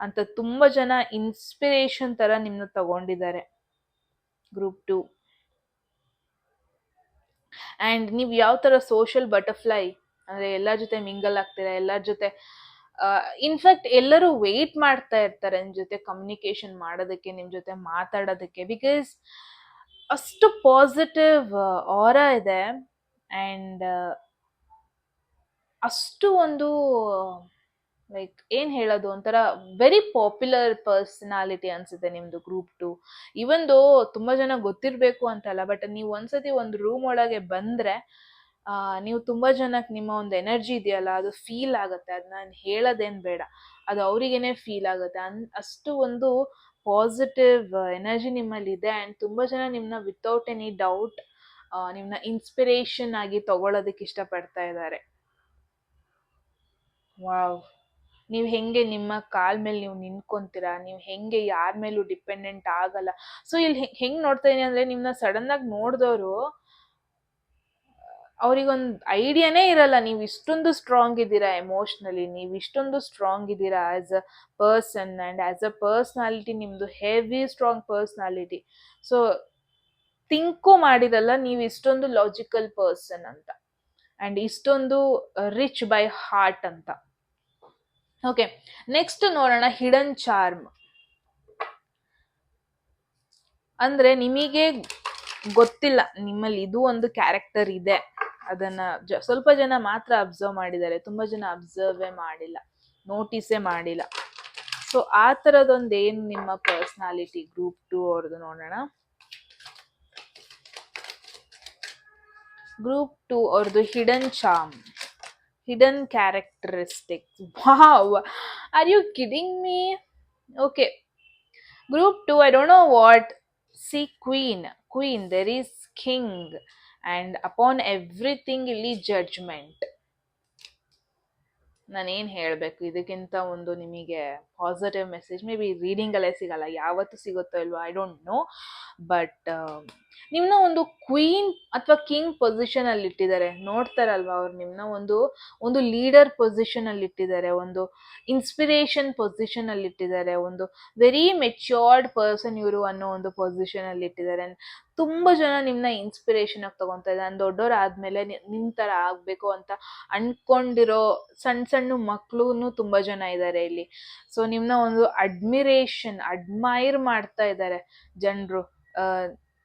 ಅಂತ ತುಂಬ ಜನ ಇನ್ಸ್ಪಿರೇಷನ್ ಥರ ನಿಮ್ಮನ್ನ ತಗೊಂಡಿದ್ದಾರೆ ಗ್ರೂಪ್ 2. ಆ್ಯಂಡ್ ನೀವು ಯಾವ ಥರ ಸೋಷಲ್ ಬಟರ್ಫ್ಲೈ ಅಂದರೆ ಎಲ್ಲರ ಜೊತೆ ಮಿಂಗಲ್ ಆಗ್ತೀರಾ, ಎಲ್ಲರ ಜೊತೆ ಇನ್ಫ್ಯಾಕ್ಟ್ ಎಲ್ಲರೂ ವೆಯ್ಟ್ ಮಾಡ್ತಾ ಇರ್ತಾರೆ ನಿಮ್ಮ ಜೊತೆ ಕಮ್ಯುನಿಕೇಶನ್ ಮಾಡೋದಕ್ಕೆ, ನಿಮ್ಮ ಜೊತೆ ಮಾತಾಡೋದಕ್ಕೆ. ಬಿಕಾಸ್ ಅಷ್ಟು ಪಾಸಿಟಿವ್ ಆರ ಇದೆ ಆ್ಯಂಡ್ ಅಷ್ಟು ಒಂದು ಲೈಕ್ ಏನು ಹೇಳೋದು, ಒಂಥರ ವೆರಿ ಪಾಪ್ಯುಲರ್ ಪರ್ಸನಾಲಿಟಿ ಅನ್ಸುತ್ತೆ ನಿಮ್ಮದು ಗ್ರೂಪ್ 2. ಇವನ್ ದೋ ತುಂಬ ಜನ ಗೊತ್ತಿರಬೇಕು ಅಂತಲ್ಲ, ಬಟ್ ನೀವು ಒಂದ್ಸತಿ ಒಂದು ರೂಮ್ ಒಳಗೆ ಬಂದರೆ ನೀವು ತುಂಬ ಜನಕ್ಕೆ ನಿಮ್ಮ ಒಂದು ಎನರ್ಜಿ ಇದೆಯಲ್ಲ ಅದು ಫೀಲ್ ಆಗುತ್ತೆ. ಅದು ನಾನು ಹೇಳೋದೇನು ಬೇಡ, ಅದು ಅವರಿಗೇನೆ ಫೀಲ್ ಆಗುತ್ತೆ. ಅಷ್ಟು ಒಂದು ಪಾಸಿಟಿವ್ ಎನರ್ಜಿ ನಿಮ್ಮಲ್ಲಿದೆ ಆ್ಯಂಡ್ ತುಂಬ ಜನ ನಿಮ್ಮನ್ನ ವಿತೌಟ್ ಎನಿ ಡೌಟ್ ನಿಮ್ಮನ್ನ ಇನ್ಸ್ಪಿರೇಷನ್ ಆಗಿ ತಗೊಳ್ಳೋದಕ್ಕೆ ಇಷ್ಟಪಡ್ತಾ ಇದ್ದಾರೆ. ವಾವ್, ನೀವು ಹೆಂಗೆ ನಿಮ್ಮ ಕಾಲ್ ಮೇಲೆ ನೀವು ನಿಂತ್ಕೊಂತೀರಾ, ನೀವು ಹೆಂಗೆ ಯಾರ ಮೇಲೂ ಡಿಪೆಂಡೆಂಟ್ ಆಗಲ್ಲ. ಸೊ ಇಲ್ಲಿ ಹೆಂಗೆ ನೋಡ್ತಾ ಇದೀನಿ ಅಂದರೆ, ನಿಮ್ಮನ್ನ ಸಡನ್ನಾಗಿ ನೋಡಿದವರು ಅವ್ರಿಗೊಂದು ಐಡಿಯಾನೇ ಇರಲ್ಲ ನೀವು ಇಷ್ಟೊಂದು ಸ್ಟ್ರಾಂಗ್ ಇದ್ದೀರಾ ಎಮೋಷ್ನಲಿ, ನೀವು ಇಷ್ಟೊಂದು ಸ್ಟ್ರಾಂಗ್ ಇದ್ದೀರಾ as a person and as a personality. ನಿಮ್ಮದು heavy strong personality. So think ಮಾಡಿರಲ್ಲ ನೀವು ಇಷ್ಟೊಂದು ಲಾಜಿಕಲ್ ಪರ್ಸನ್ ಅಂತ, ಆ್ಯಂಡ್ ಇಷ್ಟೊಂದು ರಿಚ್ ಬೈ ಹಾರ್ಟ್ ಅಂತ. ಓಕೆ, ನೆಕ್ಸ್ಟ್ ನೋಡೋಣ ಹಿಡನ್ ಚಾರ್ಮ್. ಅಂದ್ರೆ ನಿಮಗೆ ಗೊತ್ತಿಲ್ಲ ನಿಮ್ಮಲ್ಲಿ ಇದು ಒಂದು ಕ್ಯಾರೆಕ್ಟರ್ ಇದೆ, ಅದನ್ನ ಸ್ವಲ್ಪ ಜನ ಮಾತ್ರ ಅಬ್ಸರ್ವ್ ಮಾಡಿದ್ದಾರೆ, ತುಂಬಾ ಜನ ಅಬ್ಸರ್ವೇ ಮಾಡಿಲ್ಲ, ನೋಟಿಸೇ ಮಾಡಿಲ್ಲ. ಸೊ ಆ ಥರದೊಂದು ಏನು ನಿಮ್ಮ ಪರ್ಸ್ನಾಲಿಟಿ ಗ್ರೂಪ್ 2 ಅವ್ರದ್ದು ನೋಡೋಣ. ಗ್ರೂಪ್ 2 ಅವ್ರದ್ದು hidden charm, hidden characteristics. Wow, are you kidding me? Okay, group 2, I don't know what. See, queen, there is king, and upon everything ಇಲ್ಲಿ judgment. ನಾನೇನು ಹೇಳಬೇಕು ಇದಕ್ಕಿಂತ ಒಂದು ನಿಮಗೆ ಪಾಸಿಟಿವ್ ಮೆಸೇಜ್ ಮೇ ಬಿ ರೀಡಿಂಗಲ್ಲೇ ಸಿಗಲ್ಲ, ಯಾವತ್ತೂ ಸಿಗುತ್ತೋ ಇಲ್ವೋ ಐ ಡೋಂಟ್ ನೋ. ಬಟ್ ನಿಮ್ಮನ್ನ ಒಂದು ಕ್ವೀನ್ ಅಥವಾ ಕಿಂಗ್ ಪೊಸಿಷನಲ್ಲಿ ಇಟ್ಟಿದ್ದಾರೆ, ನೋಡ್ತಾರಲ್ವ ಅವ್ರು ನಿಮ್ಮನ್ನ ಒಂದು ಲೀಡರ್ ಪೊಸಿಷನಲ್ಲಿ ಇಟ್ಟಿದ್ದಾರೆ, ಒಂದು ಇನ್ಸ್ಪಿರೇಷನ್ ಪೊಸಿಷನಲ್ಲಿ ಇಟ್ಟಿದ್ದಾರೆ, ಒಂದು ವೆರಿ ಮೆಚ್ಯೂರ್ಡ್ ಪರ್ಸನ್ ಇವರು ಅನ್ನೋ ಒಂದು ಪೊಸಿಷನಲ್ಲಿ ಇಟ್ಟಿದ್ದಾರೆ. ತುಂಬ ಜನ ನಿಮ್ಮನ್ನ ಇನ್ಸ್ಪಿರೇಷನ್ ಆಗಿ ತಗೊತಾ ಇದ್ದಾರೆ. ನಾನು ದೊಡ್ಡವ್ರು ಆದಮೇಲೆ ನಿಮ್ಮ ಥರ ಆಗಬೇಕು ಅಂತ ಅಂದ್ಕೊಂಡಿರೋ ಸಣ್ಣ ಸಣ್ಣ ಮಕ್ಕಳು ತುಂಬ ಜನ ಇದ್ದಾರೆ ಇಲ್ಲಿ. ಸೊ ನಿಮ್ಮನ್ನ ಒಂದು ಅಡ್ಮೈರ್ ಮಾಡ್ತಾ ಇದ್ದಾರೆ ಜನರು.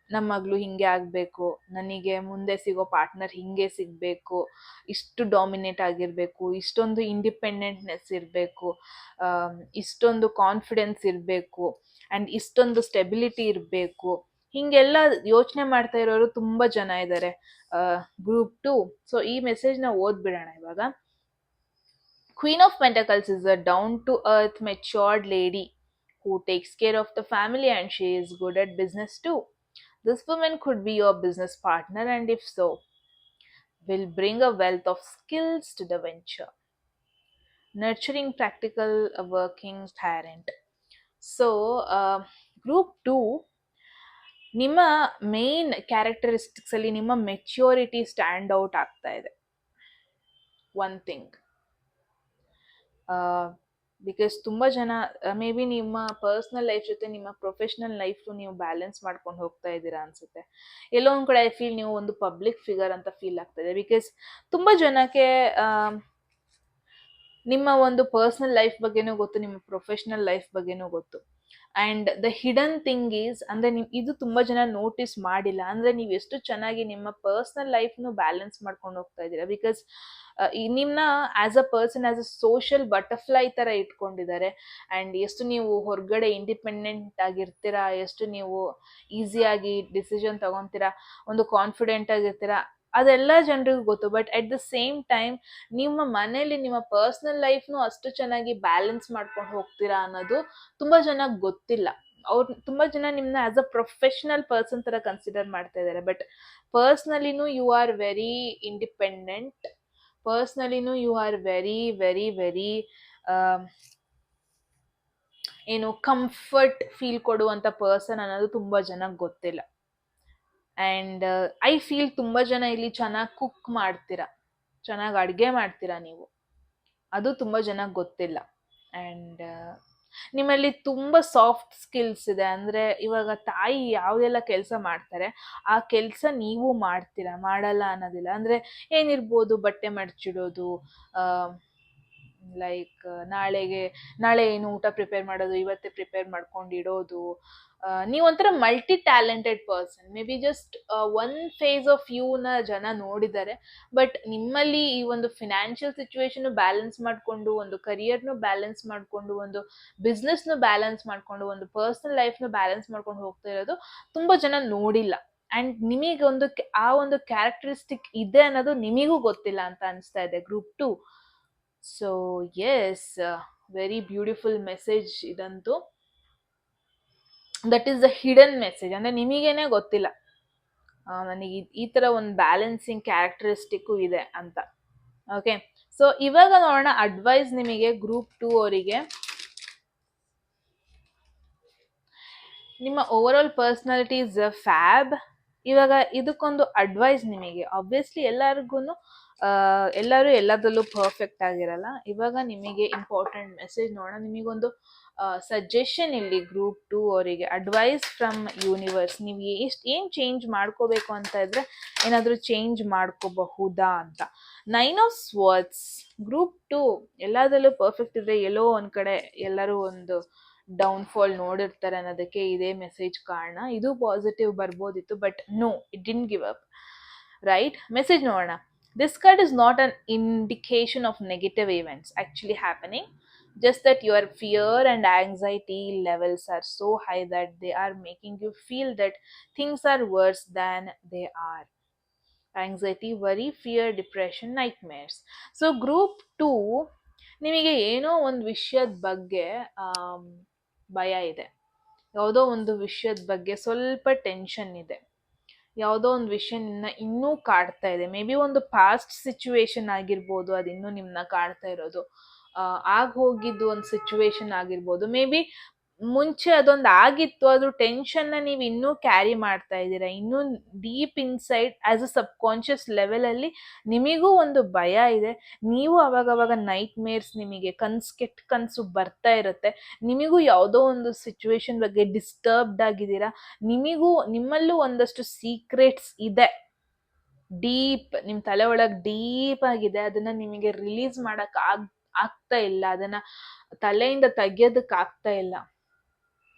ನಮ್ಮ ಮಗಳು ಹಿಂಗೆ ಆಗಬೇಕು, ನನಗೆ ಮುಂದೆ ಸಿಗೋ ಪಾರ್ಟ್ನರ್ ಹಿಂಗೆ ಸಿಗಬೇಕು, ಇಷ್ಟು ಡಾಮಿನೇಟ್ ಆಗಿರಬೇಕು, ಇಷ್ಟೊಂದು ಇಂಡಿಪೆಂಡೆಂಟ್ನೆಸ್ ಇರಬೇಕು, ಇಷ್ಟೊಂದು ಕಾನ್ಫಿಡೆನ್ಸ್ ಇರಬೇಕು, ಆ್ಯಂಡ್ ಇಷ್ಟೊಂದು ಸ್ಟೆಬಿಲಿಟಿ ಇರಬೇಕು, ಹೀಗೆಲ್ಲ ಯೋಚನೆ ಮಾಡ್ತಾ ಇರೋರು ತುಂಬ ಜನ ಇದ್ದಾರೆ ಗ್ರೂಪ್ 2. ಸೊ ಈ ಮೆಸೇಜ್ನ ಓದ್ಬಿಡೋಣ ಇವಾಗ. Queen of Pentacles is a down-to-earth, matured lady who takes care of the family and she is good at business too. This woman could be your business partner, and if so, will bring a wealth of skills to the venture. Nurturing, practical, a working parent. So, group 2, ನಿಮ್ಮ main characteristics ಅಲ್ಲಿ ನಿಮ್ಮ maturity stand out ಆಗ್ತಾ ಇದೆ. One thing, because ತುಂಬ ಜನ may be ನಿಮ್ಮ personal life ಜೊತೆ ನಿಮ್ಮ ಪ್ರೊಫೆಷ್ನಲ್ ಲೈಫು ನೀವು ಬ್ಯಾಲೆನ್ಸ್ ಮಾಡ್ಕೊಂಡು ಹೋಗ್ತಾ ಇದ್ದೀರಾ ಅನ್ಸುತ್ತೆ. ಎಲ್ಲೋ ಒಂದು ಕಡೆ ಐ ಫೀಲ್ ನೀವು ಒಂದು ಪಬ್ಲಿಕ್ ಫಿಗರ್ ಅಂತ ಫೀಲ್ ಆಗ್ತಾ ಇದೆ. ಬಿಕಾಸ್ ತುಂಬ ಜನಕ್ಕೆ ನಿಮ್ಮ ಒಂದು ಪರ್ಸ್ನಲ್ ಲೈಫ್ ಬಗ್ಗೆನೂ ಗೊತ್ತು, ನಿಮ್ಮ ಪ್ರೊಫೆಷ್ನಲ್ ಲೈಫ್ ಬಗ್ಗೆನೂ ಗೊತ್ತು. And the hidden thing is, ಅಂದರೆ ನೀವು ಇದು ತುಂಬ ಜನ ನೋಟಿಸ್ ಮಾಡಿಲ್ಲ, ಅಂದರೆ ನೀವು ಎಷ್ಟು ಚೆನ್ನಾಗಿ ನಿಮ್ಮ ಪರ್ಸ್ನಲ್ ಲೈಫ್ನು ಬ್ಯಾಲೆನ್ಸ್ ಮಾಡ್ಕೊಂಡು ಹೋಗ್ತಾ ಇದ್ದೀರಾ. ಬಿಕಾಸ್ ನಿಮ್ಮನ್ನ as a person, as a social butterfly ಥರ ಇಟ್ಕೊಂಡಿದ್ದಾರೆ. ಆ್ಯಂಡ್ ಎಷ್ಟು ನೀವು ಹೊರಗಡೆ ಇಂಡಿಪೆಂಡೆಂಟ್ ಆಗಿರ್ತೀರಾ, ಎಷ್ಟು ನೀವು ಈಸಿಯಾಗಿ ಡಿಸಿಷನ್ ತಗೊತೀರಾ, ಒಂದು ಕಾನ್ಫಿಡೆಂಟ್ ಆಗಿರ್ತೀರಾ, ಅದೆಲ್ಲ ಜನರಿಗೂ ಗೊತ್ತು. But at the same time ನಿಮ್ಮ ಮನೇಲಿ ನಿಮ್ಮ ಪರ್ಸ್ನಲ್ ಲೈಫ್ನು ಅಷ್ಟು ಚೆನ್ನಾಗಿ ಬ್ಯಾಲೆನ್ಸ್ ಮಾಡ್ಕೊಂಡು ಹೋಗ್ತೀರಾ ಅನ್ನೋದು ತುಂಬ ಜನಕ್ಕೆ ಗೊತ್ತಿಲ್ಲ. ಅವ್ರು ತುಂಬ ಜನ ನಿಮ್ಮನ್ನ ಆ್ಯಸ್ ಅ ಪ್ರೊಫೆಷ್ನಲ್ ಪರ್ಸನ್ ಥರ ಕನ್ಸಿಡರ್ ಮಾಡ್ತಾ ಇದ್ದಾರೆ. ಬಟ್ ಪರ್ಸ್ನಲಿನೂ ಯು ಆರ್ ವೆರಿ ಇಂಡಿಪೆಂಡೆಂಟ್, ಪರ್ಸ್ನಲಿನೂ you are very very very ಏನು ಕಂಫರ್ಟ್ ಫೀಲ್ ಕೊಡುವಂಥ ಪರ್ಸನ್ ಅನ್ನೋದು ತುಂಬ ಜನಕ್ಕೆ ಗೊತ್ತಿಲ್ಲ. ಆ್ಯಂಡ್ ಐ ಫೀಲ್ ತುಂಬ ಜನ ಇಲ್ಲಿ ಚೆನ್ನಾಗಿ ಕುಕ್ ಮಾಡ್ತೀರಾ, ಚೆನ್ನಾಗಿ ಅಡುಗೆ ಮಾಡ್ತೀರಾ ನೀವು, ಅದು ತುಂಬ ಜನಕ್ಕೆ ಗೊತ್ತಿಲ್ಲ. ಆ್ಯಂಡ್ ನಿಮ್ಮಲ್ಲಿ ತುಂಬಾ ಸಾಫ್ಟ್ ಸ್ಕಿಲ್ಸ್ ಇದೆ. ಅಂದ್ರೆ ಇವಾಗ ತಾಯಿ ಯಾವ್ದೆಲ್ಲ ಕೆಲಸ ಮಾಡ್ತಾರೆ ಆ ಕೆಲಸ ನೀವು ಮಾಡ್ತೀರಾ, ಮಾಡಲ್ಲ ಅನ್ನೋದಿಲ್ಲ. ಅಂದ್ರೆ ಏನಿರ್ಬೋದು, ಬಟ್ಟೆ ಮಡ್ಚಿಡೋದು, ಆ ಲೈಕ್ ನಾಳೆ ಏನು ಊಟ ಪ್ರಿಪೇರ್ ಮಾಡೋದು ಇವತ್ತೇ ಪ್ರಿಪೇರ್ ಮಾಡ್ಕೊಂಡು ಇಡೋದು. ನೀವು ಒಂಥರ multi talented person. Maybe just one face of ನ ಜನ ನೋಡಿದ್ದಾರೆ. ಬಟ್ ನಿಮ್ಮಲ್ಲಿ ಈ ಒಂದು ಫಿನಾನ್ಷಿಯಲ್ ಸಿಚುವೇಶನ್ ಬ್ಯಾಲೆನ್ಸ್ ಮಾಡ್ಕೊಂಡು, ಒಂದು ಕರಿಯರ್ನು ಬ್ಯಾಲೆನ್ಸ್ ಮಾಡ್ಕೊಂಡು, ಒಂದು ಬಿಸ್ನೆಸ್ನು ಬ್ಯಾಲೆನ್ಸ್ ಮಾಡ್ಕೊಂಡು, ಒಂದು ಪರ್ಸನಲ್ ಲೈಫ್ನು ಬ್ಯಾಲೆನ್ಸ್ ಮಾಡ್ಕೊಂಡು ಹೋಗ್ತಾ ಇರೋದು ತುಂಬಾ ಜನ ನೋಡಿಲ್ಲ. ಅಂಡ್ ನಿಮಗೆ ಆ ಒಂದು ಕ್ಯಾರೆಕ್ಟರಿಸ್ಟಿಕ್ ಇದೆ ಅನ್ನೋದು ನಿಮಿಗೂ ಗೊತ್ತಿಲ್ಲ ಅಂತ ಅನಿಸ್ತಾ ಇದೆ group 2. So yes, very beautiful message ಇದಂತೂ. That is the hidden message. ಅಂದ್ರೆ ನಿಮಗೇನೆ ಗೊತ್ತಿಲ್ಲ ನನಗೆ ಈ ತರ ಒಂದು ಬ್ಯಾಲೆನ್ಸಿಂಗ್ ಕ್ಯಾರೆಕ್ಟರಿಸ್ಟಿಕ್ಕು ಇದೆ ಅಂತ. ಓಕೆ, ಸೊ ಇವಾಗ ನೋಡೋಣ ಅಡ್ವೈಸ್ ನಿಮಗೆ ಗ್ರೂಪ್ 2 ಅವರಿಗೆ. ನಿಮ್ಮ overall personality is fab. ಇವಾಗ ಇದಕ್ಕೊಂದು ಅಡ್ವೈಸ್ ನಿಮಗೆ. ಆಬ್ವಿಯಸ್ಲಿ ಎಲ್ಲರೂ ಎಲ್ಲದರಲ್ಲೂ ಪರ್ಫೆಕ್ಟ್ ಆಗಿರಲ್ಲ. ಇವಾಗ ನಿಮಗೆ ಇಂಪಾರ್ಟೆಂಟ್ ಮೆಸೇಜ್ ನೋಡೋಣ. ನಿಮಗೊಂದು ಸಜೆಷನ್ ಇಲ್ಲಿ ಗ್ರೂಪ್ 2 ಅವರಿಗೆ, ಅಡ್ವೈಸ್ ಫ್ರಮ್ ಯೂನಿವರ್ಸ್. ನೀವು ಏನು ಚೇಂಜ್ ಮಾಡ್ಕೋಬೇಕು ಅಂತ ಇದ್ರೆ ಏನಾದರೂ ಚೇಂಜ್ ಮಾಡ್ಕೋಬಹುದಾ ಅಂತ. 9 ಆಫ್ ಸ್ವಾರ್ಡ್ಸ್. ಗ್ರೂಪ್ 2 ಎಲ್ಲದರಲ್ಲೂ ಪರ್ಫೆಕ್ಟ್ ಇದ್ರೆ ಎಲ್ಲೋ ಒಂದ್ ಕಡೆ ಎಲ್ಲರೂ ಒಂದು ಡೌನ್ಫಾಲ್ ನೋಡಿರ್ತಾರೆ ಅನ್ನೋದಕ್ಕೆ ಇದೇ ಮೆಸೇಜ್ ಕಾರಣ. ಇದು ಪಾಸಿಟಿವ್ ಬರ್ಬೋದಿತ್ತು, but no, it didn't give up. Right, message ನೋಡೋಣ. This card is not an indication of negative events actually happening, just that your fear and anxiety levels are so high that they are making you feel that things are worse than they are. Anxiety, worry, fear, depression, nightmares. So group 2, ನಿಮಗೆ ಏನೋ ಒಂದು ವಿಷಯದ ಬಗ್ಗೆ ಭಯ ಇದೆ. ಯಾವುದೋ ಒಂದು ವಿಷಯದ ಬಗ್ಗೆ ಸ್ವಲ್ಪ ಟೆನ್ಷನ್ ಇದೆ. ಯಾವುದೋ ಒಂದು ವಿಷಯ ನಿಮ್ಮನ್ನ ಇನ್ನೂ ಕಾಡ್ತಾ ಇದೆ. ಮೇ ಬಿ ಒಂದು ಪಾಸ್ಟ್ ಸಿಚುವೇಶನ್ ಆಗಿರ್ಬೋದು, ಅದು ಇನ್ನೂ ನಿಮ್ಮನ್ನ ಕಾಡ್ತಾ ಇರೋದು. ಆಗ ಹೋಗಿದ್ದು ಒಂದು ಸಿಚುವೇಶನ್ ಆಗಿರ್ಬೋದು. ಮೇ ಬಿ ಮುಂಚೆ ಅದೊಂದು ಆಗಿತ್ತು, ಅದ್ರ ಟೆನ್ಷನ್ನ ನೀವು ಇನ್ನೂ ಕ್ಯಾರಿ ಮಾಡ್ತಾ ಇದ್ದೀರಾ. ಇನ್ನೂ deep inside as a sub conscious ಲೆವೆಲಲ್ಲಿ ನಿಮಗೂ ಒಂದು ಭಯ ಇದೆ. ನೀವು ಅವಾಗವಾಗ ನೈಟ್ ಮೇರ್ಸ್, ನಿಮಗೆ ಕೆಟ್ಟ ಕನಸು ಬರ್ತಾ ಇರುತ್ತೆ. ನಿಮಗೂ ಯಾವುದೋ ಒಂದು ಸಿಚುವೇಶನ್ ಬಗ್ಗೆ ಡಿಸ್ಟರ್ಬ್ಡ್ ಆಗಿದ್ದೀರಾ. ನಿಮ್ಮಲ್ಲೂ ಒಂದಷ್ಟು ಸೀಕ್ರೆಟ್ಸ್ ಇದೆ, ಡೀಪ್ ನಿಮ್ಮ ತಲೆ ಒಳಗೆ ಡೀಪ್ ಆಗಿದೆ. ಅದನ್ನ ನಿಮಗೆ ರಿಲೀಸ್ ಮಾಡಕ್ ಆಗ್ತಾ ಇಲ್ಲ, ಅದನ್ನ ತಲೆಯಿಂದ ತೆಗಿಯೋದಕ್ಕೆ ಆಗ್ತಾ ಇಲ್ಲ.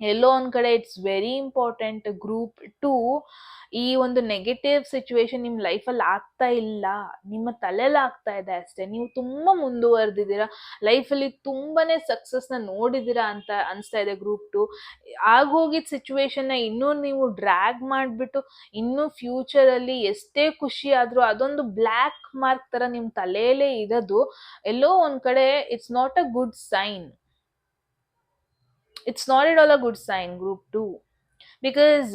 ಎಲ್ಲೋ ಒಂದ್ ಕಡೆ ಇಟ್ಸ್ ವೆರಿ ಇಂಪಾರ್ಟೆಂಟ್ ಗ್ರೂಪ್ 2. ಈ ಒಂದು ನೆಗೆಟಿವ್ ಸಿಚುವೇಶನ್ ನಿಮ್ಮ ಲೈಫಲ್ಲಿ ಆಗ್ತಾ ಇಲ್ಲ, ನಿಮ್ಮ ತಲೆಯಲ್ಲಿ ಆಗ್ತಾ ಇದೆ ಅಷ್ಟೇ. ನೀವು ತುಂಬಾ ಮುಂದುವರೆದಿದ್ದೀರಾ, ಲೈಫಲ್ಲಿ ತುಂಬಾನೇ ಸಕ್ಸಸ್ನ ನೋಡಿದ್ದೀರಾ ಅಂತ ಅನಿಸ್ತಾ ಇದೆ ಗ್ರೂಪ್ 2. ಆಗೋಗಿದ್ದ ಸಿಚುವೇಶನ್ನ ಇನ್ನೂ ನೀವು ಡ್ರ್ಯಾಗ್ ಮಾಡಿಬಿಟ್ಟು ಇನ್ನೂ ಫ್ಯೂಚರಲ್ಲಿ ಎಷ್ಟೇ ಖುಷಿ ಆದರೂ ಅದೊಂದು ಬ್ಲ್ಯಾಕ್ ಮಾರ್ಕ್ ಥರ ನಿಮ್ಮ ತಲೆಯಲ್ಲೇ ಇರೋದು ಎಲ್ಲೋ ಒಂದು ಕಡೆ it's not a good sign. It's not at all a good sign group 2. Because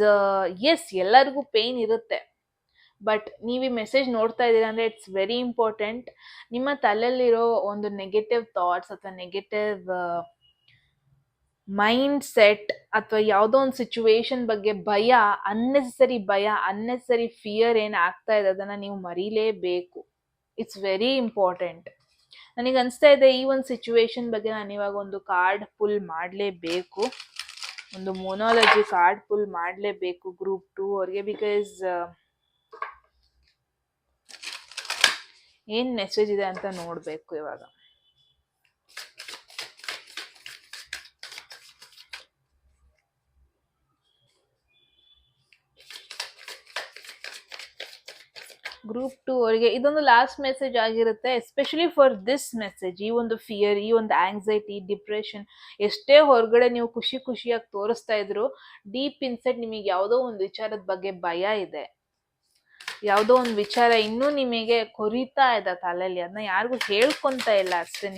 yes, ಎಲ್ಲರಿಗೂ ಪೇಯ್ನ್ ಇರುತ್ತೆ. ಬಟ್ ನೀವು ಈ ಮೆಸೇಜ್ ನೋಡ್ತಾ ಇದ್ದೀರಾ ಅಂದರೆ ಇಟ್ಸ್ ವೆರಿ ಇಂಪಾರ್ಟೆಂಟ್. ನಿಮ್ಮ ತಲೆಯಲ್ಲಿರೋ ಒಂದು ನೆಗೆಟಿವ್ ಥಾಟ್ಸ್ ಅಥವಾ ನೆಗೆಟಿವ್ ಮೈಂಡ್ ಸೆಟ್ ಅಥವಾ ಯಾವುದೋ ಒಂದು ಸಿಚುವೇಶನ್ ಬಗ್ಗೆ ಭಯ, ಅನ್ನೆಸರಿ ಫಿಯರ್ ಏನು ಆಗ್ತಾ ಇದೆ ಅದನ್ನು ನೀವು ಮರೀಲೇಬೇಕು. It's very important. ನನಗೆ ಅನಿಸ್ತಾ ಇದೆ ಈ ಒಂದು ಸಿಚುವೇಶನ್ ಬಗ್ಗೆ ನಾನು ಇವಾಗ ಒಂದು ಕಾರ್ಡ್ ಪುಲ್ ಮಾಡಲೇಬೇಕು, ಒಂದು ಮೊನಾಲಜಿ ಕಾರ್ಡ್ ಪುಲ್ ಮಾಡಲೇಬೇಕು ಗ್ರೂಪ್ 2 ಅವ್ರಿಗೆ. ಬಿಕಾಸ್ ಏನು ಮೆಸೇಜ್ ಇದೆ ಅಂತ ನೋಡಬೇಕು ಇವಾಗ. ಗ್ರೂಪ್ 2 ಅವರಿಗೆ ಇದೊಂದು ಲಾಸ್ಟ್ ಮೆಸೇಜ್ ಆಗಿರುತ್ತೆ. ಎಸ್ಪೆಷಲಿ ಫಾರ್ ದಿಸ್ ಮೆಸೇಜ್, ಈ ಒಂದು ಫಿಯರ್, ಈ ಒಂದು ಆಂಗ್ಸೈಟಿ, ಡಿಪ್ರೆಷನ್, ಎಷ್ಟೇ ಹೊರಗಡೆ ನೀವು ಖುಷಿಯಾಗಿ ತೋರಿಸ್ತಾ ಇದ್ರು, ಡೀಪ್ ಇನ್ಸೈಡ್ ನಿಮಗೆ ಯಾವುದೋ ಒಂದು ವಿಚಾರದ ಬಗ್ಗೆ ಭಯ ಇದೆ. ಯಾವುದೋ ಒಂದು ವಿಚಾರ ಇನ್ನೂ ನಿಮಗೆ ಕೊರಿತಾ ಇದೆ ತಲೆಯಲ್ಲಿ, ಅದನ್ನ ಯಾರಿಗೂ ಹೇಳ್ಕೊಂತ ಇಲ್ಲ ಅಷ್ಟೇ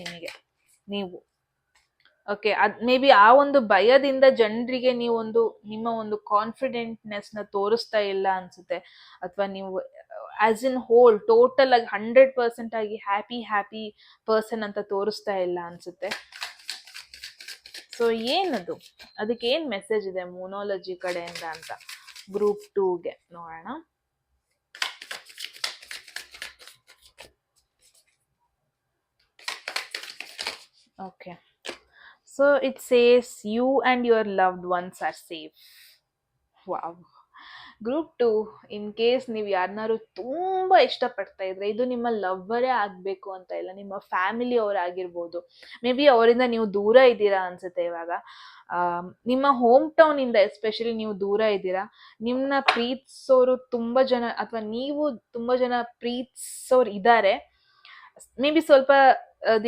ನೀವು. ಓಕೆ, ಮೇ ಬಿ ಆ ಒಂದು ಭಯದಿಂದ ಜನರಿಗೆ ನಿಮ್ಮ ಒಂದು ಕಾನ್ಫಿಡೆಂಟ್ನೆಸ್ನ ತೋರಿಸ್ತಾ ಇಲ್ಲ ಅನ್ಸುತ್ತೆ. ಅಥವಾ ನೀವು ಆಸ್ ಇನ್ ಹೋಲ್ ಟೋಟಲ್ ಆಗಿ 100% ಆಗಿ ಹ್ಯಾಪಿ ಪರ್ಸನ್ ಅಂತ ತೋರಿಸ್ತಾ ಇಲ್ಲ ಅನ್ಸುತ್ತೆ. ಸೊ ಏನದು, ಅದಕ್ಕೆ ಏನು ಮೆಸೇಜ್ ಇದೆ ಮೊನಾಲಜಿ ಕಡೆಯಿಂದ ಅಂತ ಗ್ರೂಪ್ 2ಗೆ ನೋಡೋಣ. Okay, so it says you and your loved ones are safe. Wow. Group 2, in case ನೀವು ಯಾರನ್ನಾರು ತುಂಬ ಇಷ್ಟಪಡ್ತಾ ಇದ್ರೆ, ಇದು ನಿಮ್ಮ ಲವ್ವರೇ ಆಗಬೇಕು ಅಂತ ಇಲ್ಲ, ನಿಮ್ಮ ಫ್ಯಾಮಿಲಿ ಅವರಾಗಿರ್ಬೋದು, ಮೇ ಬಿ ಅವರಿಂದ ನೀವು ದೂರ ಇದ್ದೀರಾ ಅನ್ಸುತ್ತೆ ಇವಾಗ. ನಿಮ್ಮ ಹೋಮ್ ಟೌನಿಂದ ಎಸ್ಪೆಷಲಿ ನೀವು ದೂರ ಇದ್ದೀರಾ. ನಿಮ್ಮನ್ನ ಪ್ರೀತಿಸೋರು ತುಂಬ ಜನ, ಅಥವಾ ನೀವು ತುಂಬ ಜನ ಪ್ರೀತಿಸೋರು ಇದ್ದಾರೆ. ಮೇ ಬಿ ಸ್ವಲ್ಪ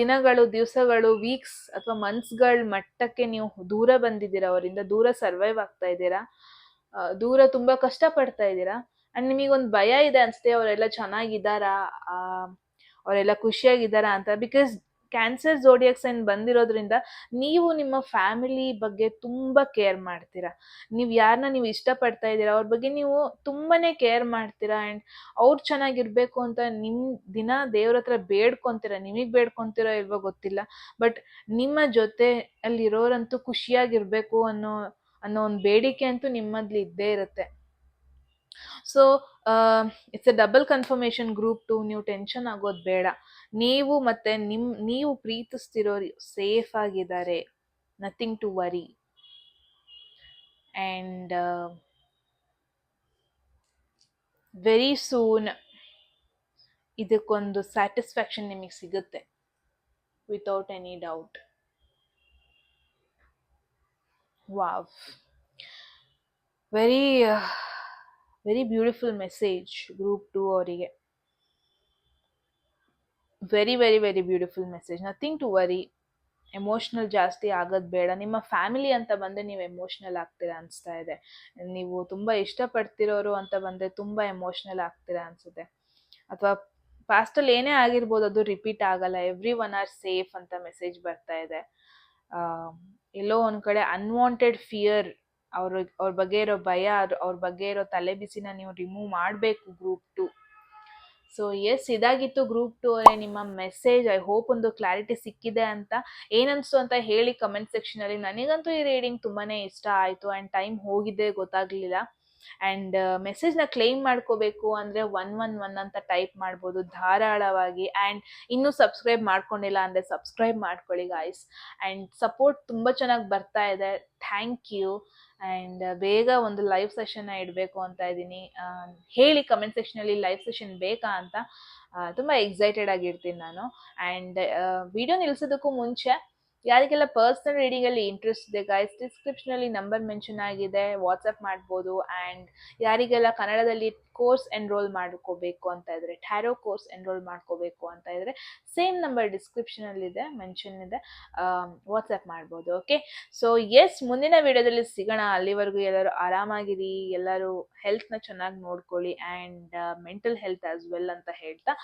ದಿನಗಳು, ದಿವಸಗಳು, ವೀಕ್ಸ್ ಅಥವಾ ಮಂತ್ಸ್ಗಳ ಮಟ್ಟಕ್ಕೆ ನೀವು ದೂರ ಬಂದಿದ್ದೀರಾ, ಅವರಿಂದ ದೂರ ಸರ್ವೈವ್ ಆಗ್ತಾ ಇದ್ದೀರಾ, ದೂರ ತುಂಬಾ ಕಷ್ಟ ಪಡ್ತಾ ಇದ್ದೀರಾ. ಅಂಡ್ ನಿಮಗೊಂದು ಭಯ ಇದೆ ಅನ್ಸುತ್ತೆ, ಅವರೆಲ್ಲ ಚೆನ್ನಾಗಿದ್ದಾರಾ, ಅವರೆಲ್ಲ ಖುಷಿಯಾಗಿದ್ದಾರಾ ಅಂತ. ಬಿಕಾಸ್ ಕ್ಯಾನ್ಸರ್ ಝೋಡಿಯಾಕ್ ಸೈನ್ ಬಂದಿರೋದ್ರಿಂದ ನೀವು ನಿಮ್ಮ ಫ್ಯಾಮಿಲಿ ಬಗ್ಗೆ ತುಂಬಾ ಕೇರ್ ಮಾಡ್ತೀರಾ. ನೀವು ಯಾರನ್ನ ನೀವು ಇಷ್ಟಪಡ್ತಾ ಇದ್ದೀರಾ ಅವ್ರ ಬಗ್ಗೆ ನೀವು ತುಂಬಾನೇ ಕೇರ್ ಮಾಡ್ತೀರಾ. ಆ್ಯಂಡ್ ಅವ್ರು ಚೆನ್ನಾಗಿರ್ಬೇಕು ಅಂತ ನಿಮ್ ದಿನ ದೇವ್ರ ಹತ್ರ ಬೇಡ್ಕೊಂತೀರಾ. ನಿಮಗ್ ಬೇಡ್ಕೊಂತೀರೋ ಇಲ್ವೋ ಗೊತ್ತಿಲ್ಲ, ಬಟ್ ನಿಮ್ಮ ಜೊತೆ ಅಲ್ಲಿರೋರಂತೂ ಖುಷಿಯಾಗಿರ್ಬೇಕು ಅನ್ನೋ ಒಂದು ಬೇಡಿಕೆ ಅಂತೂ ನಿಮ್ಮಲ್ಲಿ ಇದ್ದೇ ಇರುತ್ತೆ. So it's a double confirmation group 2. ನೀವು ಟೆನ್ಷನ್ ಆಗೋದು ಬೇಡ. ನೀವು ಮತ್ತೆ ನೀವು ಪ್ರೀತಿಸ್ತಿರೋರು ಸೇಫ್ ಆಗಿದ್ದಾರೆ. Nothing to worry. And very soon ಇದಕ್ಕೊಂದು ಸ್ಯಾಟಿಸ್ಫ್ಯಾಕ್ಷನ್ ನಿಮಗೆ ಸಿಗುತ್ತೆ, without any doubt. Wow, very very beautiful message group 2 ಅವರಿಗೆ. Very very very beautiful message. Nothing to worry. Emotional ಜಾಸ್ತಿ ಆಗೋದು ಬೇಡ. ನಿಮ್ಮ ಫ್ಯಾಮಿಲಿ ಅಂತ ಬಂದರೆ ನೀವು ಎಮೋಷ್ನಲ್ ಆಗ್ತೀರಾ ಅನಿಸ್ತಾ ಇದೆ. ನೀವು ತುಂಬ ಇಷ್ಟಪಡ್ತಿರೋರು ಅಂತ ಬಂದರೆ ತುಂಬ ಎಮೋಷ್ನಲ್ ಆಗ್ತೀರಾ ಅನಿಸುತ್ತೆ. ಅಥವಾ ಪಾಸ್ಟಲ್ಲಿ ಏನೇ ಆಗಿರ್ಬೋದು, ಅದು ರಿಪೀಟ್ ಆಗಲ್ಲ. ಎವ್ರಿ ಒನ್ ಆರ್ ಸೇಫ್ ಅಂತ ಮೆಸೇಜ್ ಬರ್ತಾ ಇದೆ. ಎಲ್ಲೋ ಒಂದು ಕಡೆ ಅನ್ವಾಂಟೆಡ್ ಫಿಯರ್, ಅವ್ರ ಬಗ್ಗೆ ಇರೋ ಭಯ, ಅವ್ರ ಬಗ್ಗೆ ಇರೋ ತಲೆ ಬಿಸಿನ ನೀವು ರಿಮೂವ್ ಮಾಡಬೇಕು ಗ್ರೂಪ್ 2. ಸೊ ಎಸ್, ಇದಾಗಿತ್ತು ಗ್ರೂಪ್ 2 ಅವರೇ ನಿಮ್ಮ ಮೆಸೇಜ್. ಐ ಹೋಪ್ ಒಂದು ಕ್ಲಾರಿಟಿ ಸಿಕ್ಕಿದೆ ಅಂತ. ಏನನ್ನಿಸ್ತು ಅಂತ ಹೇಳಿ ಕಮೆಂಟ್ ಸೆಕ್ಷನಲ್ಲಿ. ನನಗಂತೂ ಈ ರೀಡಿಂಗ್ ತುಂಬಾ ಇಷ್ಟ ಆಯಿತು. ಆ್ಯಂಡ್ ಟೈಮ್ ಹೋಗಿದ್ದೆ ಗೊತ್ತಾಗಲಿಲ್ಲ. ಆ್ಯಂಡ್ ಮೆಸೇಜ್ನ ಕ್ಲೈಮ್ ಮಾಡ್ಕೋಬೇಕು ಅಂದರೆ 111 ಅಂತ ಟೈಪ್ ಮಾಡ್ಬೋದು ಧಾರಾಳವಾಗಿ. ಆ್ಯಂಡ್ ಇನ್ನೂ ಸಬ್ಸ್ಕ್ರೈಬ್ ಮಾಡ್ಕೊಂಡಿಲ್ಲ ಅಂದರೆ ಸಬ್ಸ್ಕ್ರೈಬ್ ಮಾಡ್ಕೊಳ್ಳಿ ಗಾಯ್ಸ್. ಆ್ಯಂಡ್ ಸಪೋರ್ಟ್ ತುಂಬ ಚೆನ್ನಾಗಿ ಬರ್ತಾ ಇದೆ. Thank you. ಆ್ಯಂಡ್ ಬೇಗ ಒಂದು ಲೈವ್ ಸೆಷನ್ನ ಇಡಬೇಕು ಅಂತ ಇದ್ದೀನಿ. ಹೇಳಿ ಕಮೆಂಟ್ ಸೆಕ್ಷನಲ್ಲಿ ಲೈವ್ ಸೆಷನ್ ಬೇಕಾ ಅಂತ. ತುಂಬ ಎಕ್ಸೈಟೆಡ್ ಆಗಿರ್ತೀನಿ ನಾನು. ಆ್ಯಂಡ್ ವಿಡಿಯೋ ನಿಲ್ಲಿಸೋದಕ್ಕೂ ಮುಂಚೆ ಯಾರಿಗೆಲ್ಲ ಪರ್ಸ್ನಲ್ ರೀಡಿಂಗಲ್ಲಿ ಇಂಟ್ರೆಸ್ಟ್ ಇದೆ ಗಾಯ್ಸ್, ಡಿಸ್ಕ್ರಿಪ್ಷನಲ್ಲಿ ನಂಬರ್ ಮೆನ್ಷನ್ ಆಗಿದೆ, ವಾಟ್ಸಪ್ ಮಾಡ್ಬೋದು. ಆ್ಯಂಡ್ ಯಾರಿಗೆಲ್ಲ ಕನ್ನಡದಲ್ಲಿ ಕೋರ್ಸ್ ಎನ್ರೋಲ್ ಮಾಡ್ಕೋಬೇಕು ಅಂತ ಇದ್ರೆ, ಟ್ಯಾರೋ ಕೋರ್ಸ್ ಎನ್ರೋಲ್ ಮಾಡ್ಕೋಬೇಕು ಅಂತ ಇದ್ರೆ, ಸೇಮ್ ನಂಬರ್ ಡಿಸ್ಕ್ರಿಪ್ಷನಲ್ಲಿದೆ, ಮೆನ್ಷನ್ ಇದೆ, ವಾಟ್ಸಪ್ ಮಾಡ್ಬೋದು. ಓಕೆ, ಸೊ ಎಸ್, ಮುಂದಿನ ವಿಡಿಯೋದಲ್ಲಿ ಸಿಗೋಣ. ಅಲ್ಲಿವರೆಗೂ ಎಲ್ಲರೂ ಆರಾಮಾಗಿರಿ, ಎಲ್ಲರೂ ಹೆಲ್ತ್ನ ಚೆನ್ನಾಗಿ ನೋಡ್ಕೊಳ್ಳಿ, and mental health as well ಅಂತ ಹೇಳ್ತಾ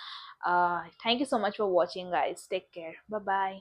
thank you so much for watching guys. Take care. Bye.